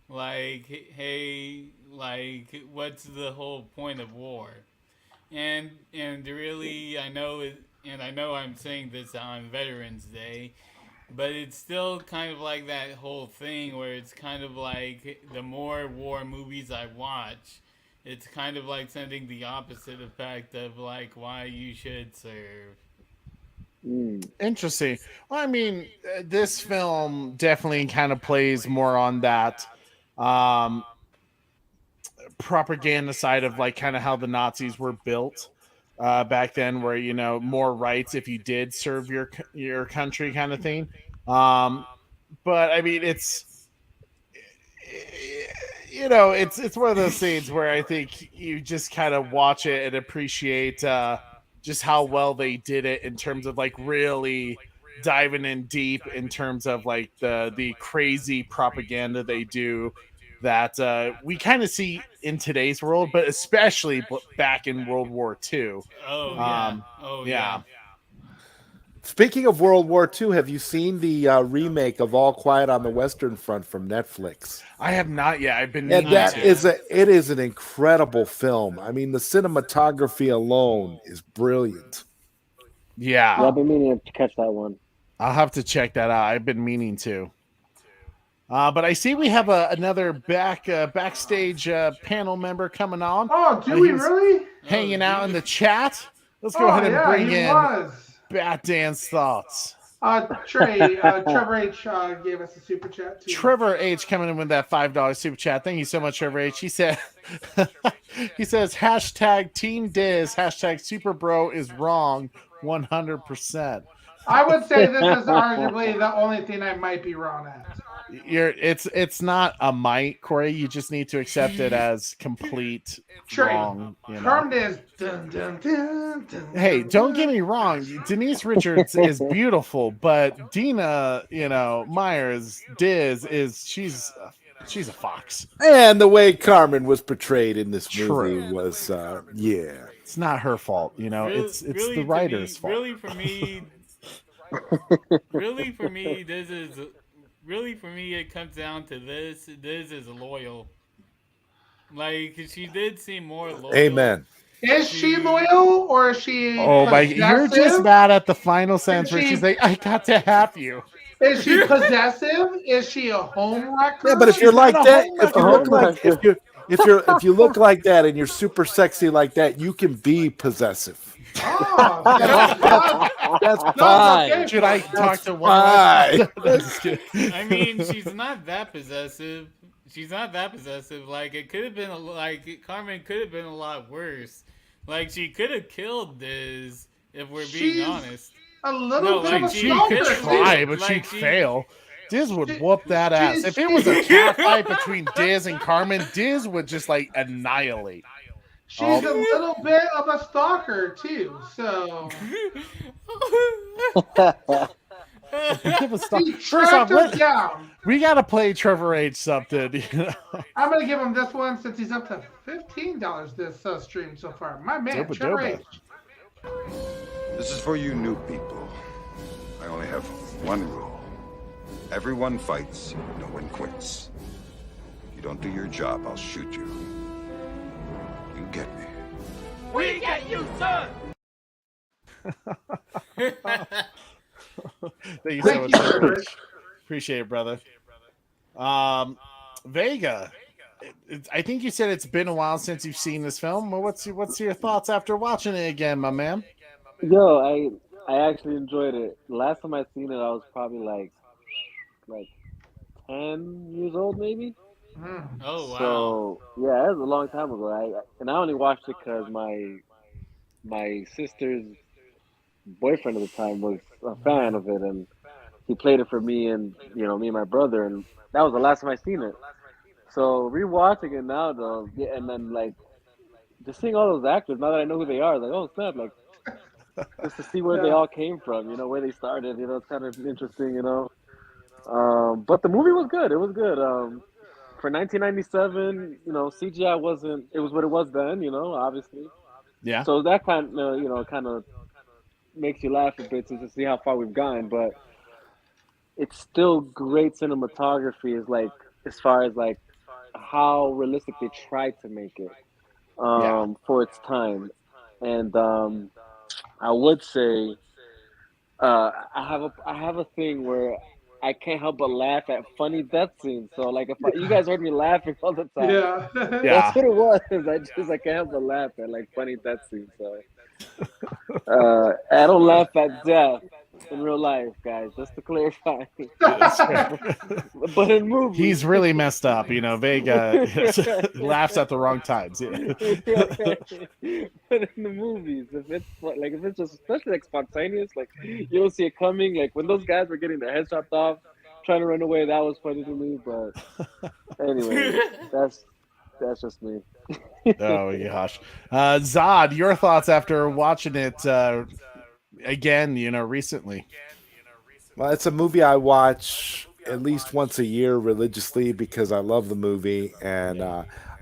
like, hey, like what's the whole point of war? And really, I know I'm saying this on Veterans Day, but it's still kind of like that whole thing where it's kind of like the more war movies I watch, it's kind of like sending the opposite effect of like why you should serve. Interesting. Well, I mean, this film definitely kind of plays more on that um, propaganda side of like kind of how the Nazis were built back then, where more rights if you did serve your country, kind of thing. But I mean, it's one of those scenes where I think you just kind of watch it and appreciate just how well they did it in terms of like really diving in deep in terms of like the crazy propaganda they do that we kind of see in today's world, but especially back in World War II. Oh yeah. Yeah. Speaking of World War II, have you seen the remake of All Quiet on the Western Front from Netflix? I have not yet. I've been and that is it is an incredible film. I mean, the cinematography alone is brilliant. Yeah, I've been meaning to catch that one. I'll have to check that out. I've been meaning to. But I see we have another backstage panel member coming on. Oh, do we really? Hanging out in the chat. Let's go ahead and bring in Bat Dan's thoughts. Trevor H gave us a super chat too. Trevor H coming in with that $5 super chat. Thank you so much, Trevor H. He said, he says hashtag Team Diz, hashtag Super Bro is wrong 100%. I would say this is arguably the only thing I might be wrong at. It's not a might, Corey. You just need to accept it as complete wrong. Dun, dun, dun, hey, don't get me wrong. Denise Richards is beautiful, but Dina, Myers, Diz she's a fox. And the way Carmen was portrayed in this movie was, it's not her fault. It's really the writer's fault. Really for me, it comes down to this. This is loyal. Like she did seem more loyal. Amen. Is she loyal or is she? Oh my! You're just mad at the final sentence where she's like, "I got to have you." Is she possessive? Is she a home wrecker? Yeah, but if you're like that, if you look like that and you're super sexy like that, you can be possessive. Oh, that's fine. Should I talk to one? I mean, she's not that possessive. Like it could have been Carmen could have been a lot worse. Like she could have killed Diz if we're being honest. A little bit of a she could try, but she'd fail. Diz would whoop that ass. If it was a cat fight between Diz and Carmen, Diz would just annihilate. She's a little bit of a stalker too, so. First off, we gotta play Trevor H something. I'm gonna give him this one since he's up to $15 this stream so far. My man, Trevor H. This is for you new people. I only have one rule. Everyone fights, no one quits. If you don't do your job, I'll shoot you. You get me. We get you, sir! Thank you so much, Rich. Appreciate it, brother. Vega, I think you said it's been a while since you've seen this film. Well, what's your thoughts after watching it again, my man? Yo, I actually enjoyed it. The last time I seen it, I was probably like 10 years old, maybe. Oh wow! So yeah, it was a long time ago. I only watched it because my sister's boyfriend at the time was a fan of it, and he played it for me and me and my brother, and that was the last time I seen it. So rewatching it now, though, yeah, and then like just seeing all those actors now that I know who they are, like oh snap, like just to see where they all came from, where they started, it's kind of interesting. But the movie was good. It was good. For 1997, CGI wasn't. It was what it was then, obviously. Yeah. So that kind of makes you laugh a bit to see how far we've gone, but it's still great cinematography. Is like as far as like how realistic they tried to make it for its time, and I would say I have a thing where I can't help but laugh at funny death scenes. So like if you guys heard me laughing all the time, that's what it was. I can't help but laugh at like funny death scenes. So I don't laugh at death in real life, guys. Just to clarify. But in movies, he's really messed up. Vega laughs at the wrong times. But in the movies, if it's just especially like spontaneous, like you don't see it coming. Like when those guys were getting their heads chopped off, trying to run away, that was funny to me. But anyway, that's just me. Oh gosh, Zod, your thoughts after watching it again? Recently. Well, it's a movie I watch at least once a year religiously because I love the movie, and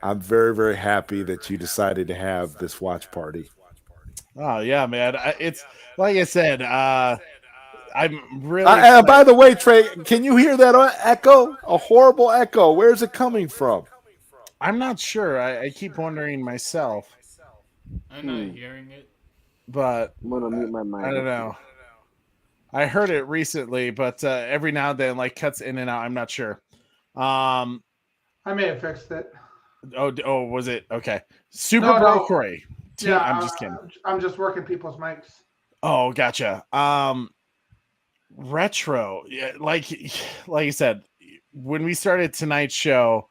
I'm very, very happy that you decided to have this watch party. Oh yeah, man! It's like I said. I'm really. By the way, Trey, can you hear that echo? A horrible echo. Where's it coming from? I'm not sure. I keep wondering myself. I'm not hearing it. But I'm gonna mute my mic. I don't know. I heard it recently, but every now and then, like cuts in and out. I'm not sure. I may have fixed it. Oh, was it okay? Super Bro Corey. Yeah, I'm just kidding. I'm just working people's mics. Oh, gotcha. Retro, yeah, like you said, when we started tonight's show,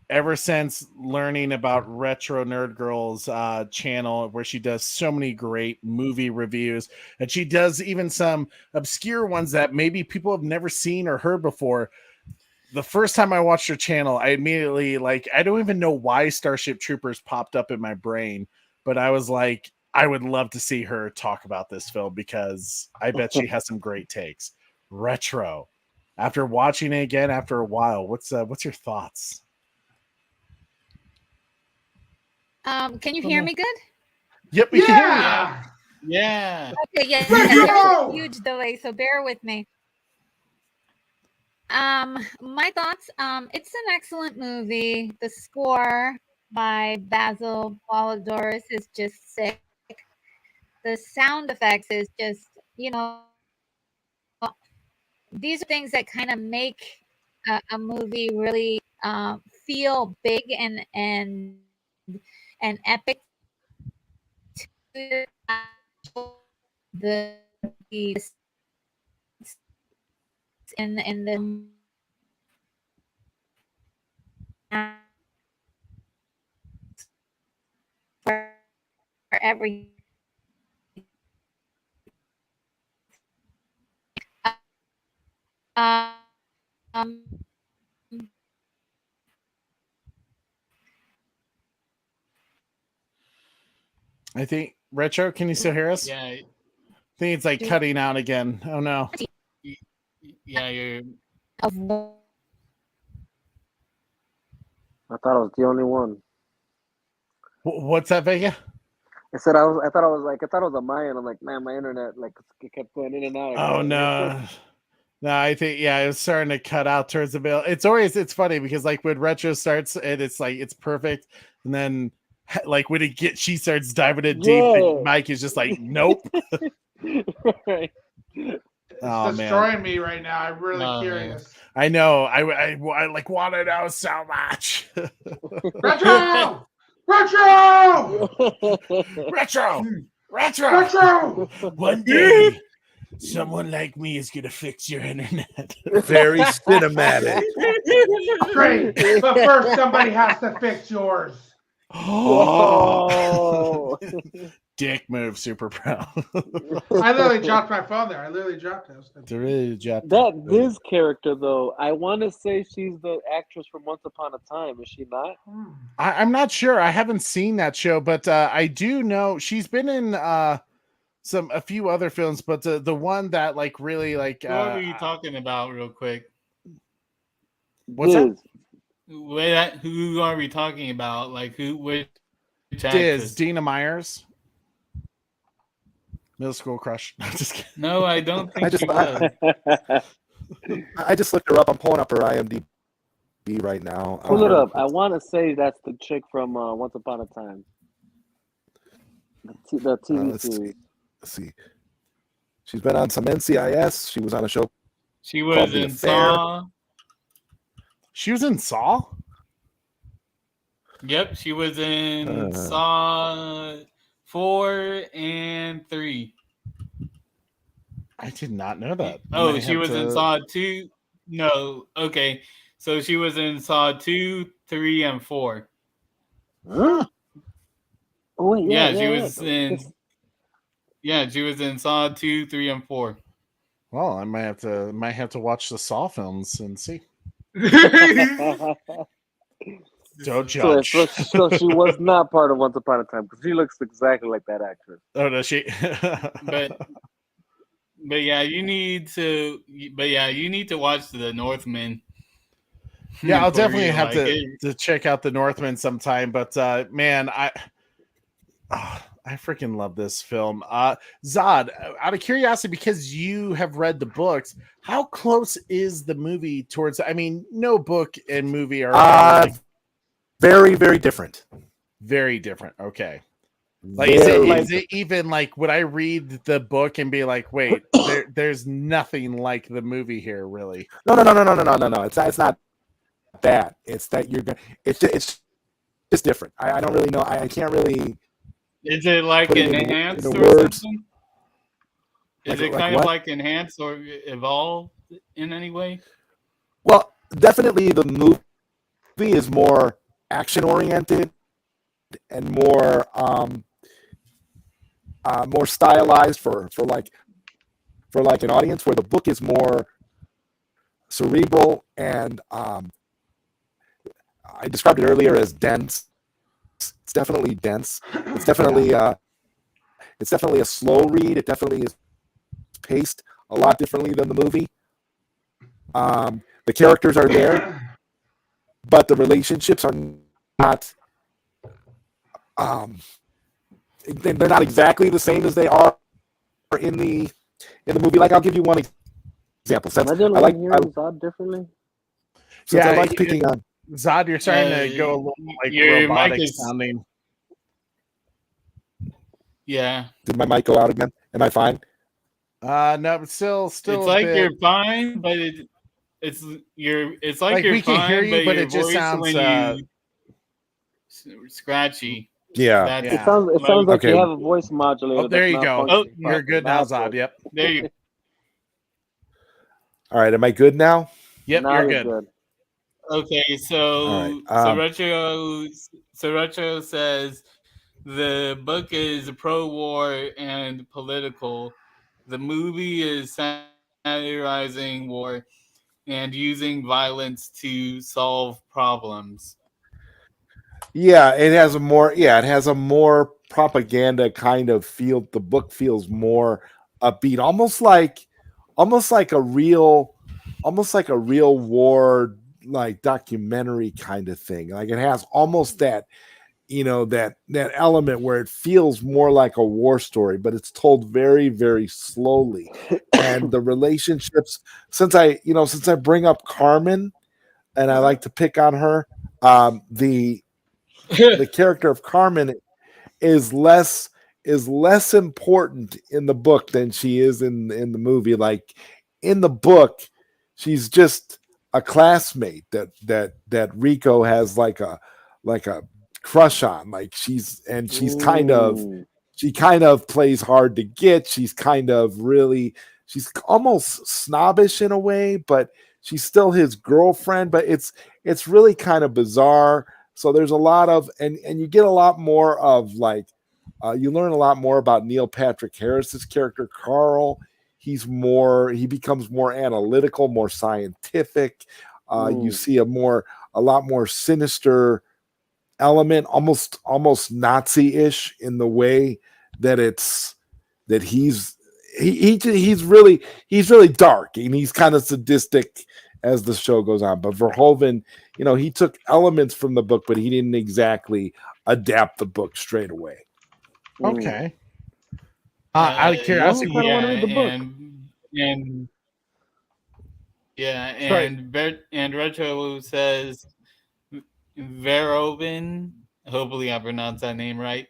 ever since learning about Retro Nerd Girl's channel, where she does so many great movie reviews, and she does even some obscure ones that maybe people have never seen or heard before. The first time I watched her channel, I immediately, I don't even know why Starship Troopers popped up in my brain, but I was like, I would love to see her talk about this film because I bet she has some great takes. Retro. After watching it again after a while, what's your thoughts? Can you hear me good? Yep, we can hear you. Yeah. Okay, yeah. There's a huge delay, so bear with me. My thoughts. It's an excellent movie. The score by Basil Baladoris is just sick. The sound effects is just, these are things that kind of make a movie really feel big and epic. The in the for every I think Retro, can you still hear us? Yeah. I think it's cutting out again. Oh no. Yeah, you're. I thought I was the only one. What's that, Vega? I thought it was on my end. I'm like, man, my internet it kept going in and out. Oh no. No, I think it was starting to cut out towards the middle. It's funny because when Retro starts and it's perfect, and then when she starts diving in deep, and Mike is just like, nope. Right. It's destroying me right now. I'm really curious. Man. I know. I want to know so much. Retro! Retro! Retro! Retro! Retro! One day, someone like me is going to fix your internet. Very cinematic. Great. But first, somebody has to fix yours. Oh. Dick move, Super Pro. I literally dropped my phone there. I literally dropped it. His character though, I want to say she's the actress from Once Upon a Time. Is she not? I'm not sure. I haven't seen that show, but I do know she's been in a few other films. But the one that like really like what are you talking about, real quick? What's that? Who are we talking about? Like which Diz, Dina Myers. Middle school crush. No, just kidding. No, I don't think I just looked her up. I'm pulling up her IMDb right now. Pull it up. I want to say that's the chick from Once Upon a Time. The TV series. Let's see. She's been on some NCIS. She was on a show. She was in Saw. She was in Saw? Yep, she was in Saw 4 and 3. I did not know that. Oh, she was in Saw 2. No, okay. So she was in Saw 2, 3, and 4. Huh? Oh, yeah, she was in. Yeah, she was in Saw 2, 3, and 4. Well, I might have to watch the Saw films and see. Don't judge. So she was not part of Once Upon a Time because she looks exactly like that actress. Oh, does she? but yeah, you need to. But yeah, you need to watch The Northman. Yeah, I'll definitely have to check out The Northman sometime. But man, I freaking love this film. Zod, out of curiosity, because you have read the books, how close is the movie towards? I mean, no book and movie are very, very different. Very different. Okay. Like, is it even like, would I read the book and be like, wait, there's nothing like the movie here, really? No. It's not that. It's that you're gonna. It's just different. I don't really know. I can't really. Is it like enhanced or something? Is it kind of like enhanced or evolved in any way? Well, definitely the movie is more action oriented and more more stylized for an audience, where the book is more cerebral and I described it earlier as dense. It's definitely dense. It's definitely a slow read. It definitely is paced a lot differently than the movie. The characters are there, but the relationships are not. They're not exactly the same as they are in the movie. Like, I'll give you one example. I like Zod differently. Since I like picking on. Zod, you're starting to go a little like robotic sounding. Yeah. Did my mic go out again? Am I fine? No, but still. It's like you're fine, but it's like you're we can fine, hear you, but it just sounds scratchy. Yeah. It sounds like you have a voice modulator. Oh, there you go. Oh, you're good now, Zod. Yep. There you go. All right. Am I good now? Yep, now you're good. Okay, so Retro says the book is pro-war and political. The movie is satirizing war and using violence to solve problems. Yeah, it has a more propaganda kind of feel. The book feels more upbeat, almost like a real war like documentary kind of thing. Like, it has almost that, that element where it feels more like a war story, but it's told very, very slowly. And the relationships, since I bring up Carmen and I like to pick on her, the character of Carmen is less important in the book than she is in the movie. Like, in the book, she's just a classmate that Rico has like a crush on. Like, she kind of plays hard to get. She's almost snobbish in a way, but she's still his girlfriend. But it's really kind of bizarre. So there's a lot of and you get a lot more of like You learn a lot more about Neil Patrick Harris's character, Carl. He becomes more analytical, more scientific. You see a lot more sinister element, almost Nazi-ish in the way that he's really dark, and he's kind of sadistic as the show goes on. But Verhoeven, he took elements from the book, but he didn't exactly adapt the book straight away. Okay. Out of curiosity, I want to read the book. And Retro says Verhoeven, hopefully I pronounced that name right,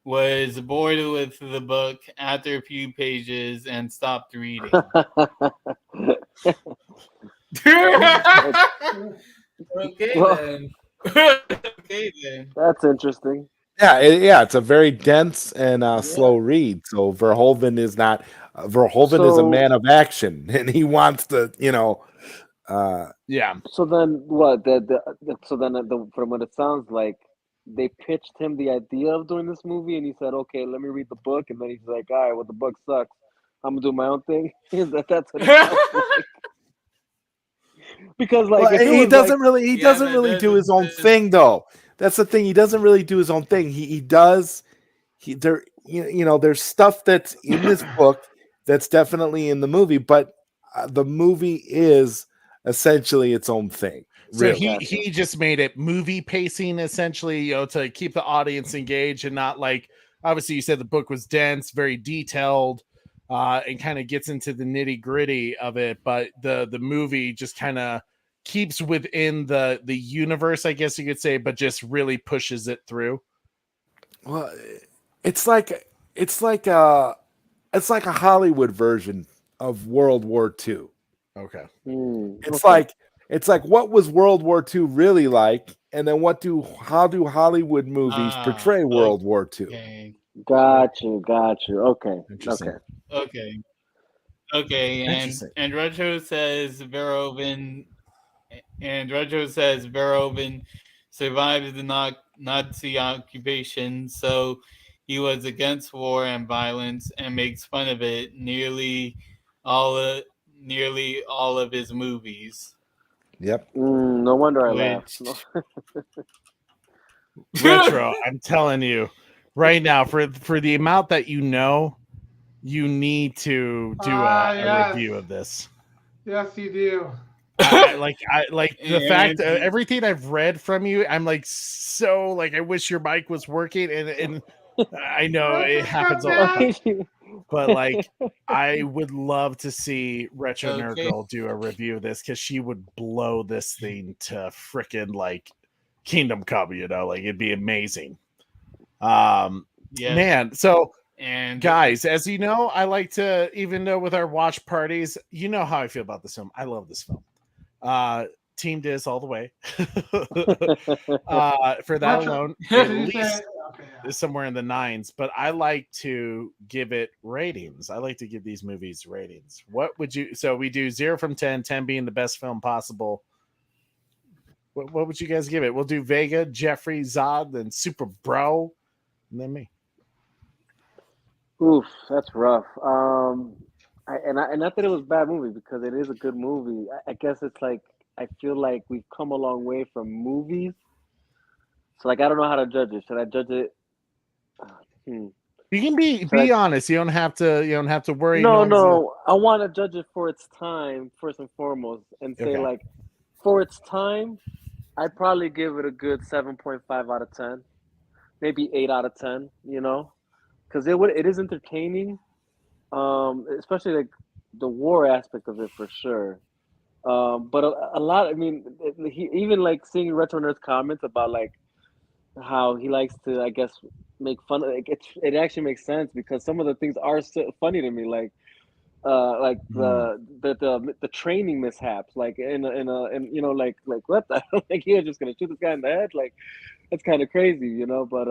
was bored with the book after a few pages and stopped reading. Okay, then. That's interesting. Yeah, it's a very dense and slow read. So Verhoeven is not. Verhoeven is a man of action, and he wants to, yeah. So then, what? From what it sounds like, they pitched him the idea of doing this movie, and he said, "Okay, let me read the book," and then he's like, "All right, well, the book sucks. I'm gonna do my own thing." That's what it sounds like. Because he doesn't really do his own thing, though. That's the thing. He doesn't really do his own thing. There's stuff that's in this book that's definitely in the movie, but the movie is essentially its own thing. So he just made it movie pacing, essentially, to keep the audience engaged, and not like, obviously you said the book was dense, very detailed, and kind of gets into the nitty gritty of it, but the movie just kind of keeps within the universe, I guess you could say, but just really pushes it through. Well, it's like a Hollywood version of World War II. Okay. It's like what was World War II really like, and then how do Hollywood movies portray World War II? Okay. Got you. Okay. Interesting. Okay. And Retro says Verhoeven survived the Nazi occupation, so he was against war and violence and makes fun of it nearly all of his movies. Yep. No wonder I laughed. Retro, I'm telling you right now, for the amount that you need to do a review of this. Yes, you do. The fact everything I've read from you, I'm like, so like, I wish your mic was working, and I know it happens all the time, but like, I would love to see Retro Nerd Girl do a review of this, because she would blow this thing to frickin' like Kingdom Come, like it'd be amazing. Man, so. And guys, as you know, I like to, even though with our watch parties, you know how I feel about this film. I love this film. Team Diz all the way. For that alone, at least somewhere in the 9s. But I like to give it ratings. I like to give these movies ratings. What would you? So we do 0 from 10, 10 being the best film possible. What would you guys give it? We'll do Vega, Jeffrey, Zod, then Super Bro, and then me. Oof, that's rough. Not that it was a bad movie, because it is a good movie. I guess it's like, I feel like we've come a long way from movies. So like, I don't know how to judge it. Should I judge it? You can be honest. You don't have to worry. No. I want to judge it for its time first and foremost, and say like, for its time, I'd probably give it a good 7.5 out of 10, maybe 8 out of 10. Because it is entertaining, especially like the war aspect of it for sure. But a lot. I mean, even like seeing Retro Nerd's comments about like how he likes to, I guess, make fun of it. It actually makes sense, because some of the things are so funny to me, like the training mishaps, like in like what the like, you're just gonna shoot this guy in the head, like that's kind of crazy, But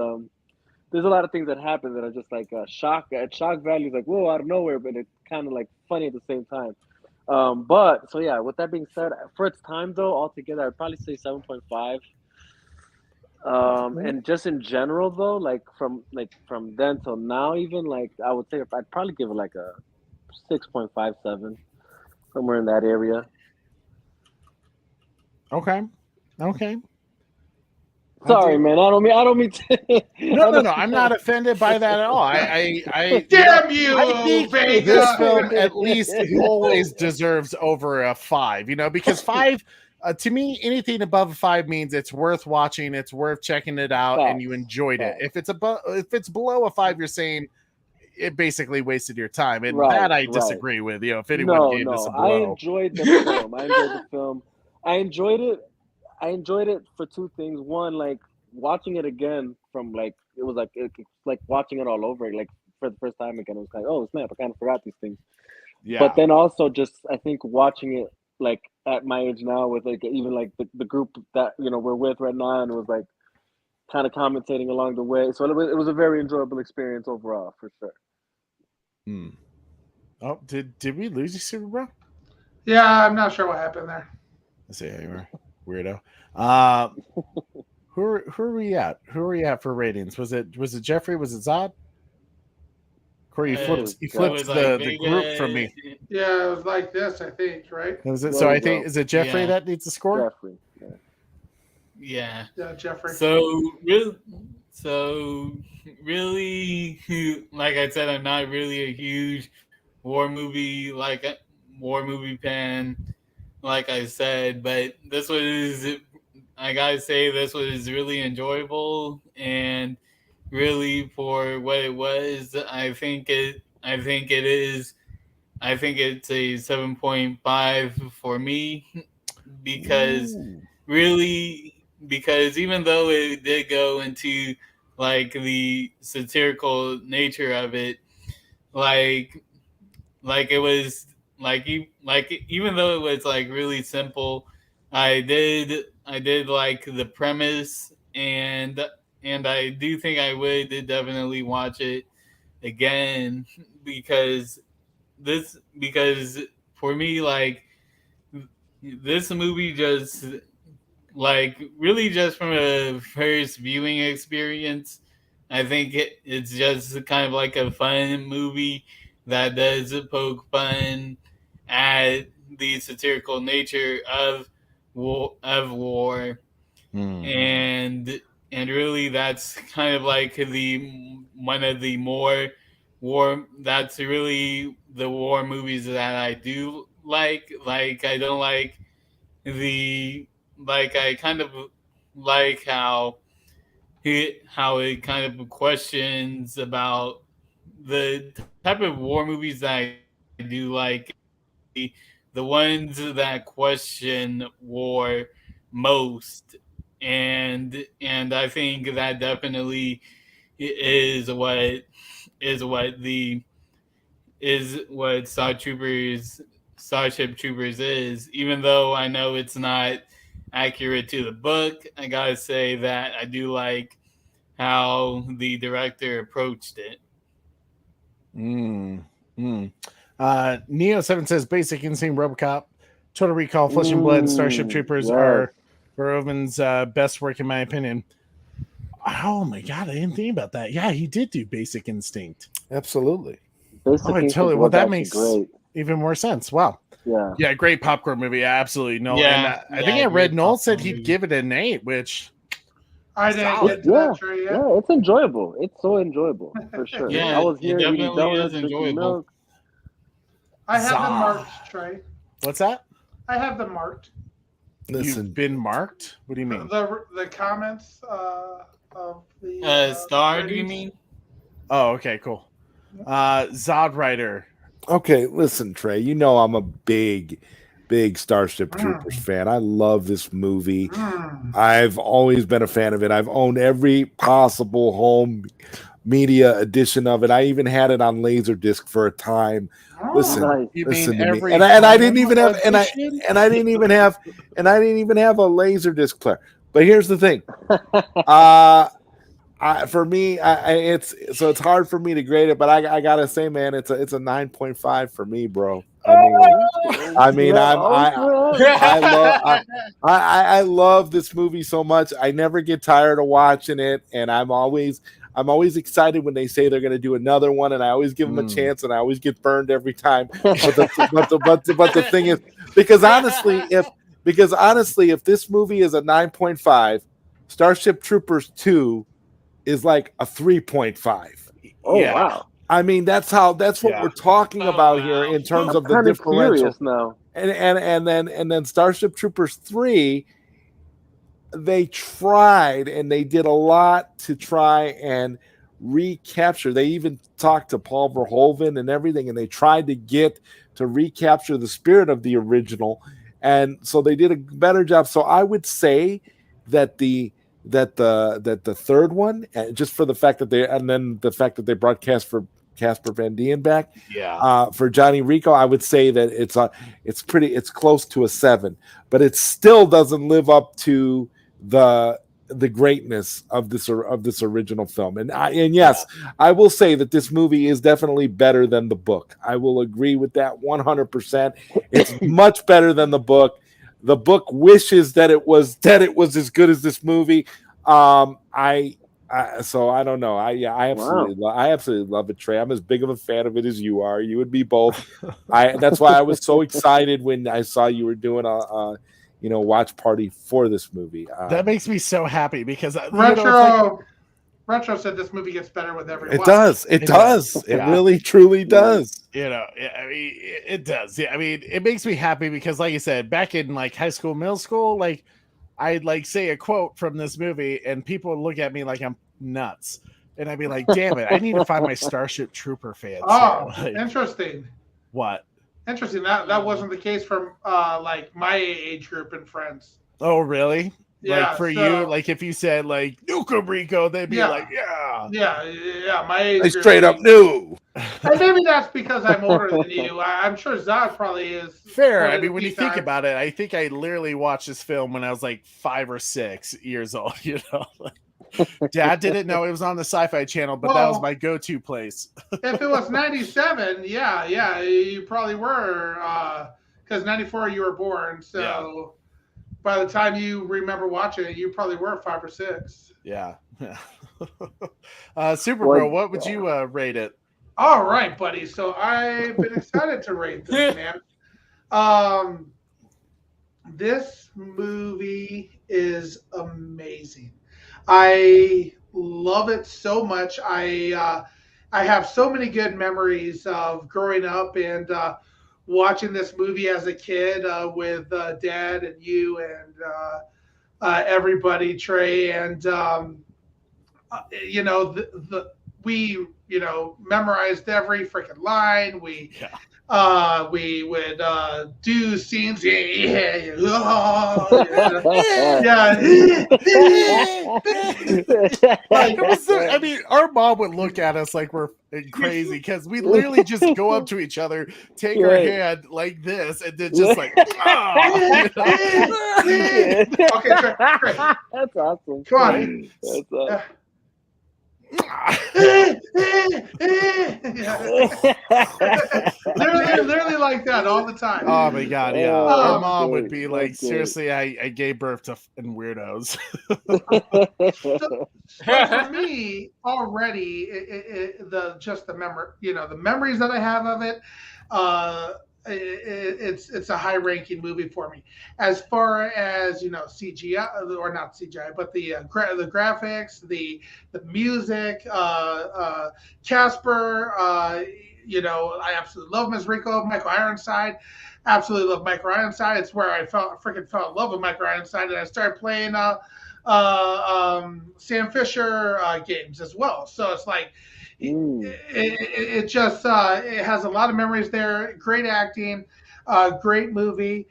there's a lot of things that happen that are just like shock value, like whoa, out of nowhere, but it's kind of like funny at the same time. But so yeah, with that being said, for its time though, altogether, I'd probably say 7.5. And just in general though, like from then till now, even like I would say I'd probably give it like a 6.57, somewhere in that area. Okay. Sorry, man. I don't mean to. No. I'm not offended by that at all. Damn I think Vega! this film at least always deserves over a 5. Because 5, to me, anything above a 5 means it's worth watching, it's worth checking it out, and you enjoyed it. If it's below a 5, you're saying it basically wasted your time, and that I disagree with. If anyone gave this a blow, I enjoyed the film. I enjoyed it for two things. One, like watching it again from like it was like watching it all over, like for the first time again. It was like, oh snap, I kind of forgot these things. Yeah. But then also just I think watching it like at my age now with like even like the group that we're with right now, and it was like kind of commentating along the way. So it was a very enjoyable experience overall for sure. Oh, did we lose you, Super Bro? Yeah, I'm not sure what happened there. Let's see how you were. Weirdo. Who are we at? Who are we at for ratings? Was it Jeffrey? Was it Zod? Corey, you flipped the group from me. Yeah, it was like this, I think, right? Was it? So I think is it Jeffrey that needs to score? Jeffrey. Yeah. Yeah, Jeffrey. So really, like I said, I'm not really a huge war movie fan, like I said, but I gotta say this was really enjoyable, and really for what it was, I think it's a 7.5 for me, because even though it did go into like the satirical nature of it, like it was even though it was like really simple, I did like the premise, and I do think I would definitely watch it again, because for me, like, this movie just like really just from a first viewing experience, I think it's just kind of like a fun movie that does poke fun at the satirical nature of war. And really that's kind of like one of the more that's really the war movies that I do like. Like, I don't like I kind of like how it kind of questions about the type of war movies that I do like, the ones that question war most, and I think that definitely is what Starship Troopers is. Even though I know it's not accurate to the book, I gotta say that I do like how the director approached it. Neo7 says Basic Instinct, RoboCop, Total Recall, Flesh and Blood, and Starship Troopers are Verhoeven's best work in my opinion. Oh my god, I didn't think about that. Yeah, he did do Basic Instinct. Absolutely. Well, that makes even more sense. Wow. Yeah, great popcorn movie. Absolutely. No, yeah, and I think I read Noel said he'd give it an 8, which I didn't get to that tree yet. Yeah, it's enjoyable. It's so enjoyable for sure. Yeah, I was here it eating definitely donuts, is drinking enjoyable. milk. I have them marked, Trey. What's that? I have them marked. Listen, you've been marked? What do you mean? The comments of the star. ratings. Do you mean? Oh, okay, cool. Zod Rider. Okay, listen, Trey. You know I'm a big Starship Troopers fan. I love this movie. I've always been a fan of it. I've owned every possible home media edition of it. I even had it on Laserdisc for a time. Listen to me. And I didn't even have and I didn't even have a Laserdisc player. But here's the thing. For me, it's hard for me to grade it, but I gotta say, man, it's a 9.5 for me, bro. I'm I love this movie so much. I never get tired of watching it, and I'm always excited when they say they're going to do another one, and I always give them a chance, and I always get burned every time. But the thing is, because honestly, if this movie is a 9.5, Starship Troopers 2 is like a 3.5. Oh wow! I mean, that's what we're talking about here in terms of the differential. Curious now. And then Starship Troopers 3, they tried and they did a lot to try and recapture. They even talked to Paul Verhoeven and everything, and they tried to recapture the spirit of the original, and so they did a better job. So I would say that the third one, just for the fact that they brought Casper Van Dien back, for Johnny Rico, I would say that it's close to a 7, but it still doesn't live up to the greatness of this original film. And yes, I will say that this movie is definitely better than the book. I will agree with that 100%. It's much better than the book. The book wishes that it was as good as this movie. So I don't know. I absolutely love it, Trey. I'm as big of a fan of it as you are. You and me both. That's why I was so excited when I saw you were doing a watch party for this movie. That makes me so happy because Retro said this movie gets better with every watch. It does. It really, truly does. It does. Yeah, I mean, it makes me happy because, like you said, back in like high school, middle school, like I'd like say a quote from this movie, and people would look at me like I'm nuts, and I'd be like, "Damn it, I need to find my Starship Trooper fans." Oh, interesting. What? Interesting. That wasn't the case for like my age group and friends. Oh, really? Yeah, like for you, like if you said like Nuka Rico, they'd be like, yeah. My age group, straight up new. And maybe that's because I'm older than you. I'm sure Zod probably is. Fair. I mean, when you think about it, I think I literally watched this film when I was like 5 or 6 years old. Dad didn't know it was on the Sci-Fi channel, but that was my go-to place. If it was 97, yeah, you probably were, because 94 you were born. So by the time you remember watching it, you probably were 5 or 6. Yeah. Superbro, what would you rate it? All right, buddy. So I've been excited to rate this, man. This movie is amazing. I love it so much. I have so many good memories of growing up and watching this movie as a kid with Dad and you and everybody, Trey, and we memorized every freaking line. We would do scenes. I mean, our mom would look at us like we're crazy because we literally just go up to each other, take our hand like this, and then just like, Okay, Trey. That's awesome. Come on. That's awesome. literally like that all the time. Oh my god, yeah. Our mom would be like, seriously, I gave birth to weirdos. So for me, already, the memories that I have of it, it's a high-ranking movie for me. As far as CGI, or not CGI, but the graphics, the music, Casper. I absolutely love Ms. Rico, Michael Ironside. Absolutely love Michael Ironside. It's where I freaking fell in love with Michael Ironside, and I started playing Sam Fisher games as well. So it's like. It just it has a lot of memories there. Great acting, great movie.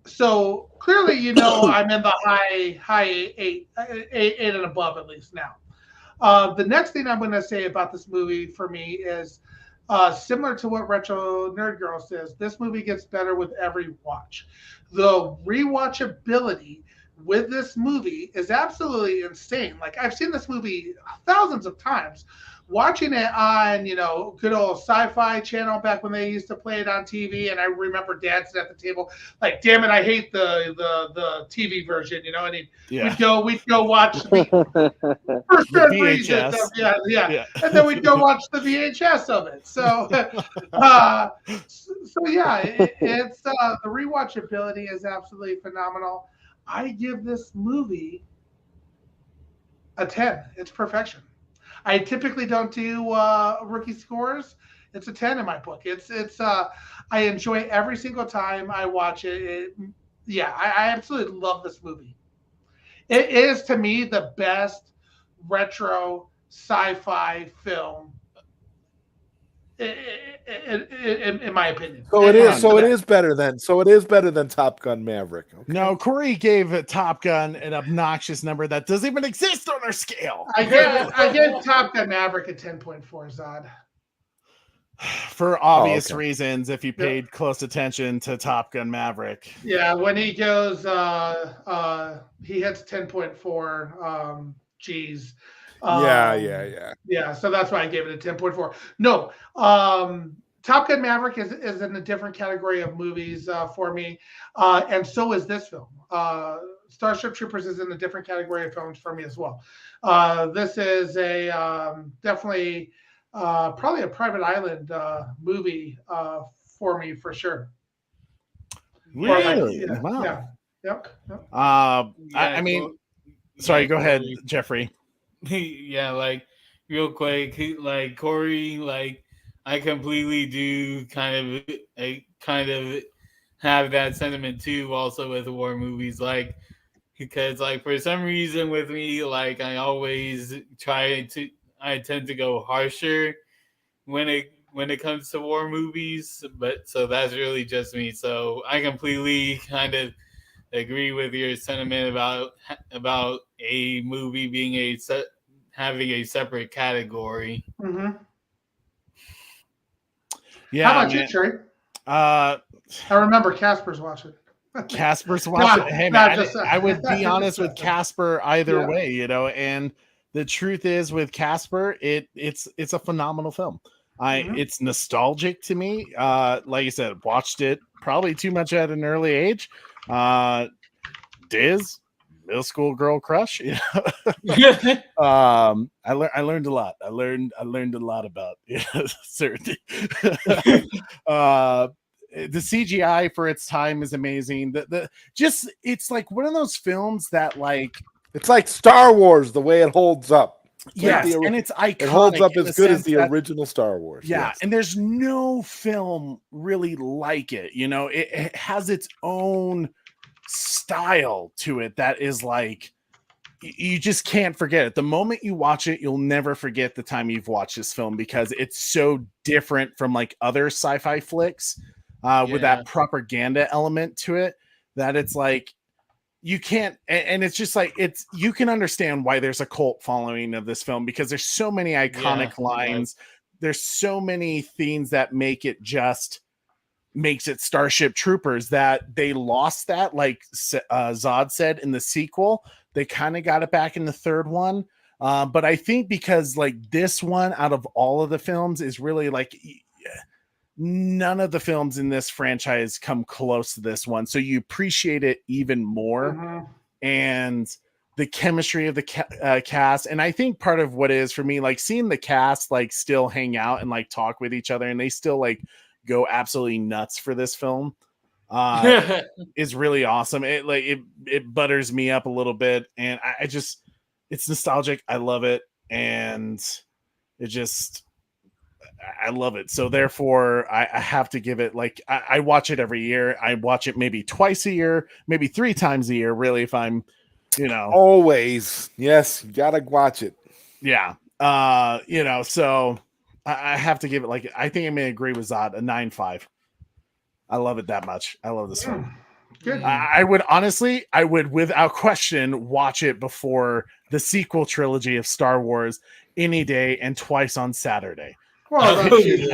So clearly, I'm in the high eight and above at least now. The next thing I'm going to say about this movie for me is similar to what Retro Nerd Girl says. This movie gets better with every watch. The rewatchability with this movie is absolutely insane. Like, I've seen this movie thousands of times. Watching it on, good old Sci-Fi channel back when they used to play it on TV, and I remember Dad sitting at the table like, "Damn it, I hate the TV version," and we'd go watch for certain reasons. Yeah, and then we'd go watch the VHS of it. So, it's the rewatchability is absolutely phenomenal. I give this movie a 10. It's perfection. I typically don't do rookie scores. It's a 10 in my book. It's I enjoy every single time I watch it. I absolutely love this movie. It is, to me, the best retro sci-fi film in my opinion. So it is. So it is better than. So it is better than Top Gun Maverick. Okay. No, Corey gave Top Gun an obnoxious number that doesn't even exist on our scale. I gave Top Gun Maverick a 10.4, Zod. For obvious reasons, if you paid close attention to Top Gun Maverick. Yeah, when he goes, he hits 10.4 G's. Yeah. So that's why I gave it a 10.4. No, Top Gun Maverick is in a different category of movies for me, and so is this film. Starship Troopers is in a different category of films for me as well. This is a definitely probably a private island movie for me for sure. Really? Wow. Yep. I mean, sorry. Go ahead, Jeffrey. Yeah, like real quick, like Corey, like I completely do kind of have that sentiment too. Also with war movies, like because like for some reason with me, like I tend to go harsher when it comes to war movies, but so that's really just me. So I completely kind of agree with your sentiment about a movie being having a separate category. Mm-hmm. Yeah. How about you, Trey? I remember Casper's watching. Casper's watching. Hey man, I would be honest with Casper either way, and the truth is with Casper, it's a phenomenal film. It's nostalgic to me. Like I said, watched it probably too much at an early age. Diz, middle school girl crush. I learned a lot. I learned a lot about certainty. The CGI for its time is amazing. It's like one of those films that it's like Star Wars the way it holds up. Yes, and it's iconic. It holds up as good as the original Star Wars. Yeah, yes. And there's no film really like it. It has its own style to it that is like you just can't forget it. The moment you watch it, you'll never forget the time you've watched this film because it's so different from like other sci-fi flicks with that propaganda element to it that it's like you can't, and it's just like you can understand why there's a cult following of this film because there's so many iconic lines. There's so many themes that makes it Starship Troopers that they lost that, like Zod said in the sequel. They kind of got it back in the third one. But I think because like this one out of all of the films is really like none of the films in this franchise come close to this one. So you appreciate it even more. And the chemistry of the cast. And I think part of what is for me, like seeing the cast like still hang out and like talk with each other and they still like go absolutely nuts for this film is really awesome. It butters me up a little bit and I just it's nostalgic. I love it. And I love it. So therefore I have to give it like I watch it every year. I watch it maybe twice a year, maybe 3 times a year, really, if I'm always. Yes, you gotta watch it. Yeah. So I have to give it like I think I'm gonna agree with Zod, a 9.5. I love it that much. I love this film. Good. I would without question watch it before the sequel trilogy of Star Wars any day and twice on Saturday. Well, that's easy.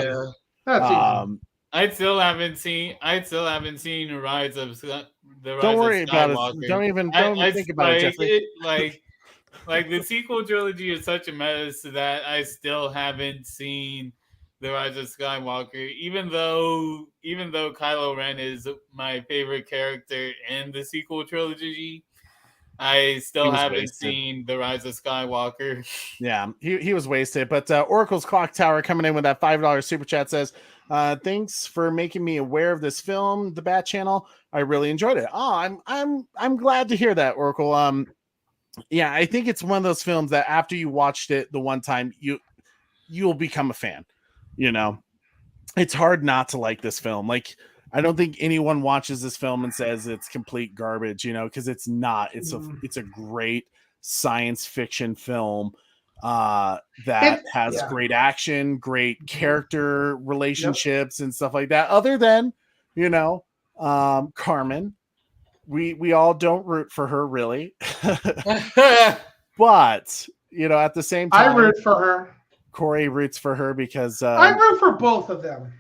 That's easy. I still haven't seen the Rise of Don't worry about it. Skywalker. Don't think about it, Jeffrey. Like the sequel trilogy is such a mess that I still haven't seen the Rise of Skywalker. Even though Kylo Ren is my favorite character in the sequel trilogy, I still haven't seen the Rise of Skywalker. Yeah, he was wasted. But Oracle's Clock Tower coming in with that $5 super chat says, "Thanks for making me aware of this film, the Bat Channel. I really enjoyed it." Oh, I'm glad to hear that, Oracle. Yeah, I think it's one of those films that after you watched it the one time, you'll become a fan. You know, it's hard not to like this film. Like, I don't think anyone watches this film and says it's complete garbage, you know, because it's not. It's a great science fiction film that has great action, great character relationships and stuff like that. Other than, you know, Carmen, we all don't root for her really, but you know, at the same time, I root for her. Corey roots for her because I root for both of them.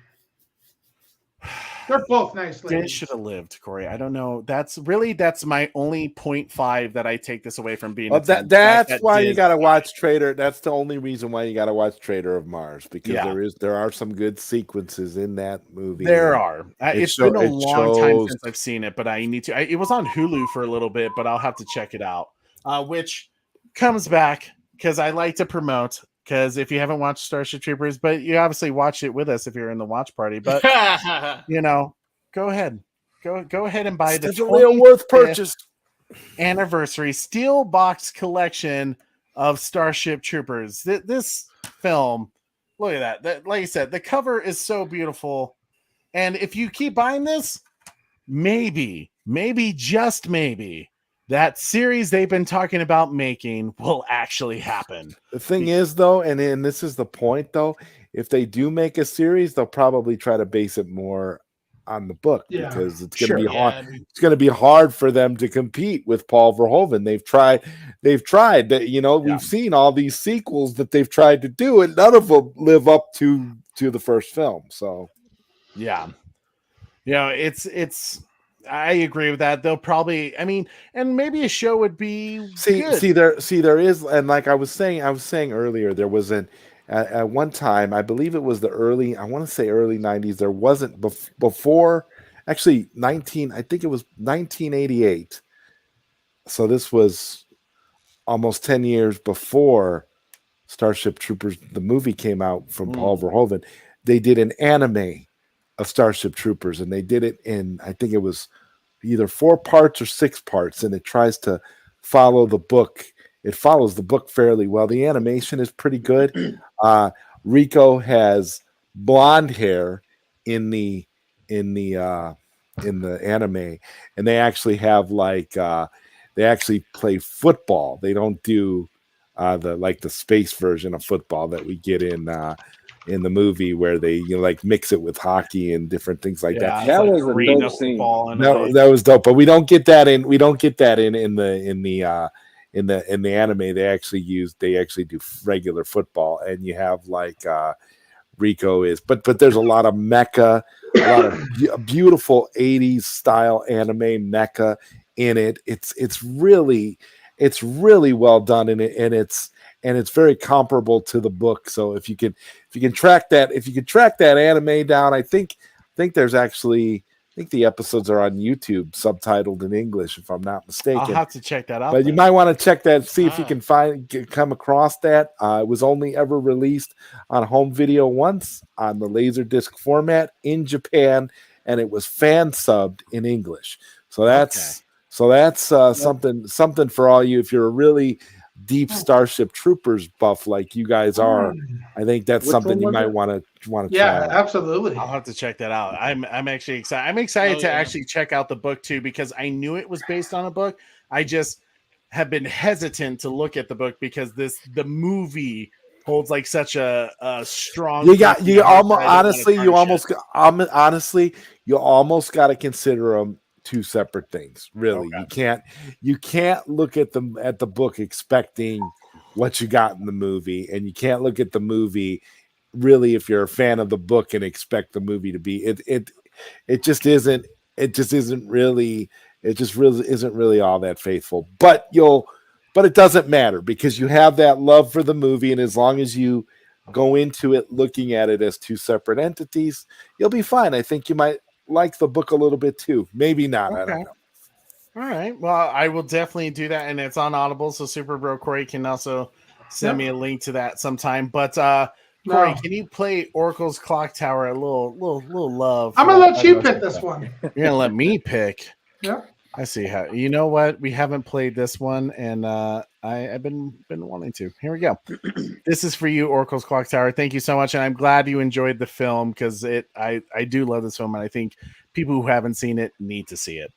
They're both nice ladies. It should have lived, Corey. I don't know. That's my only 0.5 that I take this away from being. That's why you got to watch Trader. That's the only reason why you got to watch Trader of Mars, because there are some good sequences in that movie. There are. It's been a long time since I've seen it, but I need to. It was on Hulu for a little bit, but I'll have to check it out. Which comes back because I like to promote. Because if you haven't watched Starship Troopers, but you obviously watched it with us if you're in the watch party, but you know, go ahead and buy the definitely a worth purchase anniversary steel box collection of Starship Troopers. This film, look at that. Like I said, the cover is so beautiful, and if you keep buying this, maybe just maybe, that series they've been talking about making will actually happen. The thing is, though, and this is the point, though, if they do make a series, they'll probably try to base it more on the book because it's going to be hard. It's going to be hard for them to compete with Paul Verhoeven. They've tried that. You know, we've seen all these sequels that they've tried to do, and none of them live up to the first film. So, yeah, it's. I agree with that. They'll probably, and maybe a show would be good. there is, and like I was saying earlier, there was at one time, I believe it was early 90s. There wasn't before, actually I think it was 1988. So this was almost 10 years before Starship Troopers, the movie, came out from Paul Verhoeven. They did an anime of Starship Troopers, and they did it in, I think it was either 4 parts or 6 parts, and it tries to follow the book. It follows the book fairly well. The animation is pretty good. Rico has blonde hair in the anime, and they actually have they actually play football. They don't do the space version of football that we get in the movie, where they mix it with hockey and different things like that. That was a dope scene. That was dope, but we don't get that in the anime. They actually do regular football, and you have Rico is, but there's a lot of mecha, a lot of beautiful 80s style anime mecha in it. It's really well done in it, and it's very comparable to the book. So if you can track that anime down, I think there's actually, the episodes are on YouTube subtitled in English, if I'm not mistaken. I'll have to check that out. But you might want to check that, see if you can come across that. It was only ever released on home video once on the Laserdisc format in Japan, and it was fan subbed in English. So that's something for all you, if you're a really deep Starship Troopers buff like you guys are. I think that's something you might want to try. Yeah, absolutely. I'll have to check that out. I'm actually excited. I'm excited to actually check out the book too, because I knew it was based on a book. I just have been hesitant to look at the book because the movie holds such a strong. You almost got to consider them two separate things, really. Okay. You can't look at the book expecting what you got in the movie, and you can't look at the movie really if you're a fan of the book and expect the movie to be. It just isn't. It just isn't really. It just really isn't really all that faithful. But it doesn't matter because you have that love for the movie, and as long as you go into it looking at it as two separate entities, you'll be fine. I think you might like the book a little bit too. Maybe not. Okay. I don't know. All right. Well, I will definitely do that, and it's on Audible, so Super Bro Corey can also send me a link to that sometime. But Corey, can you play Oracle's Clock Tower a little love? I'm gonna let you pick this one. You're gonna let me pick. Yeah. I see how. You know what? We haven't played this one, and I've been wanting to. Here we go. This is for you, Oracle's Clock Tower. Thank you so much, and I'm glad you enjoyed the film because I do love this film, and I think people who haven't seen it need to see it.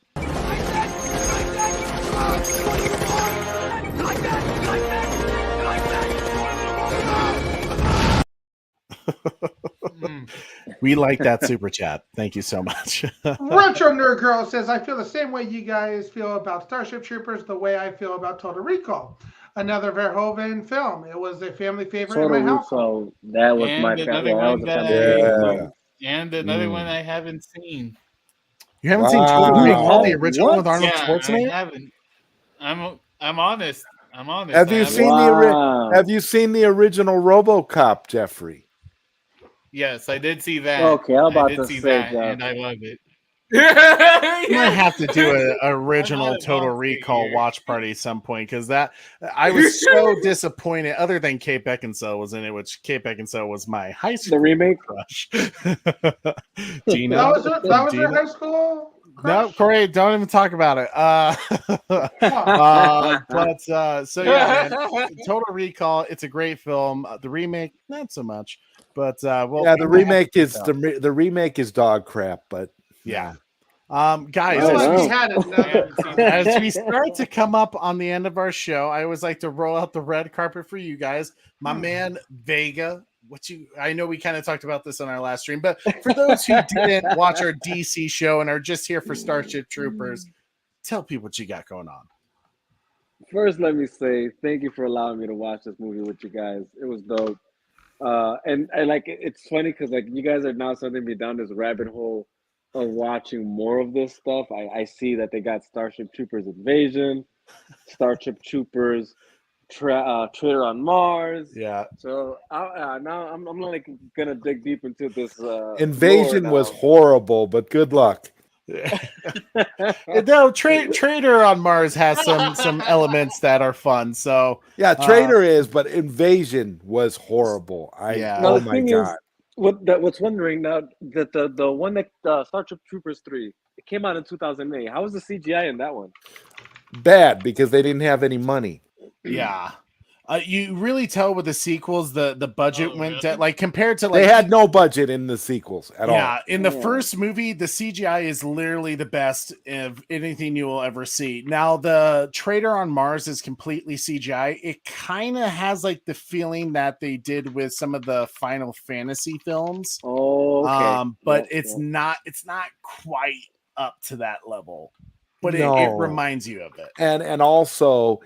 We like that super chat. Thank you so much. Retro Nerd Girl says, I feel the same way you guys feel about Starship Troopers, the way I feel about Total Recall. Another Verhoeven film. It was a family favorite Total in my Recall, household. that was and my another one and another one I haven't seen. You haven't seen Total Recall, the original What? with Arnold Schwarzenegger? I haven't. I'm honest. I'm honest. Have you seen the original RoboCop, Jeffrey? Yes, I did see that. Okay, I'm about I to did see say that, that. and I love it. You might have to do an original Total Recall watch party at some point because that I was so disappointed. Other than Kate Beckinsale was in it, which Kate Beckinsale was my high school remake crush. Gina, that was your high school crush? No, Corey, don't even talk about it. So yeah, man, Total Recall. It's a great film. The remake, not so much. But the remake is dog crap. But yeah. Guys, as we start to come up on the end of our show, I always like to roll out the red carpet for you guys. My man Vega, I know we kind of talked about this on our last stream, but for those who didn't watch our DC show and are just here for Starship Troopers, tell people what you got going on. First, let me say thank you for allowing me to watch this movie with you guys. It was dope. And I like it's funny because like you guys are now sending me down this rabbit hole of watching more of this stuff. I see that they got Starship Troopers Invasion, Starship Troopers Traitor on Mars. Yeah. So now I'm like gonna dig deep into this. Invasion was horrible, but good luck. No, Traitor on Mars has some elements that are fun. So yeah, Traitor is, but Invasion was horrible. Oh my god! What's wondering now that the one that Starship Troopers 3 it came out in 2008. How was the CGI in that one? Bad because they didn't have any money. Yeah. You really tell with the sequels the budget went down, like compared to they had no budget in the sequels at all. Yeah, in the first movie, the CGI is literally the best of anything you will ever see. Now, the Traitor on Mars is completely CGI. It kind of has like the feeling that they did with some of the Final Fantasy films. Oh, okay. But it's not quite up to that level. But it reminds you of it. And also.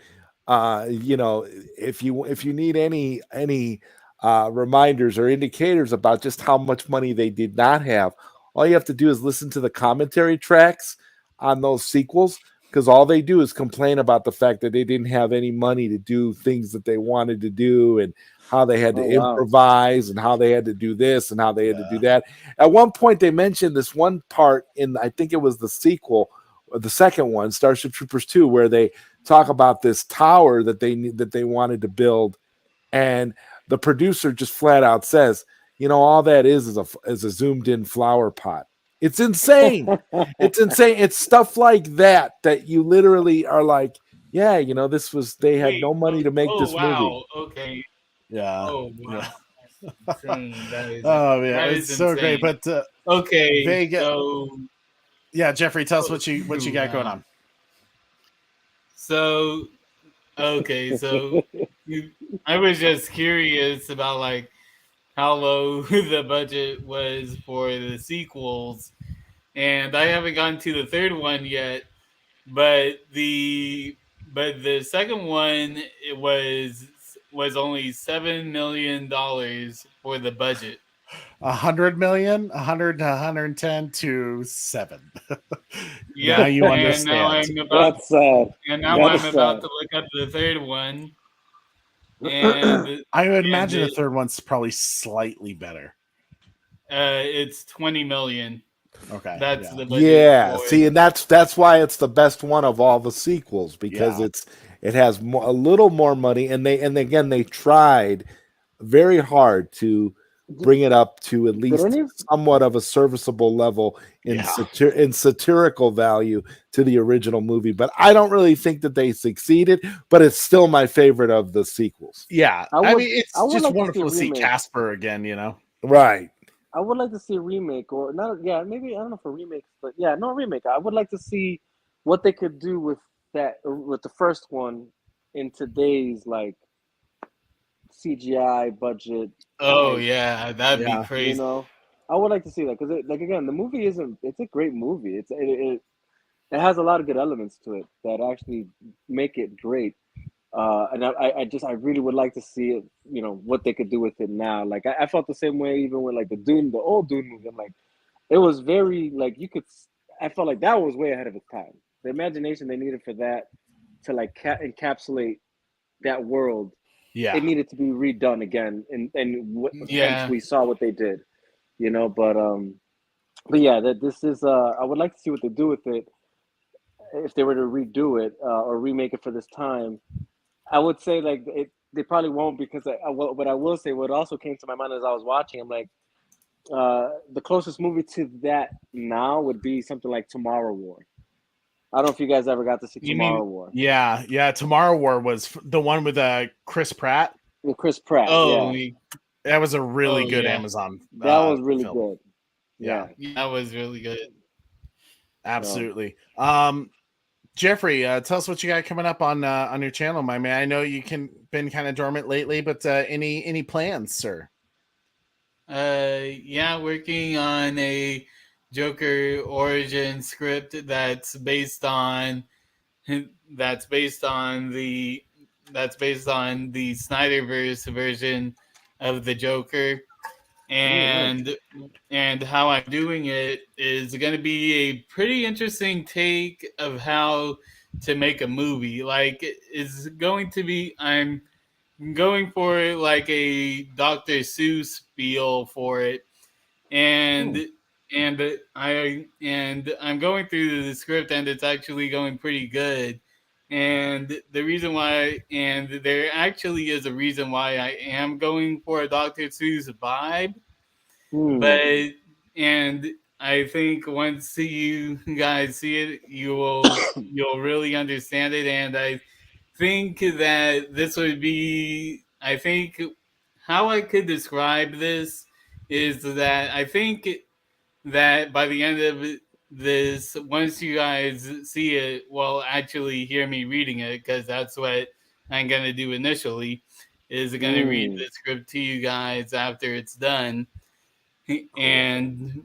If you need any reminders or indicators about just how much money they did not have, all you have to do is listen to the commentary tracks on those sequels, because all they do is complain about the fact that they didn't have any money to do things that they wanted to do and how they had to improvise and how they had to do this and how they had to do that. At one point, they mentioned this one part in, I think it was the sequel, or the second one, Starship Troopers 2, where they talk about this tower that they wanted to build, and the producer just flat out says, all that is a zoomed in flower pot. It's insane. It's insane. It's stuff like that you literally are like, yeah, they had no money to make this movie. Okay. Yeah. Oh wow. Yeah. That it's so insane. great. But okay. Vega, yeah, Jeffrey, tell us what you got going on. So, okay, so I was just curious about like how low the budget was for the sequels, and I haven't gotten to the third one yet. But the second one, it was was only $7 million for the budget. 100 million, 100 to 110 to 7. Yeah, Now you and now understand. That's sad. and now That's I'm about sad. to look up the third one, and I would and imagine the third one's probably slightly better. It's 20 million. Okay, That's yeah. the budget. Yeah, for see, it. and that's why it's the best one of all the sequels, because Yeah. it has a little more money, and again they tried very hard to bring it up to at least somewhat of a serviceable level in in satirical value to the original movie. But I don't really think that they succeeded, but it's still my favorite of the sequels. Yeah, I mean, it's just like wonderful to see remake. Casper again, you know? Right. I would like to see a remake, or not. Yeah, maybe I don't know for remakes, but yeah, no remake. I would like to see what they could do with that, with the first one, in today's like CGI budget. Oh like, yeah, that'd be crazy. You know, I would like to see that because, like, again, the movie isn't. It's a great movie. It has a lot of good elements to it that actually make it great. And I really would like to see it, you know, what they could do with it now. Like I felt the same way even with like the old Dune movie. I'm like, it was very like I felt like that was way ahead of its time. The imagination they needed for that to like encapsulate that world, it needed to be redone again. And hence we saw what they did, you know. But yeah, that this is I would like to see what they do with it if they were to redo it or remake it for this time. I would say like they probably won't, because what I will say, what also came to my mind as I was watching, I'm like, the closest movie to that now would be something like Tomorrow War. I don't know if you guys ever got to see Tomorrow War. Yeah. Tomorrow War was the one with Chris Pratt. With Chris Pratt. Oh, yeah. That was a really good Amazon. That was really film. good. Yeah, that was really good. Absolutely. Jeffrey, tell us what you got coming up on your channel, my man. I know you been kind of dormant lately, but any plans, sir? Yeah, working on a Joker origin script that's based on the Snyderverse version of the Joker. And how I'm doing it is going to be a pretty interesting take of how to make a movie. Like, it's going to be, I'm going for like a Dr. Seuss feel for it, and I'm going through the script, and it's actually going pretty good. And the reason why, and there actually is a reason why I am going for a Dr. Seuss vibe, but I think once you guys see it, you'll really understand it. And I think that this would be, I think how I could describe this is that I think that by the end of this, once you guys see it, well, actually hear me reading it, because that's what I'm going to do initially, is going to read the script to you guys after it's done. And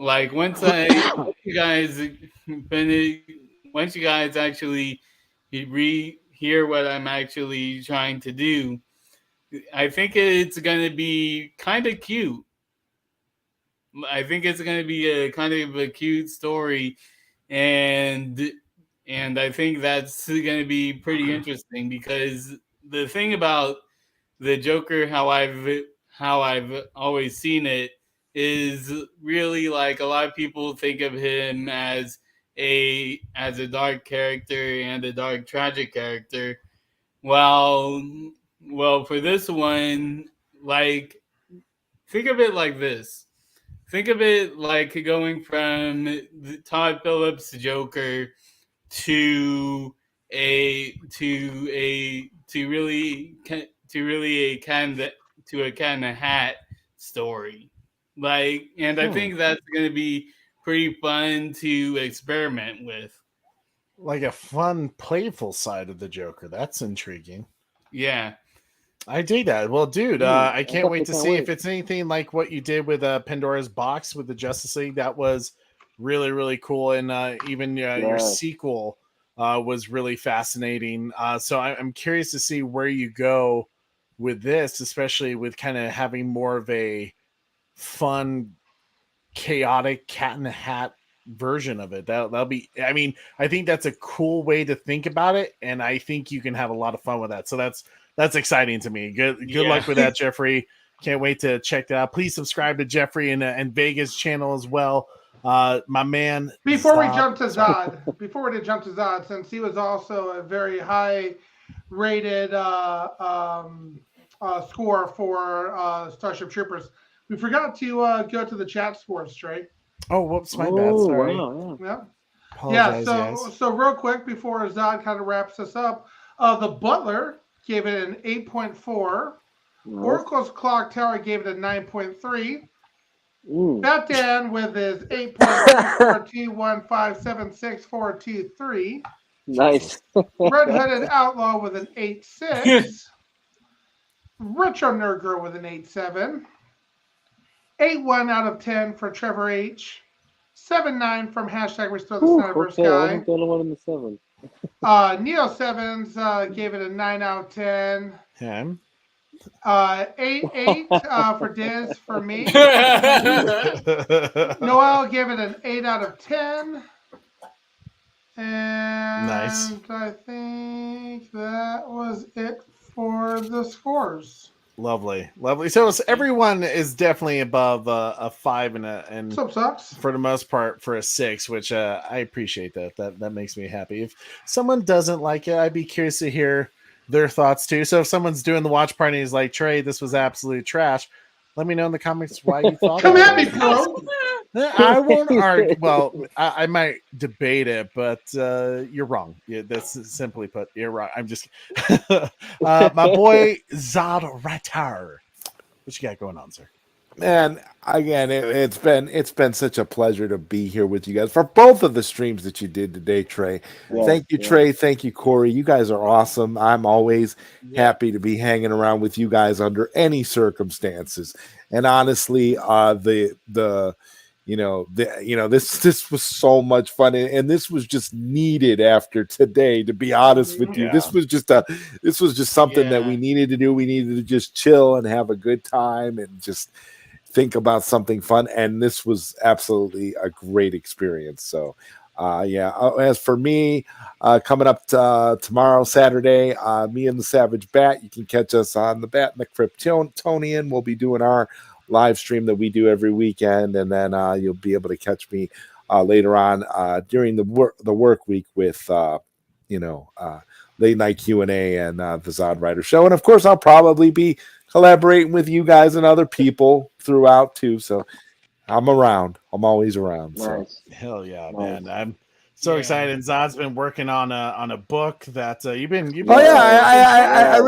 like once you guys actually hear what I'm actually trying to do, I think it's going to be kind of cute. I think it's going to be a kind of a cute story, and I think that's going to be pretty interesting, because the thing about the Joker, how I've always seen it, is really like a lot of people think of him as a dark character and a dark tragic character. Well, for this one, like, think of it like this. Think of it like going from the Todd Phillips Joker to a kind of hat story. Like, and I think that's going to be pretty fun to experiment with. Like a fun, playful side of the Joker. That's intriguing. Yeah. I dig that. Well, dude, I can't wait to see if it's anything like what you did with Pandora's Box with the Justice League. That was really, really cool. And even your sequel was really fascinating. So I'm curious to see where you go with this, especially with kind of having more of a fun, chaotic cat in the hat version of it. That'll be, I mean, I think that's a cool way to think about it, and I think you can have a lot of fun with that. So that's exciting to me. Good luck with that, Jeffrey. Can't wait to check that out. Please subscribe to Jeffrey and Vega's channel as well. My man. Before we jump to Zod, since he was also a very high rated score for Starship Troopers, we forgot to go to the chat scores, Trey. Oh, whoops, my bad. Sorry. Wow, yeah. Apologize, So real quick before Zod kind of wraps us up, the Butler gave it an 8.4. Oracle's Clock Tower gave it a 9.3. Batman with his 8.421576423. Nice. Red Hooded Outlaw with an 8.6. Retro Nerd Girl with an 8.7. 8.1 out of 10 for Trevor H. 7.9 from hashtag Restore the Snyderverse Okay, I Guy. wasn't the only one in the 7. Neo Sevens gave it a 9 out of 10. Him. 8 for Diz for me. Noel gave it an 8 out of 10. And nice. I think that was it for the scores. Lovely. So everyone is definitely above a 5 and sucks for the most part for a 6, which I appreciate that. That makes me happy. If someone doesn't like it, I'd be curious to hear their thoughts too. So if someone's doing the watch party and he's like, Trey, this was absolute trash, let me know in the comments why you thought. Come at me, bro. I won't argue. Well, I might debate it, but you're wrong. Yeah, that's simply put. You're wrong. I'm just my boy Zod Ratar. What you got going on, sir? Man, again, it's been such a pleasure to be here with you guys for both of the streams that you did today, Trey. Thank you, Trey. Thank you, Corey. You guys are awesome. I'm always happy to be hanging around with you guys under any circumstances. And honestly, this was so much fun, and this was just needed after today. To be honest with you, this was just something that we needed to do. We needed to just chill and have a good time and just think about something fun. And this was absolutely a great experience. So, as for me, coming up tomorrow, Saturday, me and the Savage Bat, you can catch us on the Bat and the Kryptonian. We'll be doing our live stream that we do every weekend, and then you'll be able to catch me later on during the work week with late night Q&A and the Zod Rider Show. And of course, I'll probably be collaborating with you guys and other people throughout too. So I'm around. I'm always around. Nice. So hell yeah, man! I'm so excited. Zod's been working on a book that you've been. I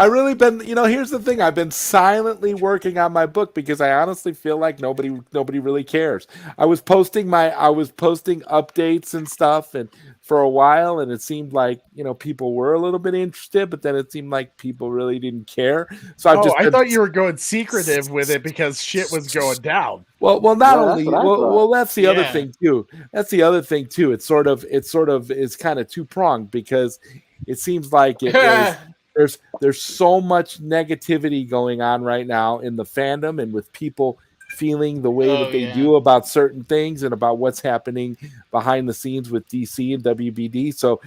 really been. Here's the thing. I've been silently working on my book because I honestly feel like nobody really cares. I was posting updates and stuff, and for a while, and it seemed like people were a little bit interested, but then it seemed like people really didn't care. So I thought you were going secretive with it because shit was going down. Well, not only. That's the other thing too. That's the other thing too. It's sort of is kind of two pronged because it seems like there's so much negativity going on right now in the fandom and with people feeling the way that they do about certain things and about what's happening behind the scenes with DC and WBD. So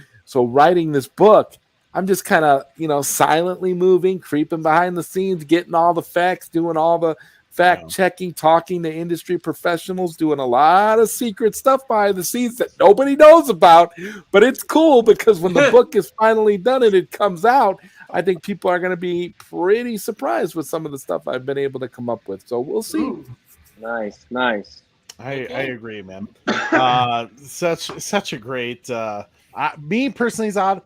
writing this book, I'm just kind of silently moving, creeping behind the scenes, getting all the facts, doing all the fact checking, talking to industry professionals, doing a lot of secret stuff behind the scenes that nobody knows about. But it's cool because when the book is finally done and it comes out, I think people are going to be pretty surprised with some of the stuff I've been able to come up with. So we'll see. Ooh. Nice. I agree, man. Such a great. Me personally, Zod,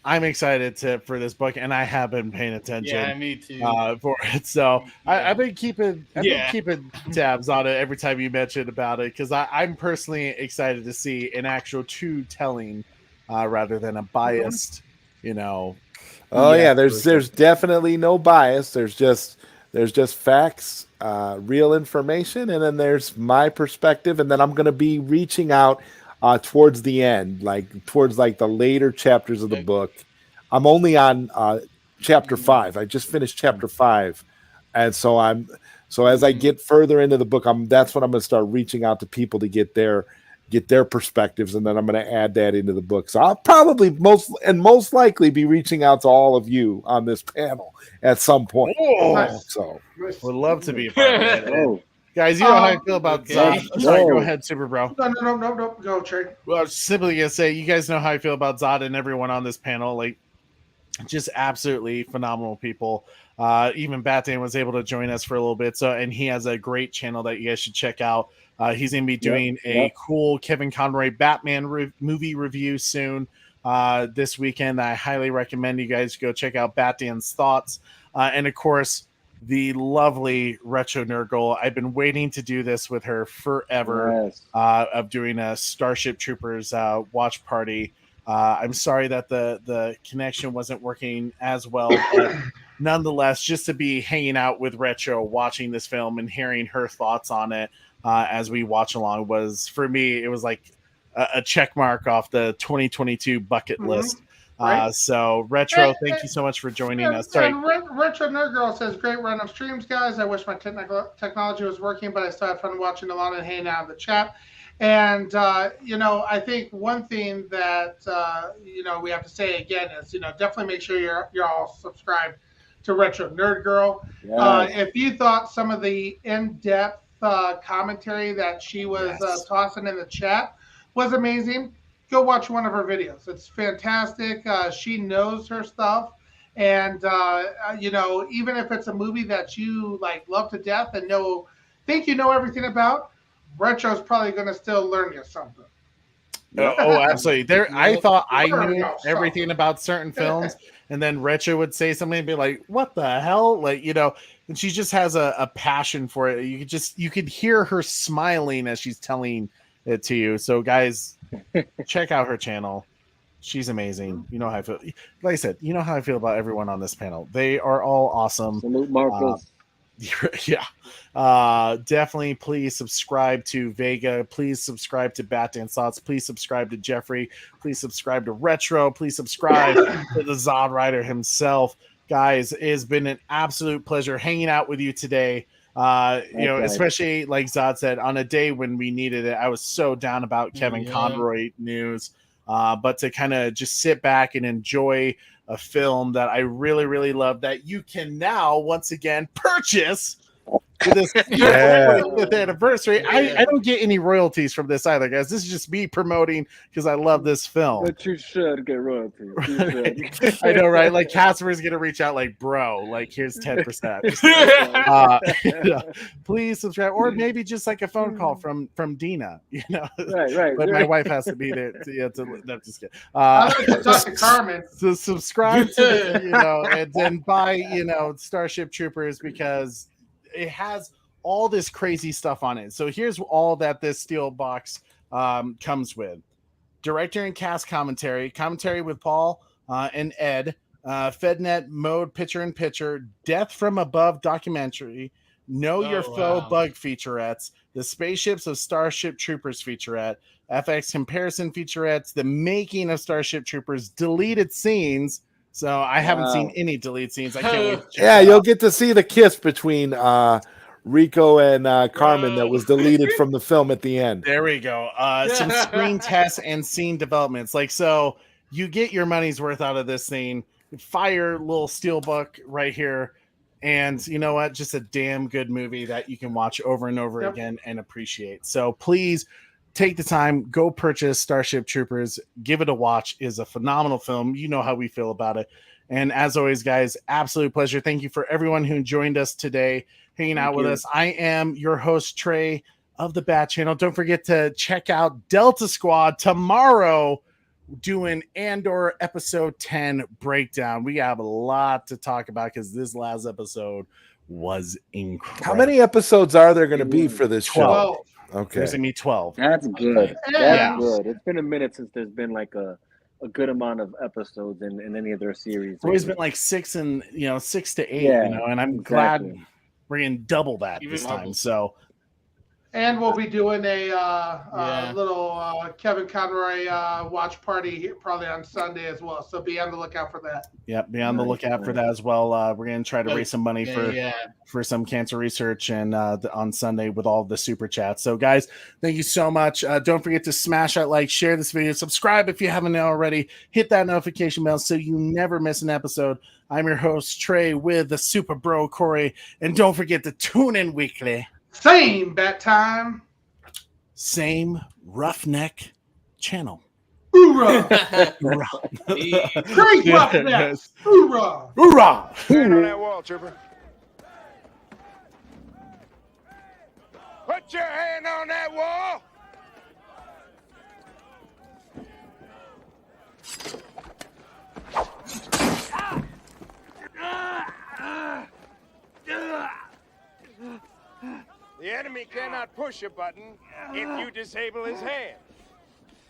I'm excited for this book, and I have been paying attention. Yeah, me too. For it, so I've been keeping tabs on it every time you mentioned about it because I'm personally excited to see an actual true telling rather than a biased, Oh yeah, there's definitely no bias. There's just facts, real information, and then there's my perspective, and then I'm going to be reaching out towards the end, towards the later chapters of the book. I'm only on chapter 5. I just finished chapter 5, and so as I get further into the book, that's when I'm going to start reaching out to people to get their perspectives, and then I'm going to add that into the book. So I'll probably most likely be reaching out to all of you on this panel at some point. So would love to be a part of that. Guys, you know how I feel about Zod. Sorry, go ahead, Super Bro. No. Go, Trey. Well, I was simply gonna say, you guys know how I feel about Zod and everyone on this panel. Like, just absolutely phenomenal people. Even Batman was able to join us for a little bit. So, and he has a great channel that you guys should check out. He's going to be doing a cool Kevin Conroy Batman movie review soon this weekend. I highly recommend you guys go check out Batman's thoughts. And of course, the lovely Retro Nerd Girl. I've been waiting to do this with her forever, of doing a Starship Troopers watch party. I'm sorry that the connection wasn't working as well, but nonetheless, just to be hanging out with Retro, watching this film and hearing her thoughts on it as we watch along was, for me, it was like a check mark off the 2022 bucket list. Right. So Retro, thank you so much for joining us. Sorry. Retro Nerd Girl says, great run of streams, guys. I wish my technology was working, but I still had fun watching along and hanging out in the chat. And, I think one thing that, we have to say again is, definitely make sure you're all subscribed to Retro Nerd Girl. If you thought some of the in-depth commentary that she was tossing in the chat was amazing, go watch one of her videos. It's fantastic. She knows her stuff. And, even if it's a movie that you love to death and think you know everything about, Retro's probably going to still learn you something. Absolutely. I thought I knew everything about certain films, and then Retro would say something and be like, what the hell? And she just has a passion for it. You could hear her smiling as she's telling it to you. So guys, check out her channel. She's amazing. You know how I feel. Like I said, you know how I feel about everyone on this panel. They are all awesome. Salute Marcus. Definitely please subscribe to Vega. Please subscribe to Batman Thoughts. Please subscribe to Jeffrey. Please subscribe to Retro. Please subscribe to the Zod Rider himself. Guys, it has been an absolute pleasure hanging out with you today. Especially like Zod said, on a day when we needed it. I was so down about Kevin Conroy news. But to kind of just sit back and enjoy a film that I really, really love, that you can now once again purchase for this 25th anniversary. I don't get any royalties from this either, guys. This is just me promoting because I love this film. But you should get royalties. I know, right? Like Casper's gonna reach out, like, bro, like here's 10%. Please subscribe, or maybe just like a phone call from Dina. Right. But my wife has to be there. No, just kidding. I like to talk to Carmen. So subscribe to and then buy Starship Troopers, because it has all this crazy stuff on it. So here's all that this steel box comes with: director and cast commentary with Paul and Ed, FedNet mode picture-in-picture, Death from Above documentary, Know Your Foe bug featurettes, the Spaceships of Starship Troopers featurette, FX comparison featurettes, the making of Starship Troopers, deleted scenes. So I haven't seen any deleted scenes. I can't wait. You'll get to see the kiss between Rico and Carmen that was deleted from the film at the end. There we go. Some screen tests and scene developments. So you get your money's worth out of this thing. Fire little steelbook right here. And you know what? Just a damn good movie that you can watch over and over again and appreciate. So please take the time, go purchase Starship Troopers, give it a watch. It is a phenomenal film. You know how we feel about it. And as always, guys, absolute pleasure. Thank you for everyone who joined us today, hanging out with us. I am your host, Trey of the Bat Channel. Don't forget to check out Delta Squad tomorrow, doing Andor episode 10 breakdown. We have a lot to talk about because this last episode was incredible. How many episodes are there going to be for this 12. show? Okay. There's going to be 12. That's good. That's good. It's been a minute since there's been like a good amount of episodes in any of their series. It's always been like 6 to 8, and I'm glad we're going to double that this time. So And we'll be doing a little Kevin Conroy watch party here probably on Sunday as well. So be on the lookout for that. Yep, be on the lookout for that as well. We're going to try to raise some money for some cancer research and on Sunday with all the super chats. So, guys, thank you so much. Don't forget to smash that like, share this video, subscribe if you haven't already, hit that notification bell so you never miss an episode. I'm your host, Trey, with the Super Bro, Corey. And don't forget to tune in weekly. Same bat time. Same roughneck channel. Hoorah! Hoorah! Great roughnecks! Hoorah! Hoorah! Stand on that wall, Trooper. Put your hand on that wall! The enemy cannot push a button if you disable his hand.